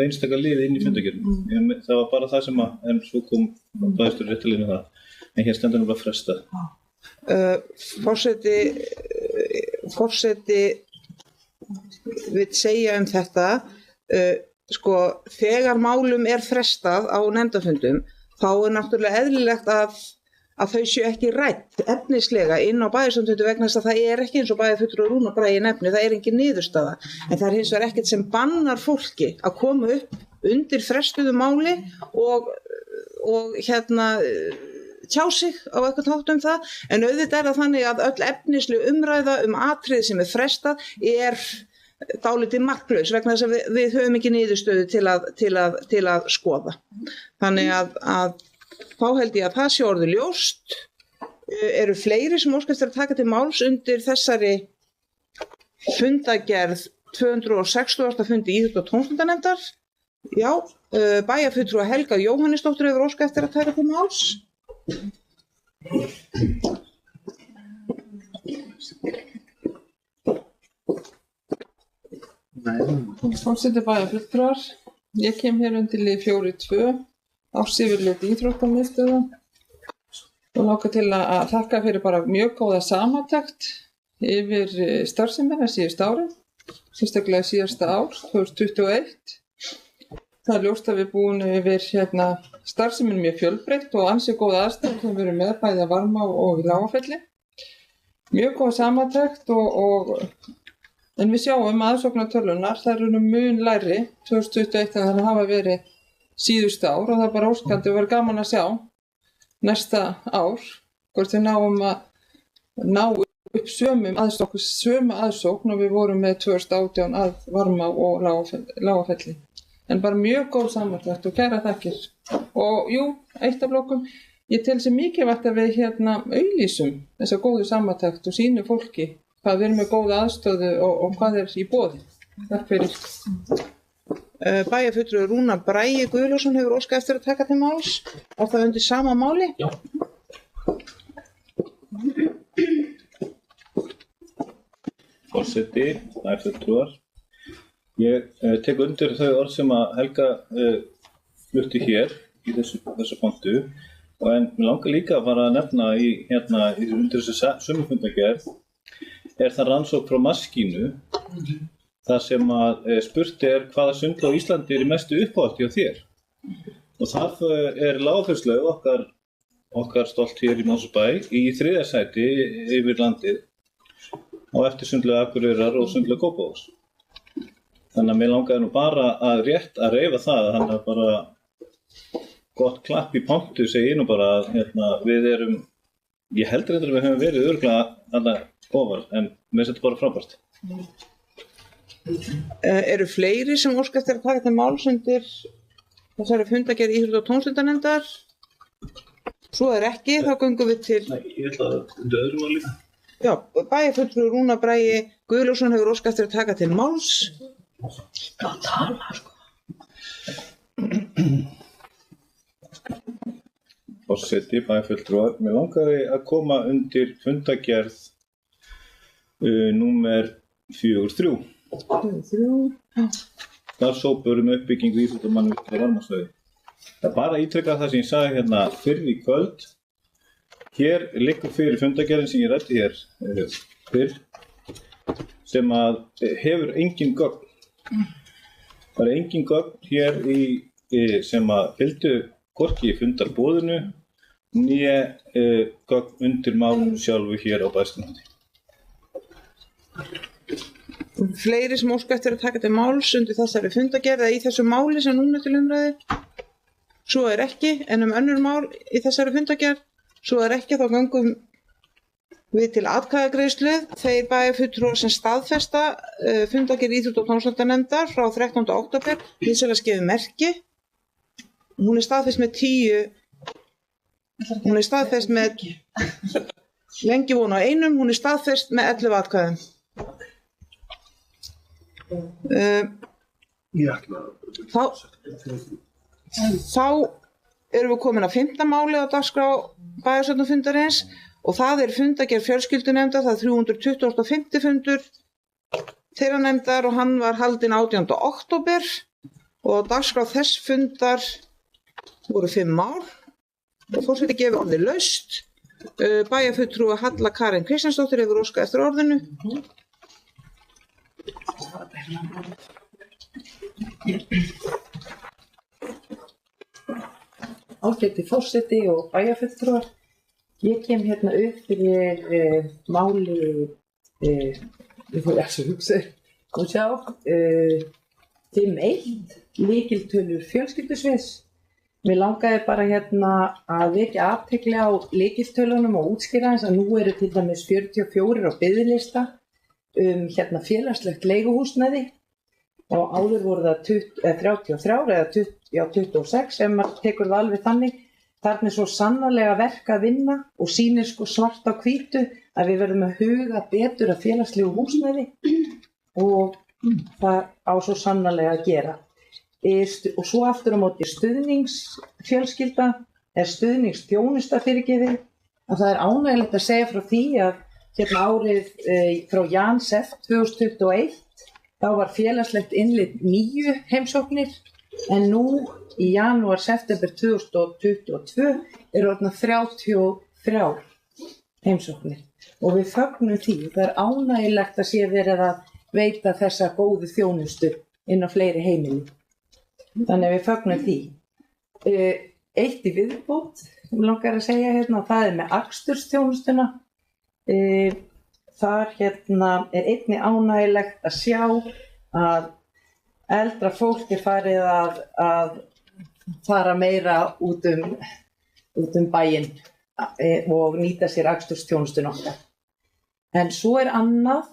Speaker 5: einstaka liði inn í fundargerðinni. Það var bara það sem að, en svo kom bæjarstjóri réttilega með það, en hér stendur nú bara fresta.
Speaker 1: Forseti vill segja þetta, sko, þegar málum er frestað á nefndafundum, þá er náttúrulega eðlilegt að þau séu ekki rædd efnislega inn á bæjarstjórnarfundi vegna þess að það er ekki eins og bæjarfulltrúi Rúna Bragi nefnir, það er engin niðurstaða. En það er hins vegar ekkert sem bannar fólki að koma upp undir frestuðu máli og tjá sig á eitthvað hátt það, en auðvitað er það þannig að öll efnisleg umræða atriði sem er frestað er dálítið marklaus vegna þess að við höfum ekki niðurstöðu til að skoða. Þannig að þá held ég að það sé orðið ljóst. Eru fleiri sem óskast að taka til máls undir þessari fundagerð 260. fundi íþrótta- og tómstundanefndar? Já, bæjarfulltrúi Helga Jóhannesdóttir hefur óskað eftir að taka til máls.
Speaker 6: Forseti bæjarfulltrúar, ég kem hér undir lið 4.2, ársyfirlit íþróttamiðstöðva og langar til að þakka fyrir bara mjög góða samantekt yfir starfsemina síðust ári, sérstaklega síðasta ár, 2021. Það er ljóst að við búum yfir starfsemin mjög fjölbreytt og ansi góða aðstæður sem við erum með bæði að Varmá og í Lágafelli. Mjög góða samantekt en við sjáum aðsóknartölunar, þær eru mun lægri 2021 en það hafa verið síðustu ár og það er bara óskandi og verður gaman að sjá næsta ár hvort við náum að ná upp sömu aðsókn og við vorum með 2018 að Varmá og Lágafelli. En bara mjög góð samantekt og kæra þakkir. Og jú, eitt af lokum, ég tel sér mikilvægt að við auglýsum þessa góðu samantekt og sýnum fólki hvað við erum með góða aðstöðu og hvað er í boði. Takk fyrir.
Speaker 1: Bæjarfulltrúi Rúna Bragi Guðlaugsson hefur óskað eftir að taka til máls. Er það undir sama máli?
Speaker 5: Já. Forseti, bæjarfulltrúar. Ég tek undir þau orð sem að Helga flutti hér í þessu pontu en mér langar líka að fara að nefna undir þessu sömufundagerð er það rannsókn frá Maskínu þar sem að spurt er hvaða sundlaug á Íslandi er í mestu uppáhaldi hjá þér. Og það er Lágafellaslaug okkar stolt hér í Mosfellsbæ í 3. sæti yfir landið og eftir sundlaug Akureyrar og sundlaug Kópavogs. Þannig að mér langaði nú bara að rétt að reifa það, þannig að bara gott klapp í pontu segi ég nú bara að við erum, ég heldur að við höfum verið örugglega alltaf ofar, en mér finnst þetta bara frábært.
Speaker 1: Eru fleiri sem óska eftir að taka til máls undir þessari fundagerð íþrótta- og tómstundanefndar? Svo er ekki, þá göngum við til...
Speaker 5: Nei, ég ætla að undir öðrum máli.
Speaker 1: Já, bæjarfulltrúi Rúna Bragi Guðlaugsson hefur óskað eftir að taka til máls.
Speaker 9: Það tala, sko.
Speaker 5: Forseti, bæjarfulltrúar, mér langaði að koma undir fundagerð númer 4.3. Starfshópur uppbyggingu íþróttamannvirkja á Varmársvæði. Það er bara að ítreka það sem ég sagði hérna fyrr í kvöld. Hér liggur fyrir fundagerðin sem ég ræddi hér fyrr sem að hefur engin gögn. Það er engin gögn hér sem að fylgdu hvorki í fundarboðinu né gögn undir málinu sjálfu hér á Bæjarstjórnarfundi.
Speaker 1: Fleiri sem óska eftir að taka til máls undir þessari fundagerð eða í þessu máli sem núna er til umræðu? Svo er ekki, en önnur mál í þessari fundagerð? Svo er ekki, þá göngum við til atkvæðagreiðslu þeir bæjarfulltrúar sem staðfesta fundargerð íþrótta- og tómstundasnefndar frá 13. október hins gefi merki. Hún staðfest með 10, hún staðfest með lengi von á einum, hún staðfest með 11 atkvæðum. Þá erum við komin að 5. máli á dagskrá bæjarstjórnarfundarins og það fundargerð fjölskyldunefndar, það 325. fundur þeirra nefndar og hann var haldinn 18. október og á dagskrá þess fundar voru 5 mál og forseti gefur orðið laust. Bæjarfulltrúi Halla Karen Kristjánsdóttir hefur óskað eftir orðinu.
Speaker 9: Ágæti forseti og bæjarfulltrúar. Ég kem hérna upp fyrir máli, ég fór ekki að hugsa, og sjá, 5.1, lykiltölur fjölskyldusviðs. Mér langaði bara hérna að vekja athygli á lykiltölunum og útskýra eins að nú eru til dæmis 44 á biðlista hérna félagslegt leiguhúsnæði og áður voru það 33 eða 26 ef maður tekur það alveg þannig. Þarna svo sannarlega verk að vinna og sýnir sko svart á hvítu að við verðum að huga betur að félagslegu húsnæði og það á svo sannarlega að gera. Og svo aftur á móti stuðningsfjölskylda stuðningsþjónusta fyrirgefið að það ánægilegt að segja frá því að hérna árið frá Jan-Sef 2021 þá var félagslegt innlit 9 heimsóknir en nú í janúar-september 2022 eru orðnar 33 heimsóknir og við fögnum því. Það ánægilegt að sé verið að veita þessa góðu þjónustu inn á fleiri heimili. Þannig að við fögnum því. Eitt í viðbót, langar að segja hérna, það með akstursþjónustuna. Þar hérna einnig ánægilegt að sjá að eldra fólk farið að fara meira út bæinn og nýta sér akstursþjónustuna okkar. En svo annað,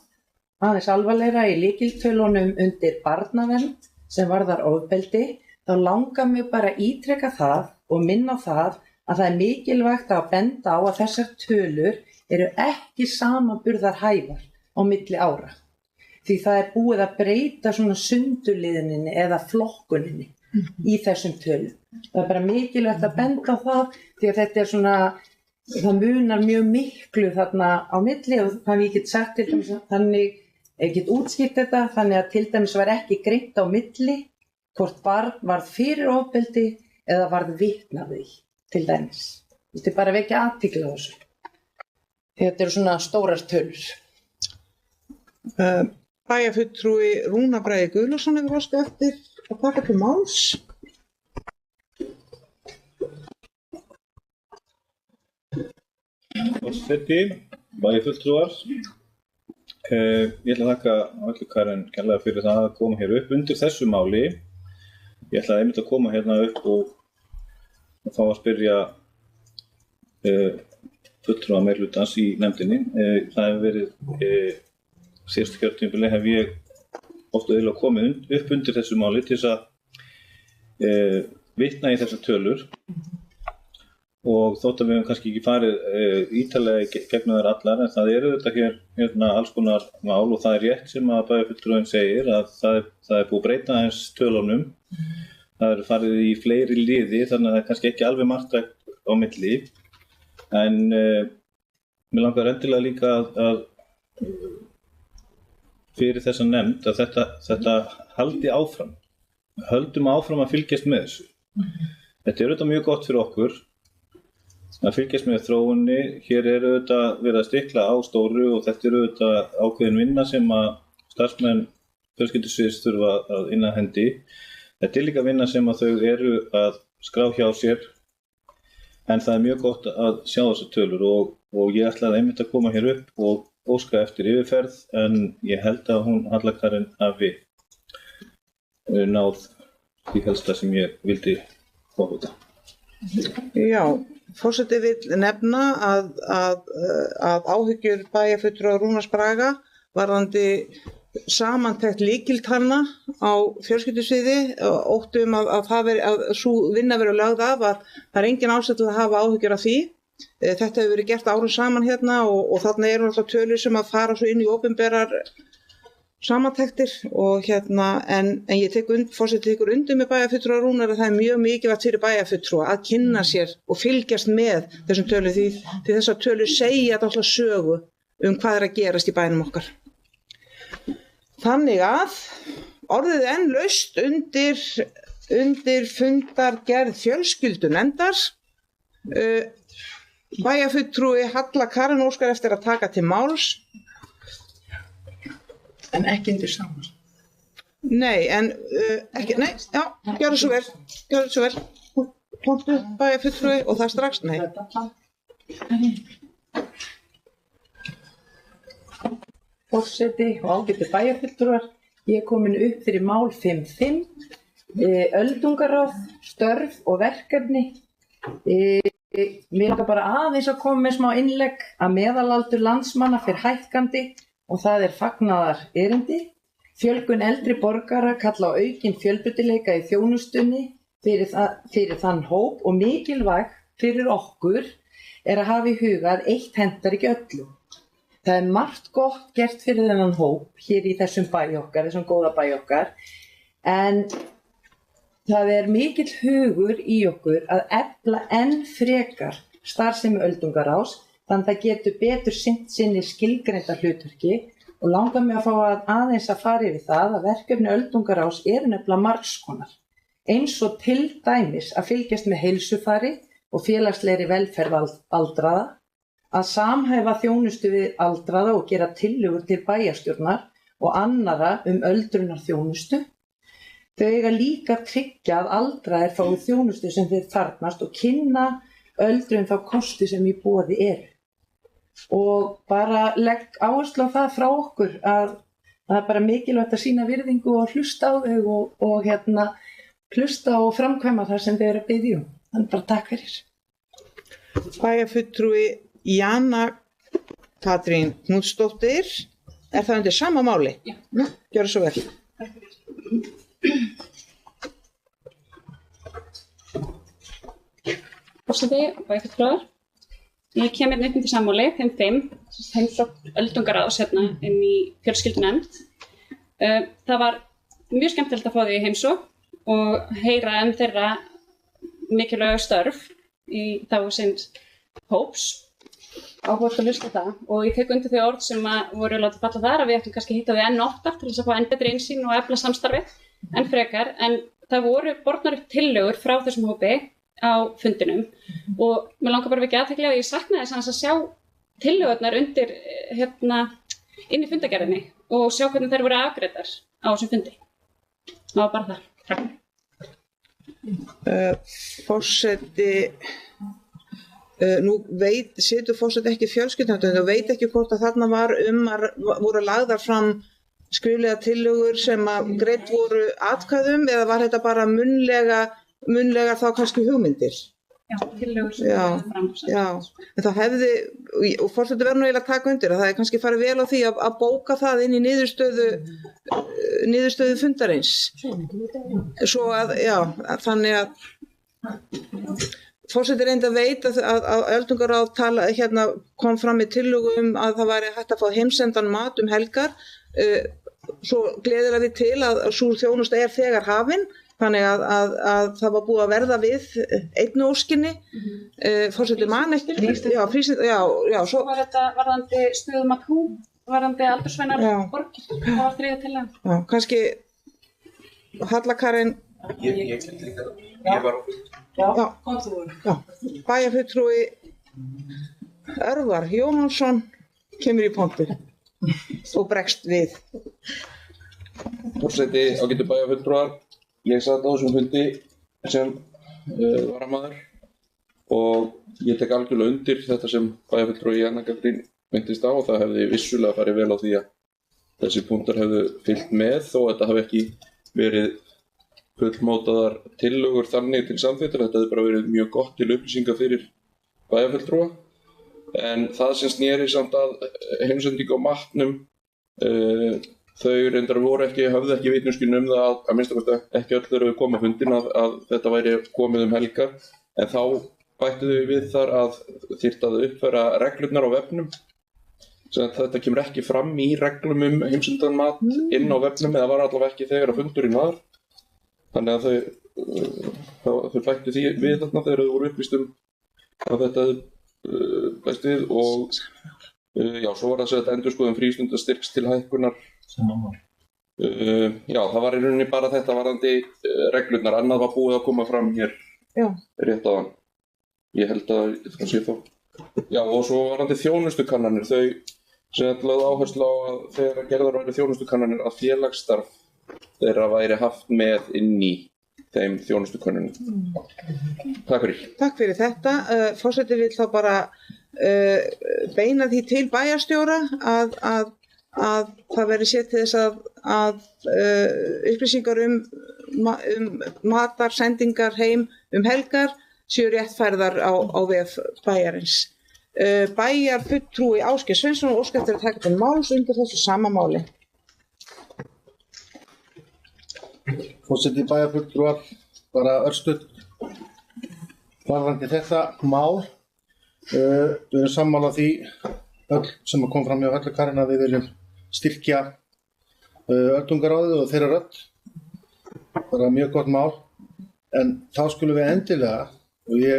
Speaker 9: aðeins alvarlegra í lykiltölunum undir barnavernd sem varðar ofbeldi, þá langar mig bara að ítreka það og minna á það að það mikilvægt að benda á að þessar tölur eru ekki samanburðarhæfar á milli ára. Því það búið að breyta svona sundurliðuninni eða flokkuninni í þessum tölum. Það bara mikilvægt að benda á það því að þetta svona, það munar mjög miklu þarna á milli og þannig ég get sagt til dæmis þannig ég get útskýrt þetta þannig að til dæmis var ekki greint á milli hvort barn varð fyrir ofbeldi eða varð vitni af því til dæmis. Þetta bara vekja athygli á þessu. Þetta eru svona stórar tölur.
Speaker 1: Bæjarfulltrúi Rúnar Bragi Guðlaugsson hefur óskað eftir að taka til máls.
Speaker 5: Forseti, bæjarfulltrúar. Ég ætla að þakka Höllu Karen kærlega fyrir það að koma hér upp undir þessu máli. Ég ætla einmitt að koma hérna upp og fá að spyrja fulltrúa meirihlutans í nefndinni. Það hefur verið síðustu kjörtímabili hef ég oft og eiginlega komið upp undir þessu máli til þess að vitna í þessar tölur og þótt að við hefum kannski ekki farið ítarlega gegnum þær allar en það eru þetta hérna alls konar mál og það rétt sem að bæjarfulltrúinn segir að það búið að breyta aðeins tölunum. Það eru farið í fleiri liði þannig að það er kannski ekki alveg marktækt á milli en mér langar endilega líka að fyrir þessa nefnd að þetta haldi áfram. Höldum áfram að fylgjast með þessu. Þetta er auðvitað mjög gott fyrir okkur að fylgjast með þróunni. Hér er auðvitað verið að stikla á stóru og þetta er auðvitað ákveðin vinna sem að starfsmenn fjölskyldusviðs þurfa að inna hendi. Þetta er líka vinna sem að þau eru að skrá hjá sér en það er mjög gott að sjá þessar tölur og ég ætlaði einmitt að koma hér upp og óska eftir yfirferð en ég held að hún Halla Karen hafi náð því helsta sem ég vildi fá út.
Speaker 1: Já, Forseti vill nefna að áhyggjur bæjarfulltrúa Rúnars Braga varðandi samantekt lykiltanna á fjölskyldusviði, óttum að sú vinna verið lögð af, að það er engin ástæða til að hafa áhyggjur af því. Þetta hefur verið gert árum saman hérna og þarna eru alltaf tölur sem að fara svo inn í opinberar samantektir og hérna, en ég forseti tekur undir með bæjarfulltrúa Rúnar að það er mjög mikilvægt fyrir bæjarfulltrúa að kynna sér og fylgjast með þessum tölum því þessar tölur segja alltaf sögu hvað er að gerast í bænum okkar. Þannig að orðið enn laust undir fundargerð fjölskyldunefndar. Bæjarfulltrúi Halla Karen óskar eftir að taka til máls.
Speaker 9: En ekki undir saman.
Speaker 1: Nei, en ekki, nei, já, gjörðu svo vel. Pontu bæjarfulltrúi og það strax, nei.
Speaker 9: Forseti og ágætu bæjarfulltrúar, ég er komin upp fyrir mál 5.5, öldungaráð, störf og verkefni. Mér langar bara aðeins að koma með smá innlegg að meðalaldur landsmanna fer hækkandi og það er fagnaðar erindi. Fjölgun eldri borgara kalla á aukinn fjölbreytileika í þjónustunni fyrir þann hóp og mikilvægt fyrir okkur er að hafa í huga að eitt hentar ekki öllu. Það er margt gott gert fyrir þennan hóp hér í þessum bæ okkar, þessum góða bæ okkar, en það er mikill hugur í okkur að efla enn frekar starfsemi öldungaráðs þannig að það getur betur sinnt sinni skilgreinda hlutverki og langar mig að fá aðeins að fara yfir það að verkefni öldungaráðs eru nefnilega margs konar. Eins og til dæmis að fylgjast með heilsufari og félagslegri velferð aldraða, að samhæfa þjónustu við aldraða og gera tillögur til bæjarstjórnar og annarra öldrunarþjónustu. Þau eiga líka að tryggja að aldraðir fái þjónustu sem þeir þarfnast og kynna öldrun þá kosti sem í boði eru. Og bara legg áherslu á það frá okkur að það er bara mikilvægt að sýna virðingu og hlusta á þau og hlusta og framkvæma það sem þau eru að biðja um. Þannig bara takk fyrir.
Speaker 1: Bæjarfulltrúi Jana Katrín Knútsdóttir, er það undir sama máli? Já. Gjörðu svo vel. Takk fyrir.
Speaker 11: Forseti og bæjarfulltrúar, ég kem hérna upp undir sammáli 5.5, heimsókn öldungaráðs hérna inn í fjölskyldunefnd. Það var mjög skemmtilegt að fá því í heimsókn og heyra þeirra mikilvægu störf í þágu sinns hóps. Áhugavert að hlusta það og ég tek undir þau orð sem voru látið falla þar að við ættum kannski að hitta þau enn oftar til þess að fá enn betri innsýn og efla samstarfið enn frekar, en það voru bornar upp tillögur frá þessum hópi á fundinum og mér langar bara ekki athygli að ég saknaði þess að sjá tillögurnar undir inn í fundagerðinni og sjá hvernig þær voru afgreiddar á þessum fundi. Það var bara þar.
Speaker 1: Forseti, nú situr forseti ekki fjölskyldunefndinni og veit ekki hvort að þarna voru lagðar fram skriflega tillögur sem að greidd voru atkvæðum eða var þetta bara munnlega þá kannski hugmyndir?
Speaker 11: Já, tillögur sem voru fram.
Speaker 1: Já, en það hefði, og forseti verður nú eiginlega að taka undir, það er kannski farið vel á því að bóka það inn í niðurstöðu fundarins. Svo að, já, þannig að forseti reyndi að veita að öldungaráð kom fram með tillögu að það væri hægt að fá heimsendan mat helgar. Svo gleðir við til að sú þjónusta er þegar hafin, þannig að það var búið að verða við einni óskinni. Forseti man ekki. Já,
Speaker 11: svo var þetta varðandi stöðumat hú, varðandi aldursvænar borgir. Það var þriðja tillaga.
Speaker 1: Já, kannski Halla Karen.
Speaker 8: Ég kemdi líka. Ég var okkur.
Speaker 1: Já, bæjarfulltrúi Örvar Jóhannsson kemur í pontu og bregst við.
Speaker 8: Forseti, ágætu bæjarfulltrúar, ég sat á þessum fundi sem varamaður og ég tek algjörlega undir þetta sem bæjarfulltrúi Jana Katrín minntist á og það hefði vissulega farið vel á því að þessi punktar hefðu fylgt með þó að þetta hafi ekki verið fullmótaðar tillögur þannig til samþykktar. Þetta hefði bara verið mjög gott til upplýsinga fyrir bæjarfulltrúa, en það sem sneri samt að heimsendingu á matnum, þau reyndar höfðu ekki vitneskju um það að minnsta kosti ekki öll eru koma á fundinn að þetta væri komið helgar, en þá bættu þau við þar að þyrfti að uppfæra reglurnar á vefnum. Þetta kemur ekki fram í reglum heimsendan mat inn á vefnum, eða var allavega ekki þegar að fundurinn var. Þannig að þau bættu því við þarna þegar þau voru upplýst að þetta bæst við og svo var það að endurskoðun frístundastyrks til hækkunar. Það var í rauninni bara þetta varðandi reglurnar, annað var búið að koma fram hér rétt áðan. Ég held að það sé þá. Og svo varðandi þjónustukannanir, þau sem lögðu áherslu á að þegar gerðar væri þjónustukannanir að félagsstarf þeirra væri haft með inn í þeim þjónustukannunum. Takk fyrir.
Speaker 1: Takk fyrir þetta. Forseti vill þá bara beina því til bæjarstjóra að það verði séð til þess að upplýsingar um matarsendingar heim helgar séu réttfærðar á vef bæjarins. Bæjarfulltrúi Ásgeir Sveinsson óskar eftir að taka til máls undir þessu sama máli.
Speaker 3: Forseti bæjarfulltrúar, bara örstutt varðandi þetta mál. Við erum sammála því öll sem kom fram hjá Höllu Karin að við viljum styrkja öldungaráðið og þeirra rödd. Það er mjög gott mál, en þá skulum við endilega, og ég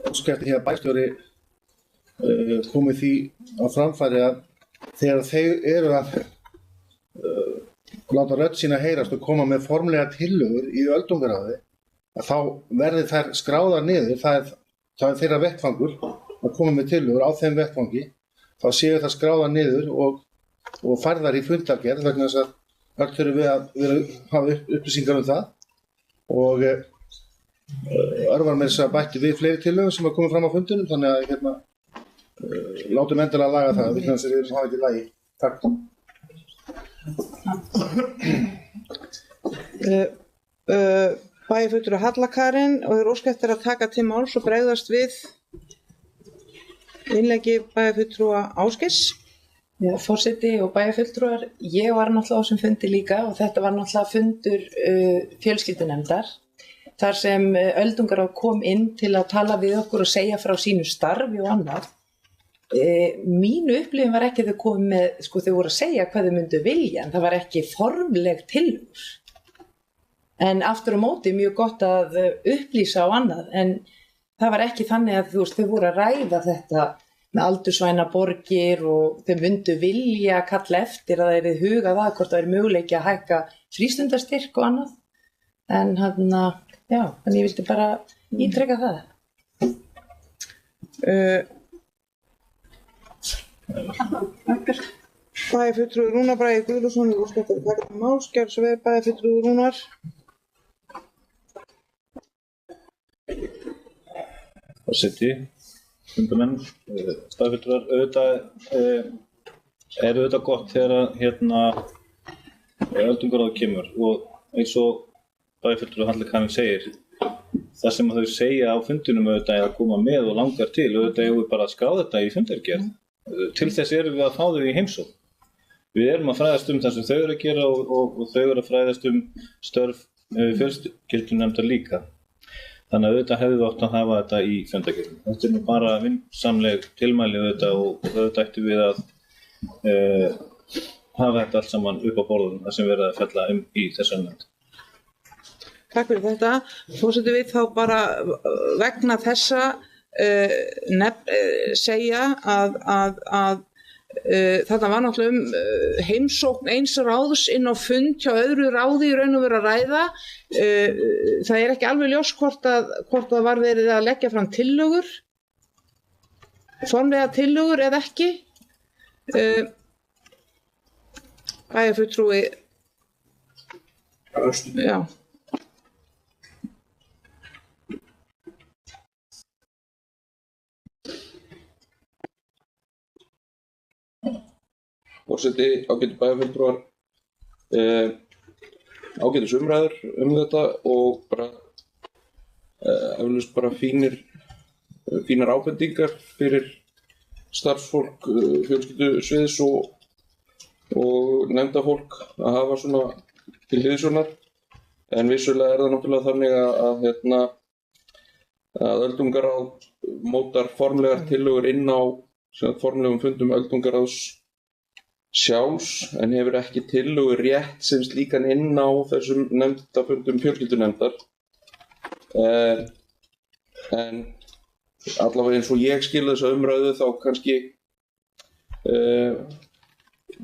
Speaker 3: óska eftir því að bæjarstjóri komi því á framfæri að þegar þeir eru að láta rödd sína heyrast og koma með formlega tillögur í öldungaráði, að þá verði þær skráðar niður, það er þeirra vettfangur að koma með tillögur á þeim vettfangi, þá séu það skráðar niður og færðar í fundargerð vegna þess að öll þurfum við að hafa upplýsingar um það og örvar með þess að bætti við fleiri tillögum sem að koma fram á fundunum, þannig að látum endilega laga það, við kannski erum það ekki í lagi. Takk.
Speaker 1: Bæjarfulltrúi Halla Karin og þeir óska eftir að taka til máls og bregðast við innleggi bæjarfulltrúa Ásgeirs.
Speaker 9: Forseti og bæjarfulltrúar, ég var náttúrulega á þessum fundi líka og þetta var náttúrulega fundur fjölskyldunefndar þar sem öldungaráð kom inn til að tala við okkur og segja frá sínu starfi og annað. Mínu upplifun var ekki að þau komið með, þau voru að segja hvað þau myndu vilja, en það var ekki formleg tillögur. En aftur á móti mjög gott að upplýsa á annað, en það var ekki þannig að þau voru að ræða þetta með aldursvæna borgir og þau myndu vilja kalla eftir að það er hugað að hvort það er möguleiki að hækka frístundastyrk og annað. En þannig ég vildi bara ítreka það.
Speaker 1: Bæjarfulltrúi Rúnar Bragi Guðlaugsson og óska eftir að taka til máls, gjörðu svo vel bæjarfulltrúi Rúnar.
Speaker 5: Forseti, fundarmenn, staðfulltrúar, auðvitað gott þegar öldungaráð kemur og eins og bæjarfulltrúi Halla Karin segir, það sem þau segja á fundinum auðvitað er að koma með og langar til, auðvitað er við bara að skrá þetta í fundargerð. Til þess erum við að fá þau í heimsókn. Við erum að fræðast það sem þau eru að gera og þau eru að fræðast störf fjölskyldunefndar líka. Þannig að auðvitað hefðu átt að hafa þetta í fundargerðinni. Þetta er nú bara vinsamleg tilmæli auðvitað og auðvitað ættum við að hafa þetta allt saman upp á borðinu það sem verið að fjalla í þessu nefnd.
Speaker 1: Takk fyrir þetta. Forseti við þá bara vegna þessa segja að þetta var náttúrulega heimsókn eins ráðs inn á fund hjá öðru ráði í raun og veru að ræða. Það er ekki alveg ljós hvort það var verið að leggja fram tillögur, formlega tillögur eða ekki. Bæjarfulltrúi. Já.
Speaker 8: Forseti, ágætu bæjarfulltrúar, ágætis umræður þetta og bara eflaust bara fínir fínar ábendingar fyrir starfsfólk fjölskyldusviðs og nefndafólk að hafa svona til hliðsjónar. En vissulega það náttúrulega þannig að öldungaráð mótar formlegar tillögur inn á formlegum fundum öldungaráðs sjálfs en hefur ekki tillögur rétt sem slíkan inn á þessum nefndafundum fjölskyldunefndar. En allavega eins og ég skil þessa umræðu þá kannski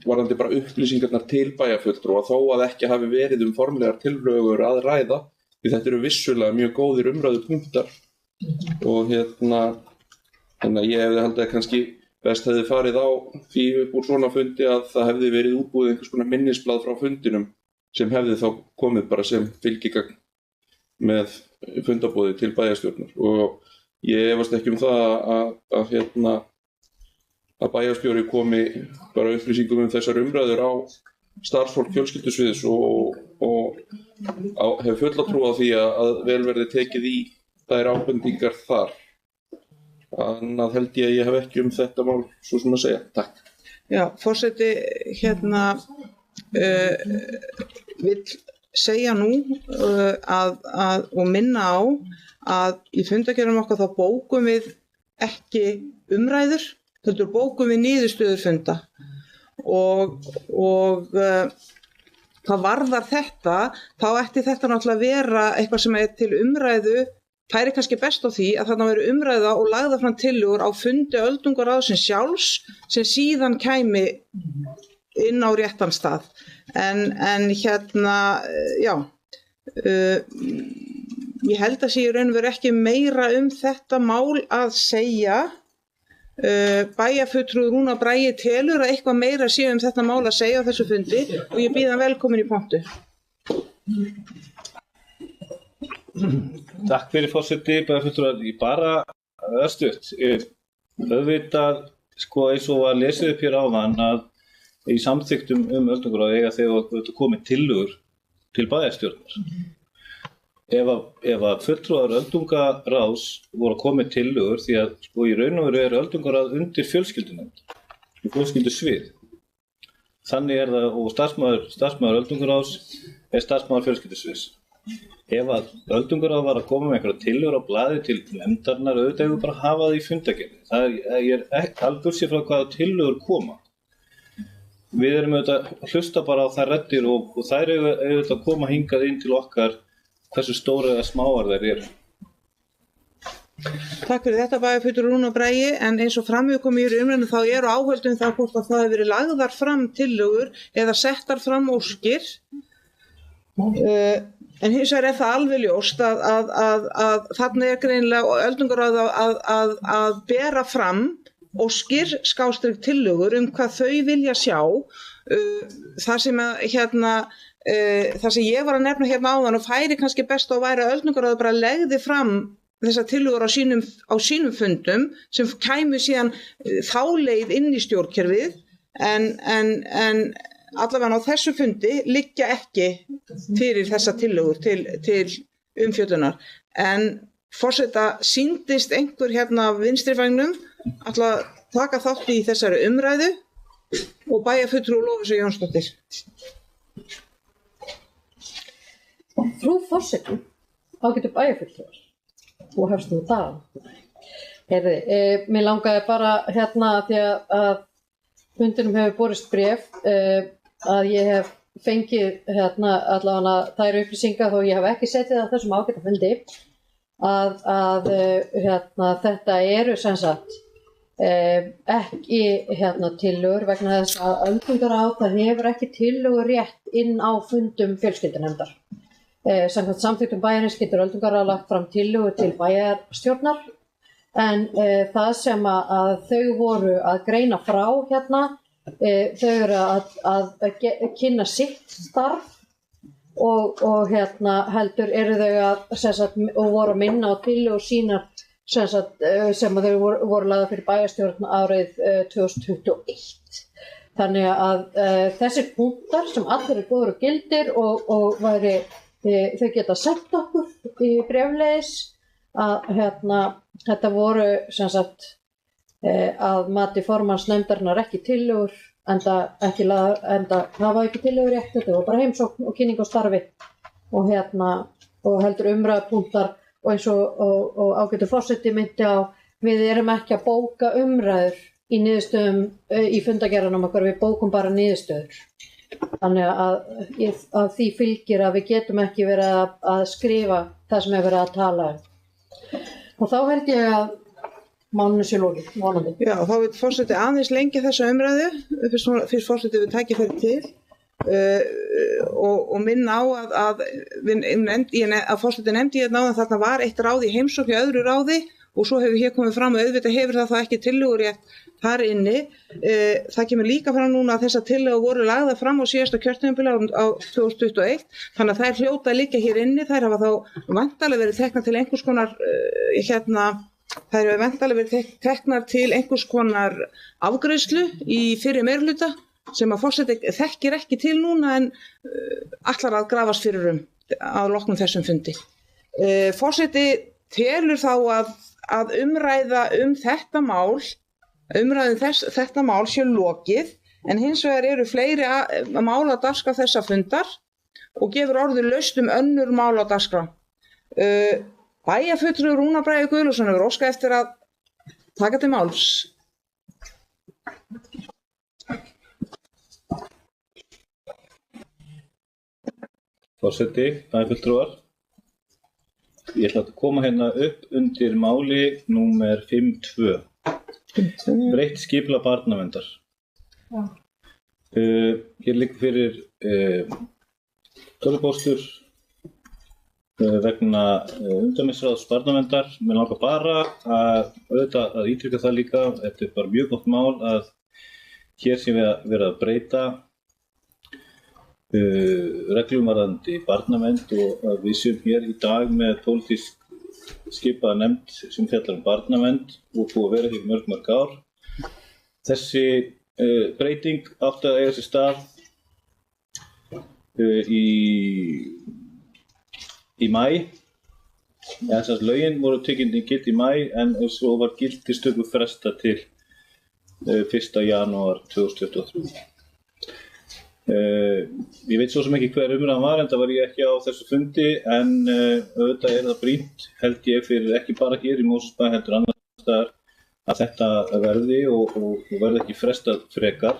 Speaker 8: varðandi bara upplýsingarnar til bæjarfulltrúa þó að ekki hafi verið formlegar tillögur að ræða því þetta eru vissulega mjög góðir umræðupunktar og þannig að ég hefði haldið að kannski best hefði farið á því upp úr svona fundi að það hefði verið útbúið einhvers konar minnisblað frá fundinum sem hefði þá komið bara sem fylgigagn með fundabóði til bæjarstjórnar og ég efast ekki það að bæjarstjóri komi bara upplýsingum þessar umræður á starfsfólk fjölskyldusviðs og hef fulla trú á því að vel verði tekið í þær ábendingar þar. Annað held ég að ég hef ekki þetta mál svo sem að segja. Takk.
Speaker 1: Já, forseti vill segja nú og minna á að í fundagerðum okkar þá bókum við ekki umræður, heldur bókum við niðurstöður funda og hvað varðar þetta, þá ætti þetta náttúrulega að vera eitthvað sem er til umræðu, færi kannski best á því að þarna veri umræða og lagða fram tillögur á fundi öldungaráðsins sjálfs sem síðan kæmi inn á réttan stað. En já, ég held að sé í raun og veru ekki meira þetta mál að segja. Bæjarfulltrúi Rúnar Bragi telur að eitthvað meira sé þetta mál að segja á þessu fundi og ég býð hann velkomin í pontu.
Speaker 5: Takk fyrir forseti, bæjarfulltrúar. Bara örstutt. Auðvitað, eins og var lesið upp hér áðan að í samþykktum öldungaráð eiga þegar komið tillögur til bæjarstjórnar. Ef að fulltrúar öldungaráðs voru að koma tillögur því að í raun og veru öldungaráð undir fjölskyldunefnd, fjölskyldusvið. Þannig það og starfsmaður öldungaráðs starfsmaður fjölskyldusviðs. Ef að öldungaráð var að koma með einhverja tillögur á blaði til nefndarinnar, auðvitað hefur bara hafa það í fundagerðinni. Ég alveg sér frá hvaða tillögur koma. Við erum auðvitað að hlusta bara á þær raddir og þær auðvitað að koma hingað inn til okkar hversu stóra eða smáar þær eru.
Speaker 1: Takk fyrir þetta bæjarfulltrúi Rúnar Bragi, en eins og fram hefur komið í umræðunni þá eru áhöldum það hvort að það hefur verið lagðar fram tillögur eða settar fram óskir. En hins vegar það alveg ljóst að þarna greinilega öldungaráð að bera fram óskir / tillögur hvað þau vilja sjá. Það sem ég var að nefna áðan og færi kannski best á væri að öldungaráð bara legði fram þessar tillögur á sínum fundum sem kæmu síðan þá leið inn í stjórnkerfið en allavega á þessu fundi liggja ekki fyrir þessar tillögur til umfjöllunar. En forseta sýndist einhver af vinstrivægnum að taka þátt í þessari umræðu og bæjarfulltrúi Lovísa Jónsdóttir.
Speaker 4: Frú forseti, ágætu bæjarfulltrúar og hefst nú dagann. Mér langaði bara því að fundinum hefur borist bréf að ég hef fengið allavega þær upplýsingar þó ég hef ekki setið á þessum ágæta fundi að þetta eru sem sagt ekki tillögur vegna þess að öldungaráð það hefur ekki tillögur rétt inn á fundum fjölskyldunefndar. Samkvæmt samþykktum bæjarins getur öldungaráð lagt fram tillögur til bæjarstjórnar en það sem að þau voru að greina frá þau eru að kynna sitt starf og heldur eru þau og voru að minna á tillögur sínar sem að þau voru lagðar fyrir bæjarstjórn árið 2021. Þannig að þessir punktar sem allir eru góðir og gildir og þau geta sent okkur í bréfleiðis að þetta voru sem sagt að mati formanns nefndarinnar ekki tillögur, enda það var ekki tillögur rétt, þetta var bara heimsókn og kynning á starfi og heldur umræðupunktar og eins og ágætur forseti myndi á, við erum ekki að bóka umræður í niðurstöðum í fundagerðunum okkar, við bókum bara niðurstöður. Þannig að því fylgir að við getum ekki verið að skrifa það sem er verið að tala um. Og þá held ég að málinu sé lokið, vonandi. Já, þá vil forseti aðeins lengja þessa umræðu, fyrst forseti við tækifæri til og minna á að forseti nefndi hérna áðan þarna var eitt ráð í heimsókn í öðru ráði og svo hefur hér komið fram og auðvitað hefur það þá ekki tillögurétt þar inni. Það kemur líka fram núna að þessar tillögur voru lagðar fram á síðasta kjörtímabili á 2021, þannig að þær hljóta líka hér inni, þær hafa þá væntanlega verið teknar til einhvers konar þær hafa væntanlega verið teknar til einhvers konar afgreiðslu í fyrri meirihluta sem að forseti þekkir ekki til núna en ætlar að grafast fyrir að loknum þessum fundi. Forseti telur þá að umræða þetta mál sé lokið, en hins vegar eru fleiri mál á dagskrá þessa fundar og gefur orðið laust önnur mál á dagskrá. Bæjarfulltrúi Rúnar Bragi Guðlaugsson hefur óskað eftir að taka til máls.
Speaker 5: Forseti, bæjarfulltrúar. Ég ætla að koma hérna upp undir máli númer 5.2. Breytt skipulag barnaverndar. Hér liggur fyrir tölvupóstur vegna umdæmisráðs barnaverndar. Mér langar bara að ítrykka það líka, þetta er bara mjög gott mál að hér sé verið að breyta reglum varðandi barnavernd og að við séum hér í dag með pólitísk skipaða nefnd sem fjallar barnavernd og búið að vera hér mörg ár. Þessi breyting átti að eiga sér stað í maí. Þess að lögin voru tekin í gildi í maí en svo var gildistöku frestað til 1. janúar 2023. Ég veit svo sem ekki hver umræðan var, enda var ég ekki á þessu fundi, en auðvitað er það brýnt, held ég, fyrir ekki bara hér í Mosfellsbæ heldur annars staðar að þetta verði og verði ekki frestað frekar.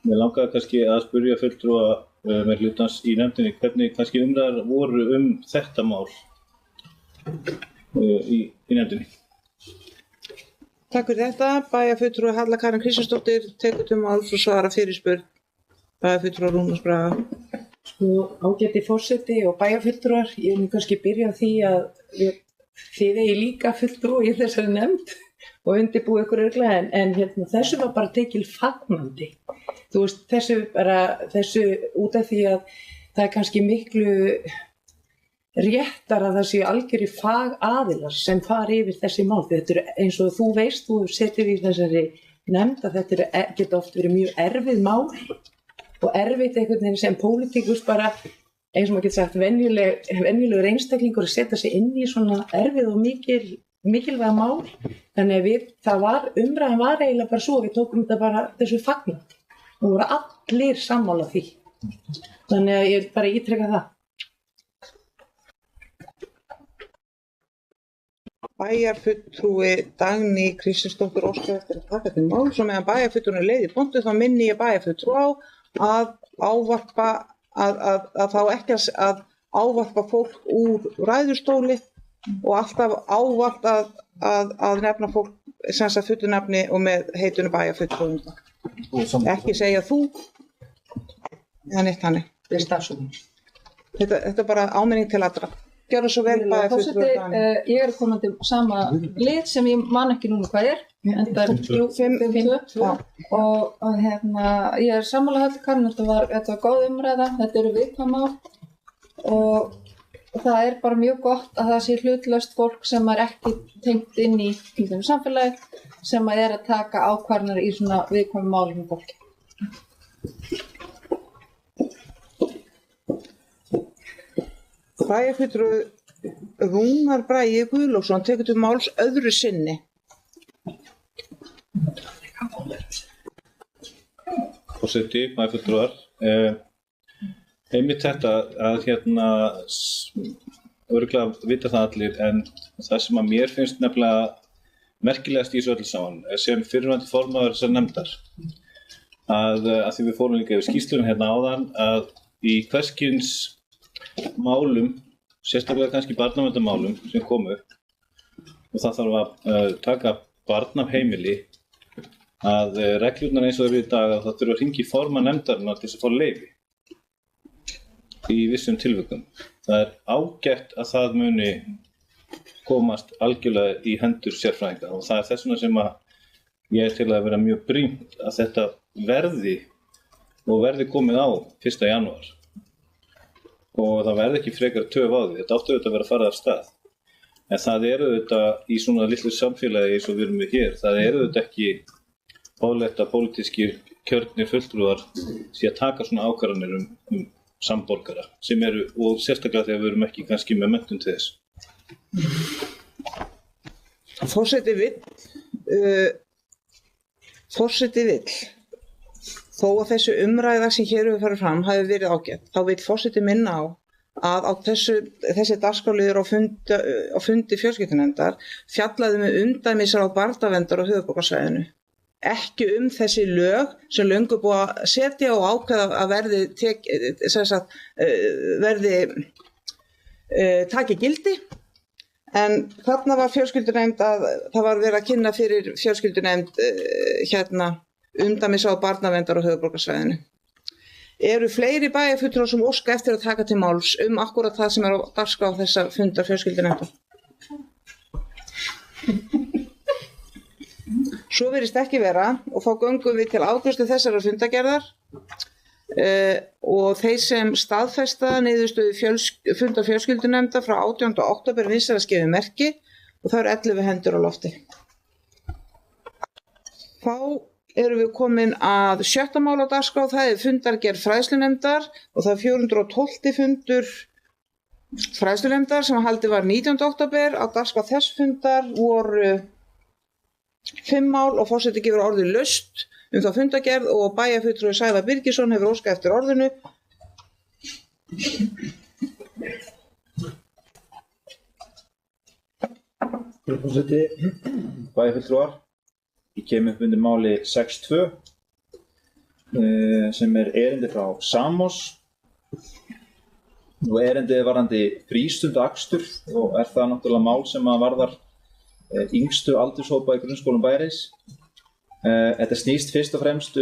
Speaker 5: Mér langaði kannski að spyrja fulltrúa meirihlutans í nefndinni hvernig kannski umræðar voru þetta mál í nefndinni.
Speaker 1: Takk fyrir þetta. Bæjarfulltrúi Halla Karen Kristjánsdóttir tekur til máls og svara fyrirspurn. Bæjarfulltrúar Rúnar Braga.
Speaker 9: Ágæti forseti og bæjarfulltrúar, ég vil kannski byrja á því að þið eigi líka fulltrúa í þessari nefnd og undirbúið ykkur örugglega, en þessu var bara tekil fagnandi. Þú veist, þessu út af því að það er kannski miklu réttar að það séu algjörir fagaðilar sem fari yfir þessi mál. Þetta er eins og þú veist, þú setur í þessari nefnd að þetta geta oft verið mjög erfið mál og erfitt einhvern veginn sem pólitíkus bara, eins og maður getur sagt, venjulegur einstaklingur að setja sig inn í svona erfið og mikilvæga mál. Þannig að umræðan var eiginlega bara svo, við tókum þetta bara þessu fagnandi og voru allir sammála því. Þannig að ég bara ítreka það.
Speaker 1: Bæjarfulltrúi Dagný Kristjánsdóttir óskar eftir að taka til máls og meðan bæjarfulltrúin leiðir pontu þá minni ég bæjarfulltrú á að ávarpa að þá ekki að ávarpa fólk úr ræðustóli og alltaf ávarp að nefna fólk sem sagt fullu nafni og með heitinu bæjarfulltrúin. Ekki segja þú eða neitt hannig. Þetta er bara áminning til allra. Gjörðu svo vel bæjarfulltrúi Dagný.
Speaker 12: Ég er komandi sama lið sem ég man ekki núna hvað er. Enda 5.2 og ég er sammála Halla Karen, þetta var góð umræða, þetta eru viðkvæm mál og það er bara mjög gott að það sé hlutlaust fólk sem er ekki tengt inn í samfélagi sem er að taka ákvarðanir í svona viðkvæmum málum með fólki.
Speaker 1: Bæjarfulltrúi Rúnar Bragi Guðlaugsson tekur til máls öðru sinni.
Speaker 5: Forseti, bæjarfulltrúar, einmitt þetta að örugglega vita það allir, en það sem að mér finnst nefnilega merkilegast í þessu öllu saman sem fyrrverandi formaður þessar nefndar að því við fórum líka yfir skýrsluna hérna áðan að í hvers kyns málum, sérstaklega kannski barnaverndarmálum sem komu og það þarf að taka barn af heimili að reglurnar eins og það eru í dag að það þurfa að hringja í formann nefndarinnar til þess að fá leyfi í vissum tilvikum. Það er ágætt að það muni komast algjörlega í hendur sérfræðinga og það er þess vegna sem að ég til að vera mjög brýnt að þetta verði komið á 1. janúar og það verði ekki frekar töf á því. Þetta átti auðvitað að vera að fara af stað. En það eru auðvitað í svona litlu samfélagi eins og við erum við hér, það eru auðvitað ekki boðlegt að pólitískir kjörnir fulltrúar sé að taka svona ákvarðanir um samborgara sem eru, og sérstaklega þegar við erum ekki kannski með menntun til þess.
Speaker 1: Forseti vill þó að þessu umræða sem hér hefur farið fram hafi verið ágætt, þá vill forseti minna á að á þessi dagskrárliður á fundi fjölskyldunefndar fjallaði með umdæmisráð barnaverndar á höfuðborgarsvæðinu. Ekki þessi lög sem löngu búið að setja og ákveða að verði taki gildi. En þarna var fjölskyldunefnd að það var verið að kynna fyrir fjölskyldunefnd umdæmisráð barnaverndar á höfuðborgarsvæðinu. Eru fleiri bæjarfulltrúar sem óska eftir að taka til máls akkúrat það sem er á dagskrá þessa fundar fjölskyldunefndar? Svo virðist ekki vera og þá göngum við til afgreiðslu þessarar fundargerðar og þeir sem staðfesta niðurstöðu fundar fjölskyldunefndar frá 18. október vísar að gefa merki og það eru 11 hendur á lofti. Þá erum við komin að 7. mál á dagskrá, það er fundargerð fræðslunefndar og það er 412. fundur fræðslunefndar sem haldið var 19. október. Á dagskrá þess fundar voru 5 mál og forseti gefur orðið laust þá fundargerð og bæjarfulltrúi Sævar Birgisson hefur óskað eftir orðinu.
Speaker 10: Forseti, bæjarfulltrúar, ég kem upp undir máli 6.2 sem er erindi frá Samos og erindið varðandi frístundakstur og er það náttúrulega mál sem að varðar yngstu aldurshópa í grunnskólum bæjarins. Þetta snýst fyrst og fremst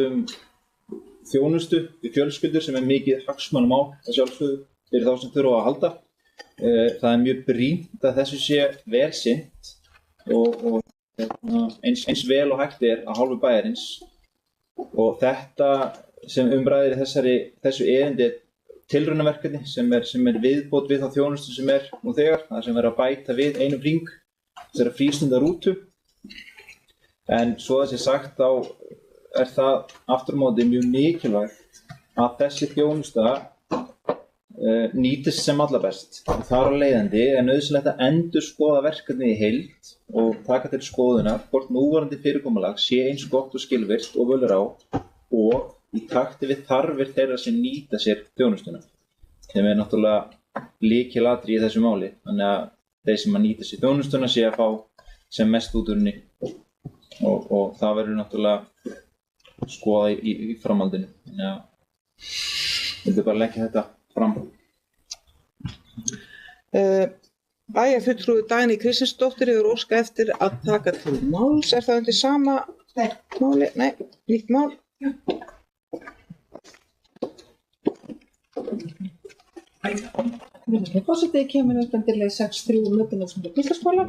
Speaker 10: þjónustu við fjölskyldur sem er mikið hagsmunamál að sjálfsögðu fyrir þá sem þurfa að halda. Það er mjög brýnt að þessu sé vel sinnt og eins vel og hægt er að hálfu bæjarins og þetta sem umræðir í þessu erindi tilraunaverkefni sem er viðbót við þá þjónustu sem er nú þegar, það sem er að bæta við einum hring þessara frístundarútu. En svo að sé sagt þá er það aftur á móti mjög mikilvægt að þessi þjónusta nýtist sem allra best. Þar á leiðandi er nauðsynlegt að endurskoða verkefnið í heild og taka til skoðunar hvort núverandi fyrirkomulag sé eins gott og skilvirkt og völur á og í takti við þarfir þeirra sem nýta sér þjónustuna. Sem er náttúrulega lykilatriði í þessu máli. Þannig að þeir sem að nýta sér þjónustuna sé að fá sem mest út úr henni og það verður náttúrulega skoða í framhaldinu. Þannig að vildu bara leggja þetta fram.
Speaker 1: Bæjarfulltrúi Dagný Kristinsdóttir hefur óskað eftir að taka til máls. Er það undir sama máli? Nei, nýtt mál.
Speaker 12: Forseti kemur upp undir leið 6.3 Mötunarskóla Gíslaskóla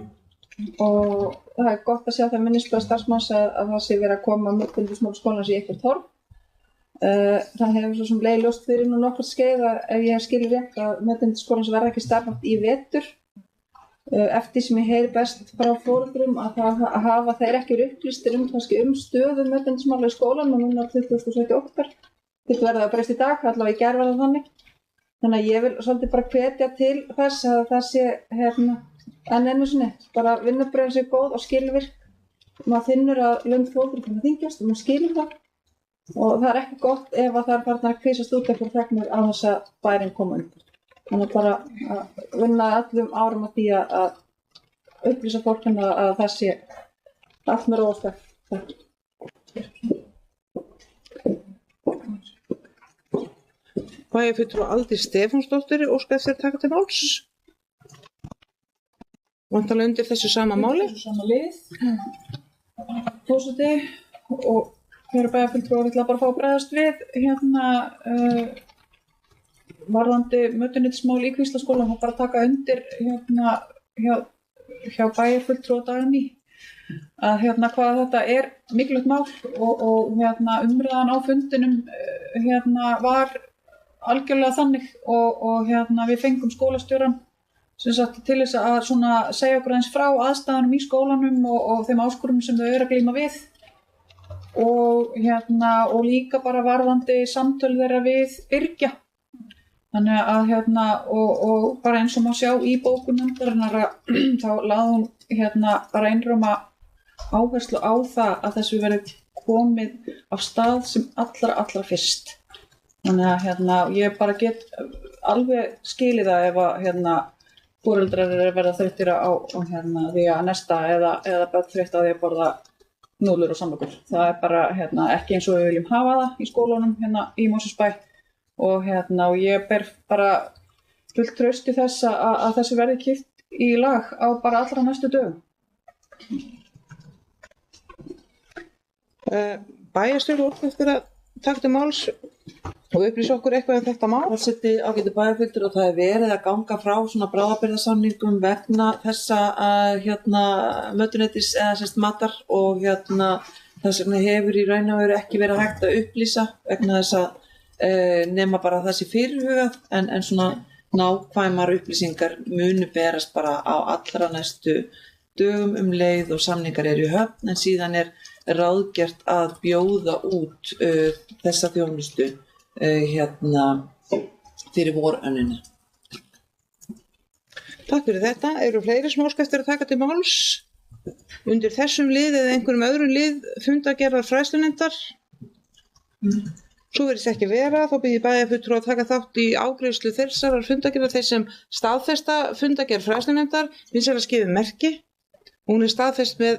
Speaker 12: og það er gott að sjá það minnisblað starfsmanns að það sé verið að koma Mötunarskólans í eitthvað torf. Það hefur svo sem leið ljóst fyrir nú nokkurt skeið að ef ég skilur rétt að Mötunarskólans verða ekki starfandi í vetur. Eftir sem ég heyri best frá foreldrum að það hafa þeir ekki upplýstir stöðu Mötunarskóla í skólanum núna 27. október. Þetta verða að breyst í dag, allavega í gær var það þannig. Þannig að ég vil svolítið bara hvetja til þess að það sé enn einu sinni, bara vinnubröðin sé góð og skilvirk. Maður finnur að lönd fótboltinn þyngjast og maður skilur það. Og það er ekki gott ef að það er farnar að kvísast út eitthvað þegnur á þess að bærin koma undir. Þannig bara að vinna allum árum að því að upplýsa fólkina að það sé allt með róstætt.
Speaker 1: Bæjarfulltrúi Aldís Stefánsdóttir óskar eftir að taka til máls. Væntanlega undir þessu sama máli.
Speaker 2: Þessu sama lið. Forseti og hér bæjarfulltrúar ætla bara að fá að bregðast við varðandi mötuneytismál í Kvíslaskólanum og bara taka undir hjá bæjarfulltrúa Dagný að hvað þetta er mikilvægt mál og umræðan á fundinum var algjörlega þannig og við fengum skólastjórann sem sagt til þess að svona segja okkur aðeins frá aðstæðunum í skólanum og þeim áskorunum sem þau eru að glíma við og líka bara varðandi samtöl þeirra við Birgja. Þannig að og bara eins og má sjá í bókun nefndarinnar þá lagði hún bara einróma áherslu á það að þessu verið komið af stað sem allra fyrst. Þannig að ég bara get alveg skilið það ef að foreldrar eru verða þreyttir á því að nesta eða börn þreytt á því að borða núðlur og samlokur. Það er bara ekki eins og við viljum hafa það í skólunum í Mosfellsbæ og ég ber bara fullt traust til þess að þessu verði kippt í lag á bara allra næstu dögum.
Speaker 1: Bæjarstjóri óskar eftir að taka til máls og upplýsa okkur eitthvað þetta mál.
Speaker 7: Forseti ágætu bæjarfulltrúi og það er verið að ganga frá svona bráðabirgðasamningum vegna þessa mötuneytis eða matar og þess vegna hefur í raun og veru ekki verið hægt að upplýsa vegna þess að nema bara það sé fyrirhugað en svona nákvæmar upplýsingar munu berast bara á allra næstu dögum leið og samningar eru í höfn en síðan er ráðgert að bjóða út þessa þjónustu fyrir vorönnina.
Speaker 1: Takk fyrir þetta. Eru fleiri sem óska eftir að taka til máls undir þessum lið eða einhverjum öðrum lið fundargerðar fræðslunefndar? Svo virðist ekki vera, þá bið ég bæjarfulltrúa að taka þátt í afgreiðslu þessarar fundargerðar þeir sem staðfesta fundargerð fræðslunefndar vinsæla skifið merki. Hún er staðfest með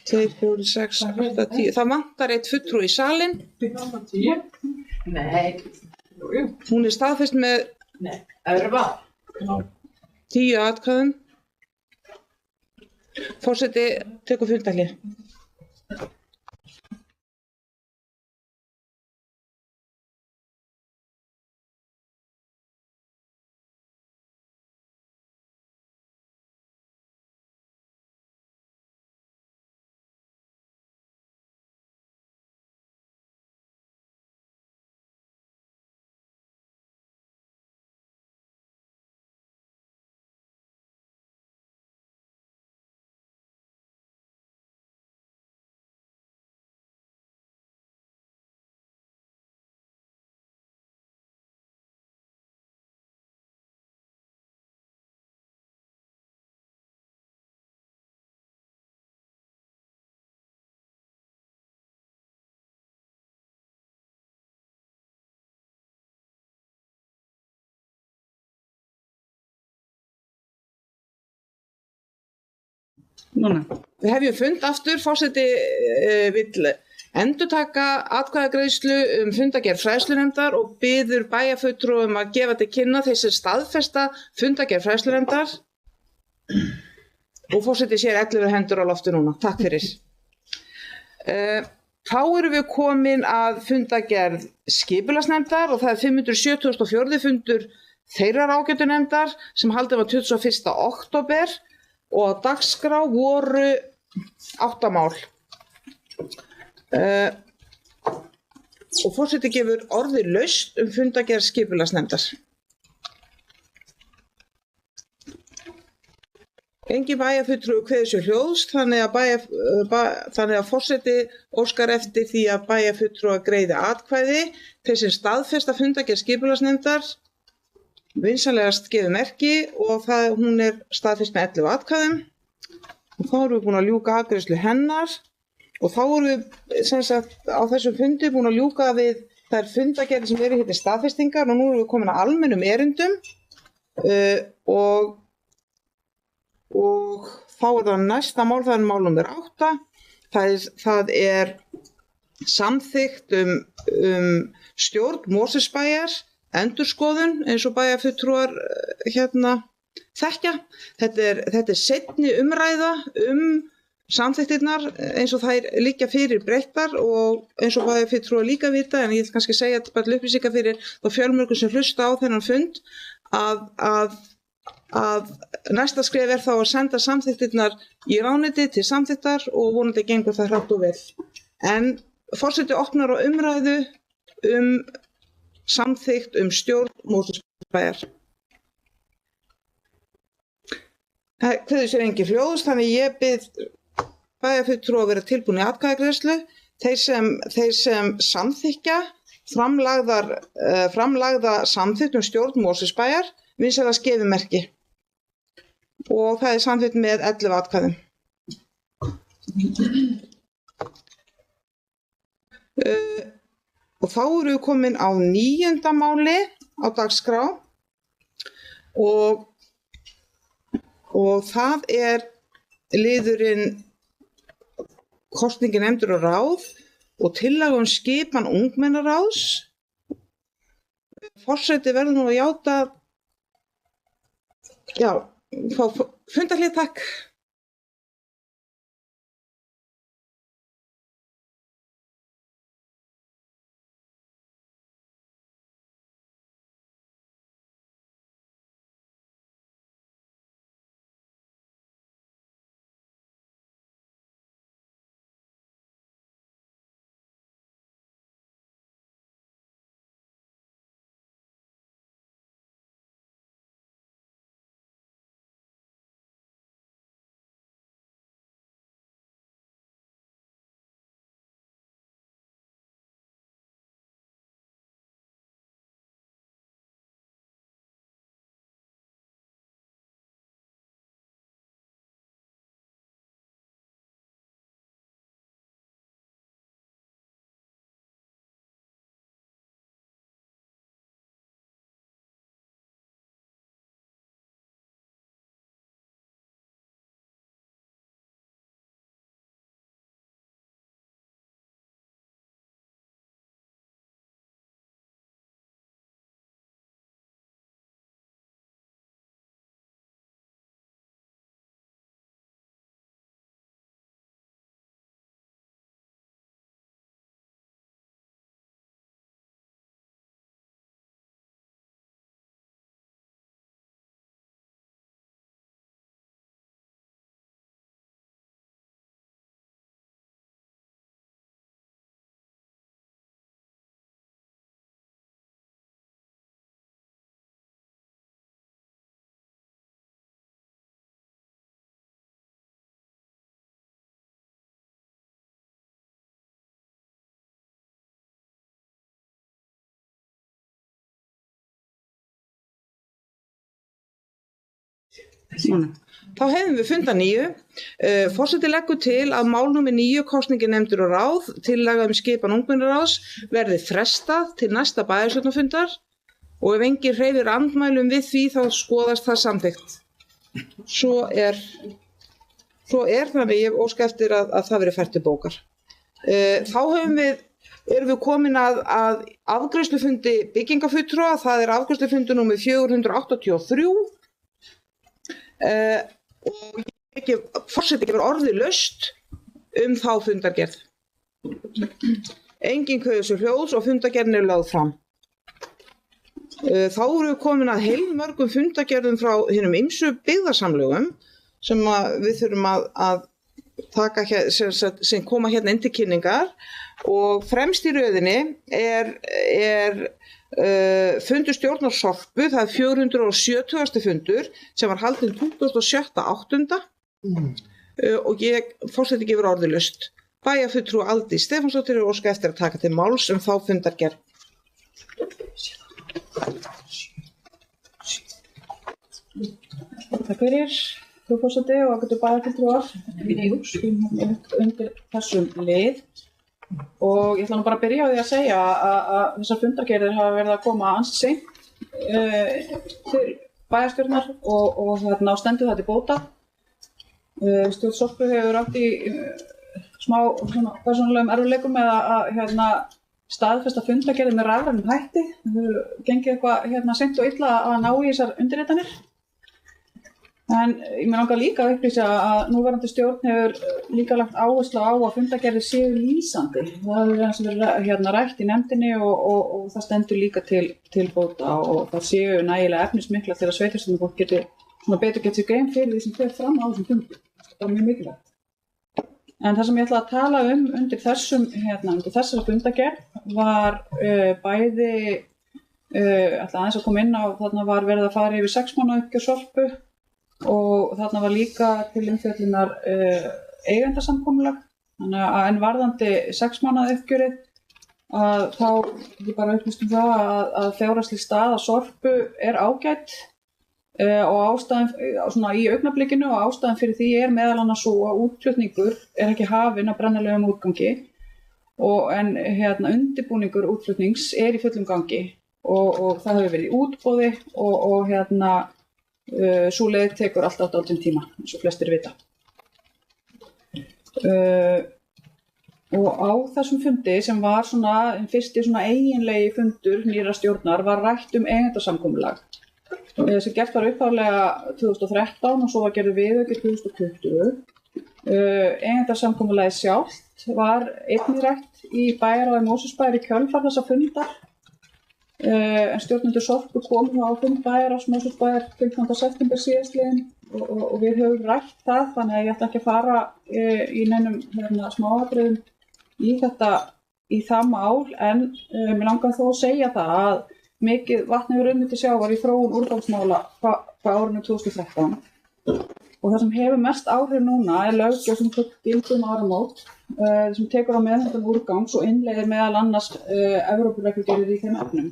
Speaker 1: 2, 4, 6, 8, 10. Það vantar eitt fulltrúi í salinn.
Speaker 9: Nei.
Speaker 1: Hún er staðfest með 10 atkvæðum. Forseti tekur fundarhlé. Núna. Við hefjum fund aftur, forseti vill endurtaka atkvæðagreiðslu fundargerð fræðslunefndar og biður bæjarfulltrúum að gefa til kynna þessi staðfesta fundargerð fræðslunefndar og forseti sér 11 hendur á lofti núna. Takk fyrir. Þá erum við komin að fundargerð skipulagsnefndar og það er 574. fundur þeirrar ágætu nefndar sem haldið var 21. október og á dagskrá voru 8 mál. Og forseti gefur orðið laust fundargerð skipulagsnefndar. Engin bæjarfulltrúi kveður sér hljóðs, þannig að forseti óskar eftir því að bæjarfulltrúar greiði atkvæði. Þeir sem staðfesta fundargerð skipulagsnefndar vinsamlegast gefið merki og hún staðfest með 11 atkvæðum. Og þá erum við búin að ljúka afgreiðslu hennar og þá erum við sem sagt á þessum fundi búin að ljúka við þær fundargerðir sem eru hérna staðfestingar og nú erum við komin að almennum erindum og þá það næsta mál, það mál nummer 8. Það er samþykkt stjórn Mosfellsbæjar, endurskoðun eins og bæjarfulltrúar þekkja. Þetta er seinni umræða samþykktirnar eins og þær liggja fyrir breyttar og eins og bæjarfulltrúar líka vita, en ég vil kannski segja bara til upplýsingar fyrir þá fjölmörgum sem hlusta á þennan fund að næsta skref þá að senda samþykktirnar í ráðuneyti til samþykktar og vonandi gengur það hratt og vel. En forseti opnar á umræðu samþykkt stjórn Mosfellsbæjar. Það kveður sér engin hljóðs, þannig ég bið bæjarfulltrúa að vera tilbúin í atkvæðagreiðslu. Þeir sem samþykkja framlagða samþykkt stjórn Mosfellsbæjar vinsamlegast gefið merki. Og það er samþykkt með 11 atkvæðum. Og þá erum við komin á 9. máli á dagskrá og það er liðurinn kosningi nefndir og ráð og tillaga skipan ungmennaráðs. Forseti verður nú að játa fá fundarhlið, takk. Þá hefðum við fund að 9. Forseti leggur til að mál númer 9 kosningi nefndir og ráð tillaga skipan ungmennaráðs verði frestað til næsta bæjarstjórnarfundar og ef enginn hreyfir andmælum við því þá skoðast það samþykkt. Svo er þannig ég óska eftir að það verði fært til bókar. Þá erum við komin að afgreiðslufundi byggingafulltrúa, það er afgreiðslufundur númer 483 og forseti gefur orðið laust þá fundargerð. Enginn kveður sér hljóðs og fundargerðin er lögð fram. Þá erum við komin að heilmörgum fundargerðum frá hinum ýmsu byggðarsamlögum sem við þurfum að taka sem koma hérna inn til kynningar og fremst í röðinni er Fundur stjórnar Sorpu, það er 470. fundur sem var haldinn 27.8. Og forseti gefur orðalaust. Bæjarfulltrúi Aldís Stefánsdóttir óska eftir að taka til máls þá fundargerð.
Speaker 2: Takk fyrir, frú forseti og ágætu bæjarfulltrúar undir þessum lið. Og ég ætla nú bara að byrja á því að segja að þessar fundargerðir hafa verið að koma ansi seint til bæjarstjórnar og stendur það til bóta. Stjórn Sorpu hefur átt í smá persónulegum erfiðleikum með að staðfesta fundargerðir með rafrænum hætti. Það hefur gengið eitthvað seint og illa að ná í þessar undirritanir. En ég langar líka að upplýsa að núverandi stjórn hefur líka lagt áherslu á að fundargerðir séu lýsandi. Það hefur verið rætt í nefndinni og það stendur líka til bóta og það séu nægilega efnismikla til að sveitarstjórnarfólk geti betur gett sér grein fyrir því sem fer fram á þessum fundi. Það er mjög mikilvægt. En það sem ég ætla að tala undir þessari fundargerð var bæði, ætla aðeins að koma inn á, þarna var verið að fara yfir 6 mánaða uppgjör Sorpu og þarna var líka til umfjöllunar eigendasamkomulag. Þannig að en varðandi 6 mánaða uppgjörið þá ég bara upplýst það að fjárhagsleg staða Sorpu er ágætt. Og ástæðan í augnablikinu og ástæðan fyrir því meðal annars svo að útflutningur ekki hafinn af brennanlegum úrgangi en undirbúningur útflutnings í fullum gangi og það hefur verið í útboði og sú leið tekur alltaf dálítinn tíma eins og flestir vita. Og á þessum fundi sem var fyrsti eiginlegi fundur nýrra stjórnar var rætt eigendasamkomulag. Sem gert var upphaflega 2013 og svo var gerður viðauki 2020. Eigendasamkomulagið sjálft var einnig rætt í bæjarráði Mosfellsbæjar í kjölfar þessa fundar. En stjórnendur Sorpu komu á fund bæjarráðs Mosfellsbæjar 15. september síðastliðinn og við höfum rætt það, þannig að ég ætla ekki að fara í neinum smáatriðum í það mál, en mér langar þó að segja það að mikið vatn hefur runnið til sjávar í þróun úrgangsmála frá árinu 2013 og það sem hefur mest áhrif núna löggjöf sem tók gildi áramót sem tekur á meðhöndlun úrgangs og innleiðir meðal annars Evrópureglugerðir í þeim efnum.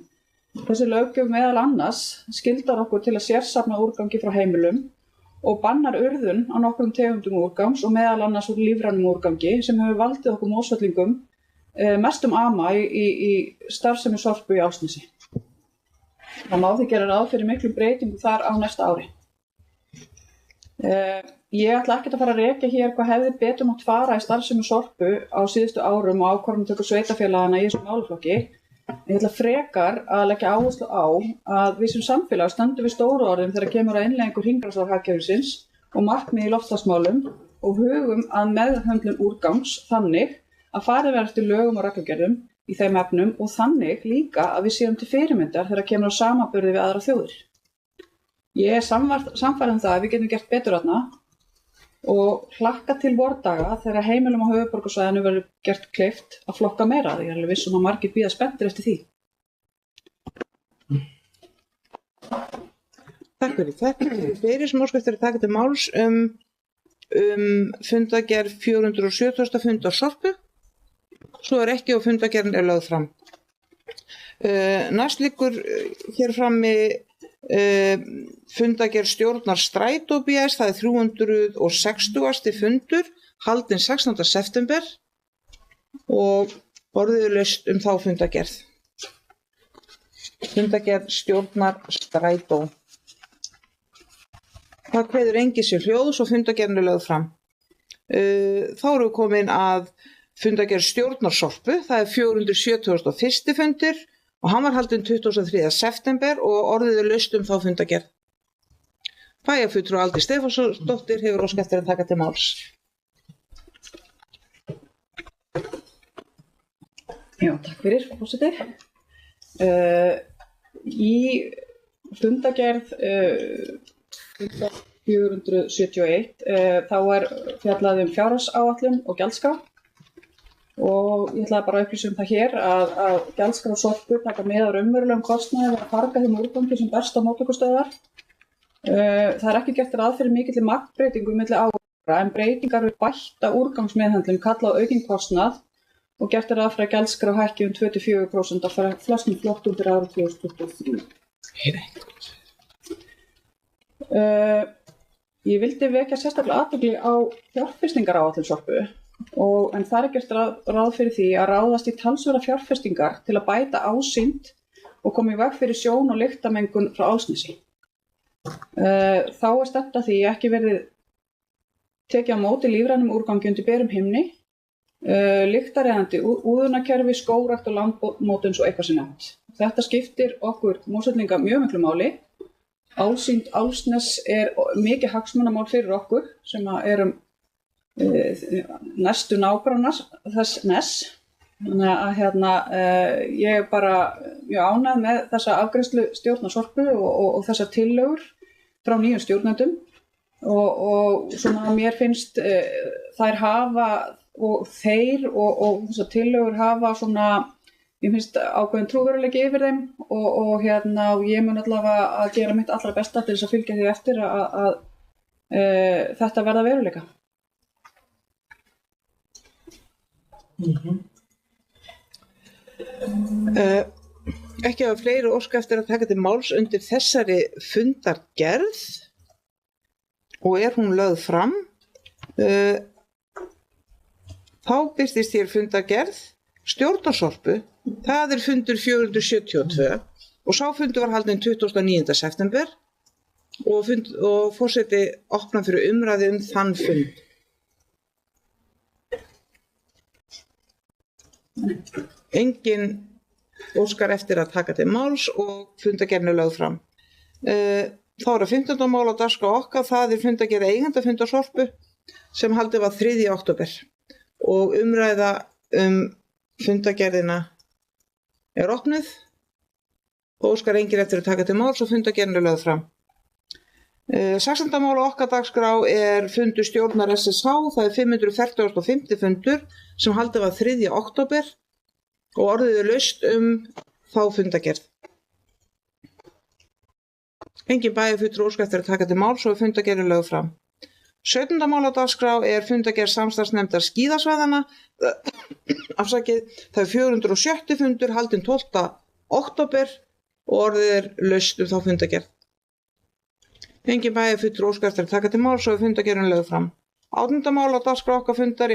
Speaker 2: Þessi löggjöf meðal annars skyldar okkur til að sérsafna úrgangi frá heimilum og bannar urðun á nokkrum tegundum úrgangs og meðal annars úr lífrænum úrgangi sem hefur valdið okkur Mosfellingum mestum ama í starfsemi Sorpu í Álfsnesi. Það má því gera ráð fyrir miklu breytingu þar á næsta ári. Ég ætla ekkert að fara að rekja hér hvað hefði betur mátt fara í starfsemi Sorpu á síðustu árum og ákvarðanatöku sveitarfélaganna í þessum málaflokki. Ég ætla frekar að leggja áherslu á að við sem samfélag stöndum við stóru orðum þegar kemur að innleiðingu hringrásarhagkerfisins og markmið í loftslagsmálum og hugum að meðhöndlun úrgangs þannig að farið verði eftir lögum og reglugerðum í þeim efnum og þannig líka að við séum til fyrirmyndar þegar kemur á samanburði við aðra þjóðir. Ég er sannfærð það að við getum gert betur þarna og hlakka til vordaga þegar heimilum á höfuðborgarsvæðinu verður gert kleift að flokka meira. Ég er alveg viss að margir bíða spenntir eftir því.
Speaker 1: Takk fyrir. Takk fyrir sem óska eftir að taka til máls fundargerð 470. fundar Sorpu. Svo ekki og fundargerðin lögð fram. Næst liggur hér frammi fundargerð stjórnar Strætó BS, það er 360. fundur, haldinn 16. september og orðið laust þá fundargerð. Fundargerð stjórnar Strætó. Það kveður enginn sér hljóðs og fundargerðin lögð fram. Þá erum við komin að fundargerð stjórnar Sorpu, það er 471. fundur og hann var haldinn 23. september og orðið laust þá fundargerð. Bæjarfulltrúi Aldís Stefánsdóttir hefur óskað eftir að taka til máls.
Speaker 2: Já, takk fyrir, forseti. Í fundargerð 471 þá er fjallað fjárhagsáætlun og gjaldskrá. og ég ætlaði bara að upplýsa það hér að gjaldskrá Sorpu taka með á raunverulegum kostnaði við að farga þeim úrgangi sem berst á móttökustöðvar. Það ekki gert ráð fyrir mikilli magnbreytingu milli ára en breytingar við bætta úrgangsmeðhöndlun kalla á aukinn kostnað og gert ráð fyrir að gjaldskrá hækki 24% af flestum flokkum fyrir árið 2023. Ég vildi vekja sérstaklega athygli á fjárfestingaráætlun Sorpu en það gert ráð fyrir því að ráðast í talsverðar fjárfestingar til að bæta ásýnd og koma í veg fyrir sjón- og lyktarmengun frá Álfsnesi. Þá stefnt að því ekki verið tekið á móti lífrænum úrgangi undir berum himni, lyktareyðandi úðunarkerfi, skógrækt og landmótun svo eitthvað sem nefnt. Þetta skiptir okkur Mosfellinga mjög miklu máli. Ásýnd Álfsnes mikið hagsmunamál fyrir okkur sem erum næstu nágrannar þess ness. Þannig að ég bara mjög ánægð með þessa afgreiðslu stjórnar Sorpu og þessar tillögur frá nýjum stjórnendum og svona mér finnst þær hafa og þeir og þessar tillögur hafa svona, ég finnst ákveðin trúveruleiki yfir þeim og ég mun allavega að gera mitt allra besta til þess að fylgja því eftir að þetta verða veruleika.
Speaker 1: Ekki hafa fleiri óska eftir að taka til máls undir þessari fundargerð og hún lögð fram. Þá birtist hér fundargerð stjórnar Sorpu, það fundur 472 og sá fundur var haldinn 29. september og forseti opnað fyrir umræðu þann fund. Engin óskar eftir að taka til máls og fundargerðin lögð fram. Þá það 15. mál á dagskrá okkar, það fundargerð eigendafundar Sorpu sem haldið var 3. október. Og umræða fundargerðina opnuð og óskar enginn eftir að taka til máls og fundargerðin lögð fram. 16. mál á okkar dagskrá fundur stjórnar SSH, það 545. fundur sem haldið var 3. október og orðið laust þá fundargerð. Enginn bæjarfulltrúi óskar eftir að taka til máls og fundargerðin lögð fram. 17. mál á dagskrá fundargerð samstarfsnefndar skíðasvæðanna. Það 407. fundur haldinn 12. október og orðið laust þá fundargerð. Enginn bæjarfulltrúi óskar eftir að taka til máls og fundargerðin lögð fram. 18. mál á dagskrá okkar fundar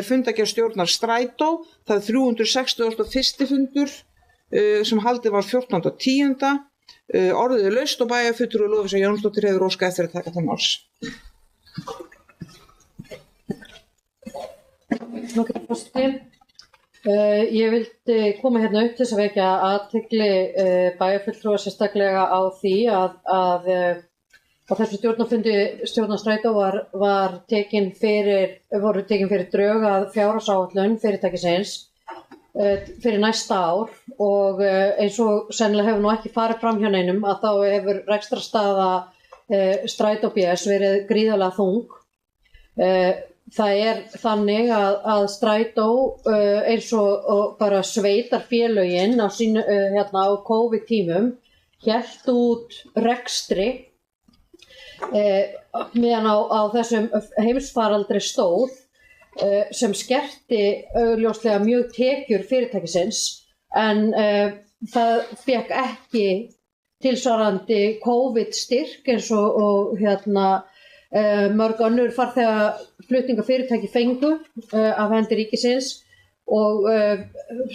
Speaker 1: fundargerð stjórnar Strætó. Það 361. fundur sem haldið var 14.10. Orðið laust og bæjarfulltrúi Lovísa Jónsdóttir hefur óskað eftir að taka til máls.
Speaker 4: Ég vildi koma hérna upp til þess að vekja athygli bæjarfulltrúa sérstaklega á því að á þessu stjórnarfundi stjórnar Strætó voru tekin fyrir drög að fjárhagsáætlun fyrirtækisins fyrir næsta ár og eins og sennilega hefur nú ekki farið fram hjá neinum að þá hefur rekstrarstaða Strætó BS verið gríðarlega þung. Það þannig að Strætó eins og bara sveitarfélögin á COVID-tímum hélt út rekstri meðan á þessum heimsfaraldri stóð sem skerti augljóslega mjög tekjur fyrirtækisins en það fékk ekki tilsvarandi COVID-styrk eins og mörg önnur farþegaflutningafyrirtæki fengu af hendi ríkisins og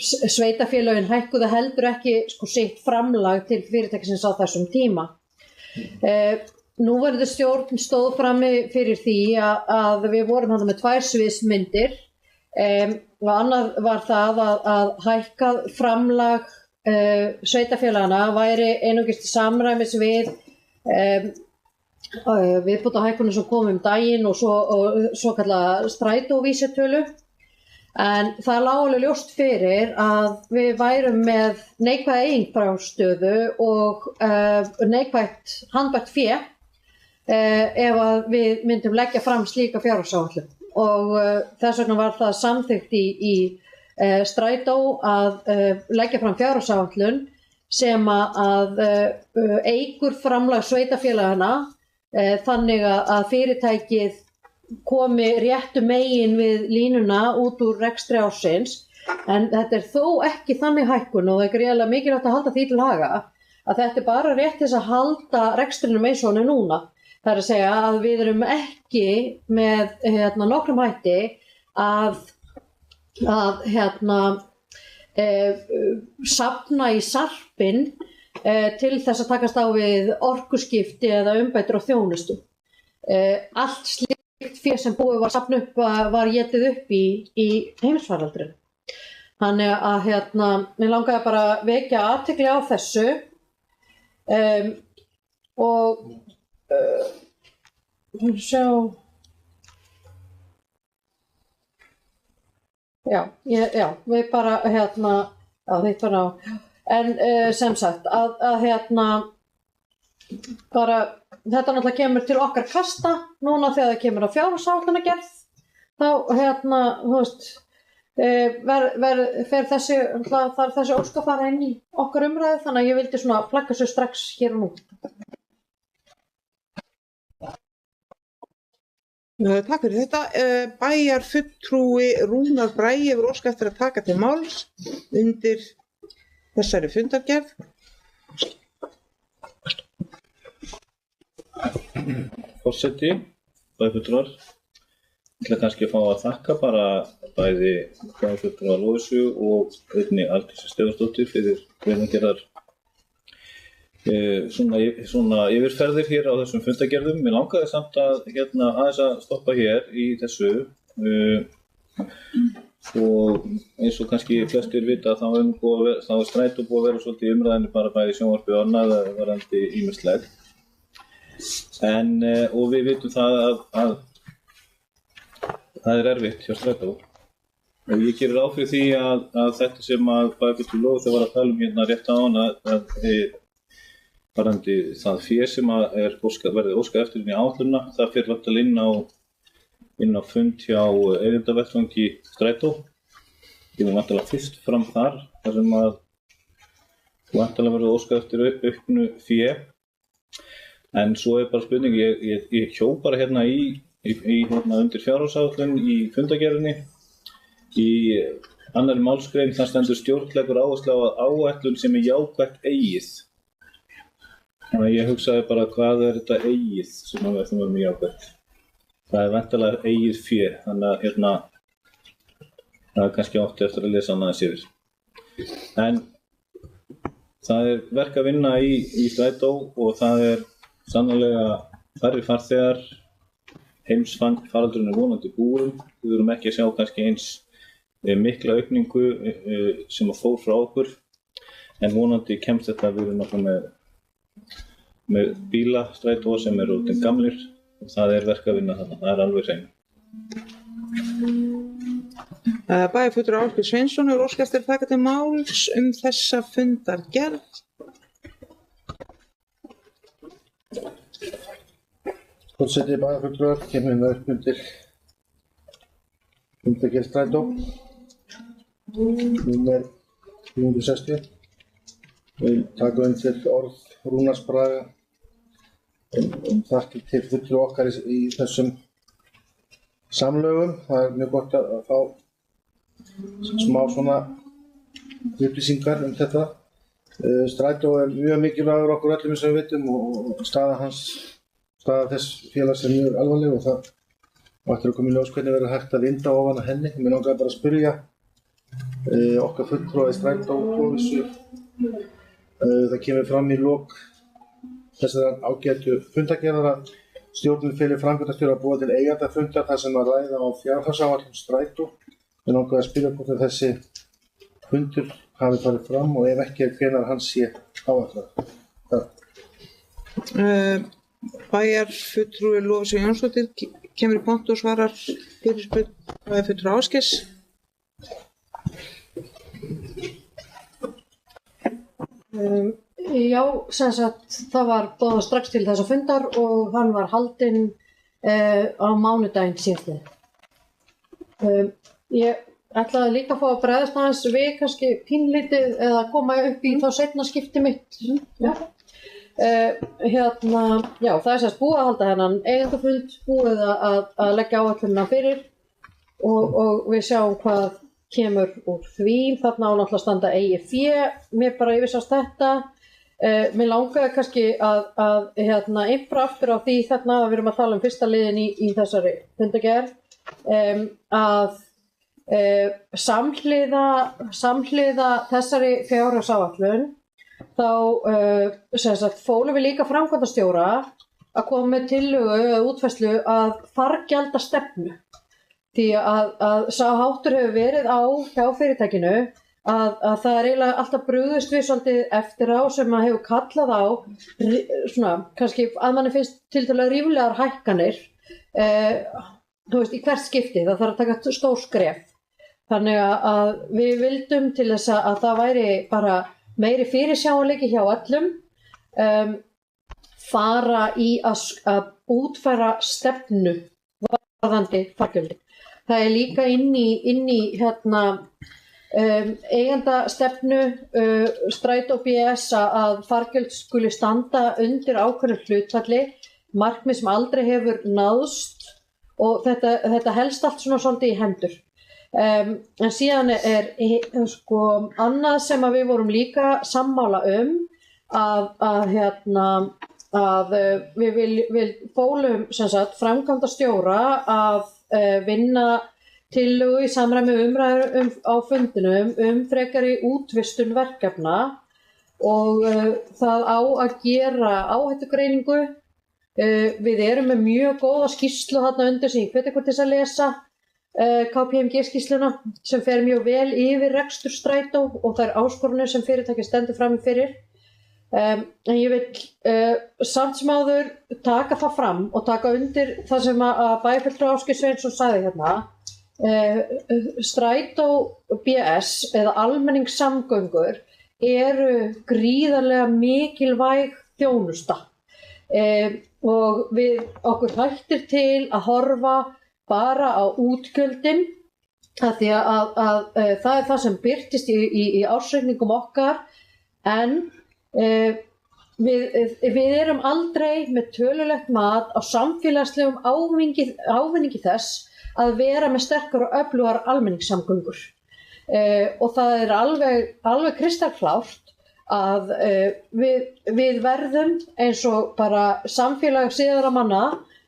Speaker 4: sveitarfélögin hækkuðu heldur ekki sitt framlag til fyrirtækisins á þessum tíma. Núverandi stjórn stóð frammi fyrir því að við vorum þarna með 2 sviðsmyndir og annað var það að hækkað framlag sveitarfélagana væri einungis til samræmis við viðbótarhækkunum sem kom daginn og svo kallaða Strætóvísitölu. En það lá alveg ljóst fyrir að við værum með neikvæða eiginfjárstöðu og neikvætt handbært fé ef að við myndum leggja fram slíka fjárhagsáætlun. og þess vegna var það samþykkt í Strætó að leggja fram fjárhagsáætlun sem að eykur framlag sveitarfélagana þannig að fyrirtækið komi réttu megin við línuna út úr rekstri ársins, en þetta þó ekki þannig hækkun og það gríðarlega mikilvægt að halda því til haga að þetta bara rétt til þess að halda rekstrinum eins og hann núna. Það að segja að við erum ekki með nokkrum hætti að safna í sarpinn til þess að takast á við orkuskipti eða umbætur á þjónustu. Allt slíkt fé sem búið var safna upp var étið upp í heimsfaraldrinum. Þannig að mér langaði bara að vekja athygli á þessu og sjá. Já, við bara þitt var á. En sem sagt að bara þetta náttúrulega kemur til okkar kasta núna þegar það kemur á fjárhagsáætlanagerð, þá þú veist fer þessi ósk að fara inn í okkar umræðu, þannig að ég vildi svona flagga svo strax hér og nú.
Speaker 1: Takk fyrir þetta. Bæjarfulltrúi Rúnar Bragi hefur óskað eftir að taka til máls undir þessari fundargerð.
Speaker 5: Forseti, bæjarfulltrúar, ég ætla kannski að fá að þakka bara bæði bæjarfulltrúa Lovísu og einnig Aldísi Stefánsdóttur fyrir greinargerðar svona yfirferðir hér á þessum fundargerðum. Mér langaði samt að aðeins að stoppa hér í þessu og eins og kannski flestir vita þá er Strætó búið að vera svolítið í umræðinu bara bæði sjónvarpi og annað varðandi ýmislegt. Og við vitum það að það er erfitt hjá Strætó. Og ég gerir ráð fyrir því að þetta sem að bæjarfulltrúi Lovísa var að tala um rétt áðan að varðandi það fé sem verði óskað eftir í áætlunina, það fer væntanlega inn á fund hjá eigendavettvangi Strætó. Ég vil væntanlega fyrst fram þar sem að væntanlega verði óskað eftir auknu fé. En svo er bara spurning, ég hjó bara undir fjárhagsáætlun í fundargerðinni. Í annarri málsgrein þar stendur stjórnleggur áhersla á áætlun sem er jákvætt eigið. Þannig að ég hugsaði bara hvað er þetta eigið sem við ætlum að vera mjög jákvætt. Það er væntanlega eigið fé, þannig að það er kannski átti eftir að lesa annað yfir. En það er verk að vinna í Strætó og það er sannarlega færri farþegar, heimsfaraldurinn er vonandi búinn. Við verum ekki að sjá kannski eins mikla aukningu sem að fór frá okkur, en vonandi kemst þetta að við erum náttúrulega með bíla Strætó sem eru orðnir gamlir og það er verk að vinna þarna, það er alveg hreinu.
Speaker 1: Bæjarfulltrúi Ásgeir Sveinsson hefur óskað eftir að taka til máls þessa fundargerð.
Speaker 3: Forseti, bæjarfulltrúar, kemur upp undir fundargerð Strætó númer 360. Við taka undir orð Rúnars Braga þakkir til fulltrúa okkar í þessum samlögum. Það er mjög gott að fá smá svona upplýsingar þetta. Strætó er mjög mikilvægur okkur öllum eins og við vitum og staða þess félags er mjög alvarleg og það ættir að koma í ljós hvernig verður hægt að vinda ofan af henni. Mér langaði bara að spyrja okkar fulltrúa í Strætó Lovísu. Það kemur fram í lok þessar ágætu fundargerðar að stjórnin feli framkvæmdastjóra að búa til eigendafundar þar sem að ræða á fjárhagsáætlun Strætó. Mér langaði að spyrja hvort að þessi fundur hafi farið fram og ef ekki hvenær hann sé áætlaður.
Speaker 1: Bæjarfulltrúi Lovísa Jónsdóttir kemur í pontu og svarar fyrirspurn bæjarfulltrúa Ásgeirs.
Speaker 4: Já, sem sagt, það var boðað strax til þessa fundar og hann var haldinn á mánudaginn síðastliðinn. Ég ætlaði líka að fá að bregðast aðeins við kannski pínlítið eða koma upp í þá seinna skipti mitt. Já. Já, það sérst búið að halda hennan eigendafund, búið að leggja áætlunina fyrir og við sjáum hvað kemur úr því. Þarna á náttúrulega standa eigið fé, mér bara yfirsast þetta. Mér langaði kannski að impra aftur á því þarna að við erum að tala um fyrsta liðin í þessari fundargerð, að samhliða þessari fjárhagsáætlun þá fólum við líka framkvæmdastjóra að koma með tillögu eða útfærslu að fargjaldastefnu. Því að sá háttur hefur verið á hjá fyrirtækinu að það er eiginlega alltaf brugðist við svolítið eftir á sem að hefur kallað á svona, kannski að manni finnst tiltölulega ríflegar hækkanir í hvert skipti, það þarf að taka stór skref. Þannig að við vildum til þess að það væri bara meiri fyrirsjáanleiki hjá öllum, fara í að útfæra stefnu varðandi fargjöldin. Það er líka inn í eigendastefnu Strætó BS að fargjöld skuli standa undir ákveðnu hlutfalli, markmið sem aldrei hefur náðst og þetta helst allt svona svolítið í hendur. En síðan er annað sem að við vorum líka sammála að við fólum framkvæmdastjóra að vinna tillögu í samræmi umræður á fundinum frekari útvistun verkefna og það á að gera áhættugreiningu. Við erum með mjög góða skýrslu þarna undir sem ég hvet ykkur til að lesa, KPMG-skýrsluna sem fer mjög vel yfir rekstur Strætó og þær áskorunir sem fyrirtæki stendur frammi fyrir. En ég vil samt sem áður taka það fram og taka undir það sem að bæjarfulltrúi Ásgeir Sveinsson sagði hérna. Strætó BS eða almenningssamgöngur eru gríðarlega mikilvæg þjónusta og okkur hættir til að horfa bara á útgjöldin af því að það er það sem birtist í ársreikningum okkar en við erum aldrei með tölulegt mat á samfélagslegum ávinningi þess að vera með sterkar og öflugar almenningssamgöngur og það er alveg kristalklárt að við verðum eins og bara samfélag siðara manna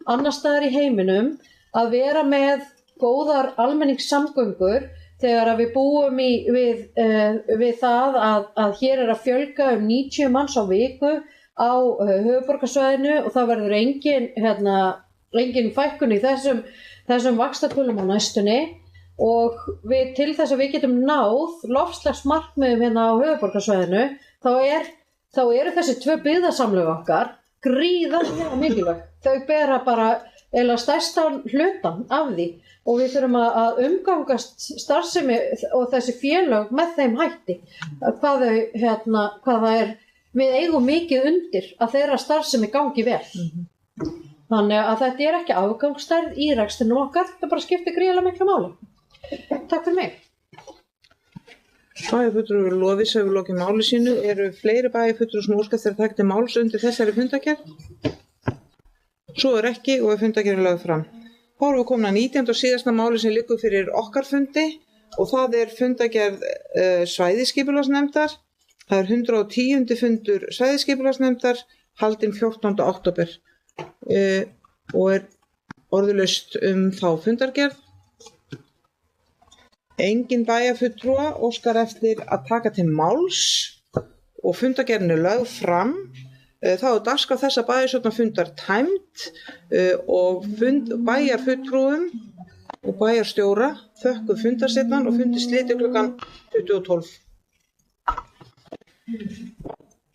Speaker 4: annars staðar í heiminum að vera með góðar almenningssamgöngur þegar að við búum við það að hér er að fjölga 90 manns á viku á höfuðborgarsvæðinu og það verður engin fækkun í þessum vaxtatölum á næstunni og til þess að við getum náð loftslagsmarkmiðum hérna á höfuðborgarsvæðinu þá eru þessi tvö byggðasamlög okkar gríðarlega mikilvæg. Þau bera bara eða stærstan hlutan af því og við þurfum að umgangast starfsemi og þessi félög með þeim hætti hvað það er, við eigum mikið undir að þeirra starfsemi gangi vel. Þannig að þetta er ekki afgangsstærð í rekstrinum okkar, það bara skiptir gríðarlega miklu máli. Takk fyrir mig.
Speaker 1: Bæjarfulltrúi Lofís hefur lokið máli sínu. Eru fleiri bæjarfulltrúar sem óska eftir að taka til máls undir þessari fundargerð? Svo er ekki og fundargerðin lögð fram. Þá erum við komin að 19. og síðasta máli sem liggur fyrir okkar fundi og það er fundargerð svæðisskipulagsnefndar. Það er 110. fundur svæðisskipulagsnefndar haldinn 14. október og er orðulaust þá fundargerð. Engin bæjarfulltrúa óskar eftir að taka til máls og fundargerðin er lögð fram. Þá er dagskrá þessa bæjarstjórnarfundar tæmd og bæjarfulltrúum og bæjarstjóra þökkum fundarsetan og fundi slitið klukkan 20:12.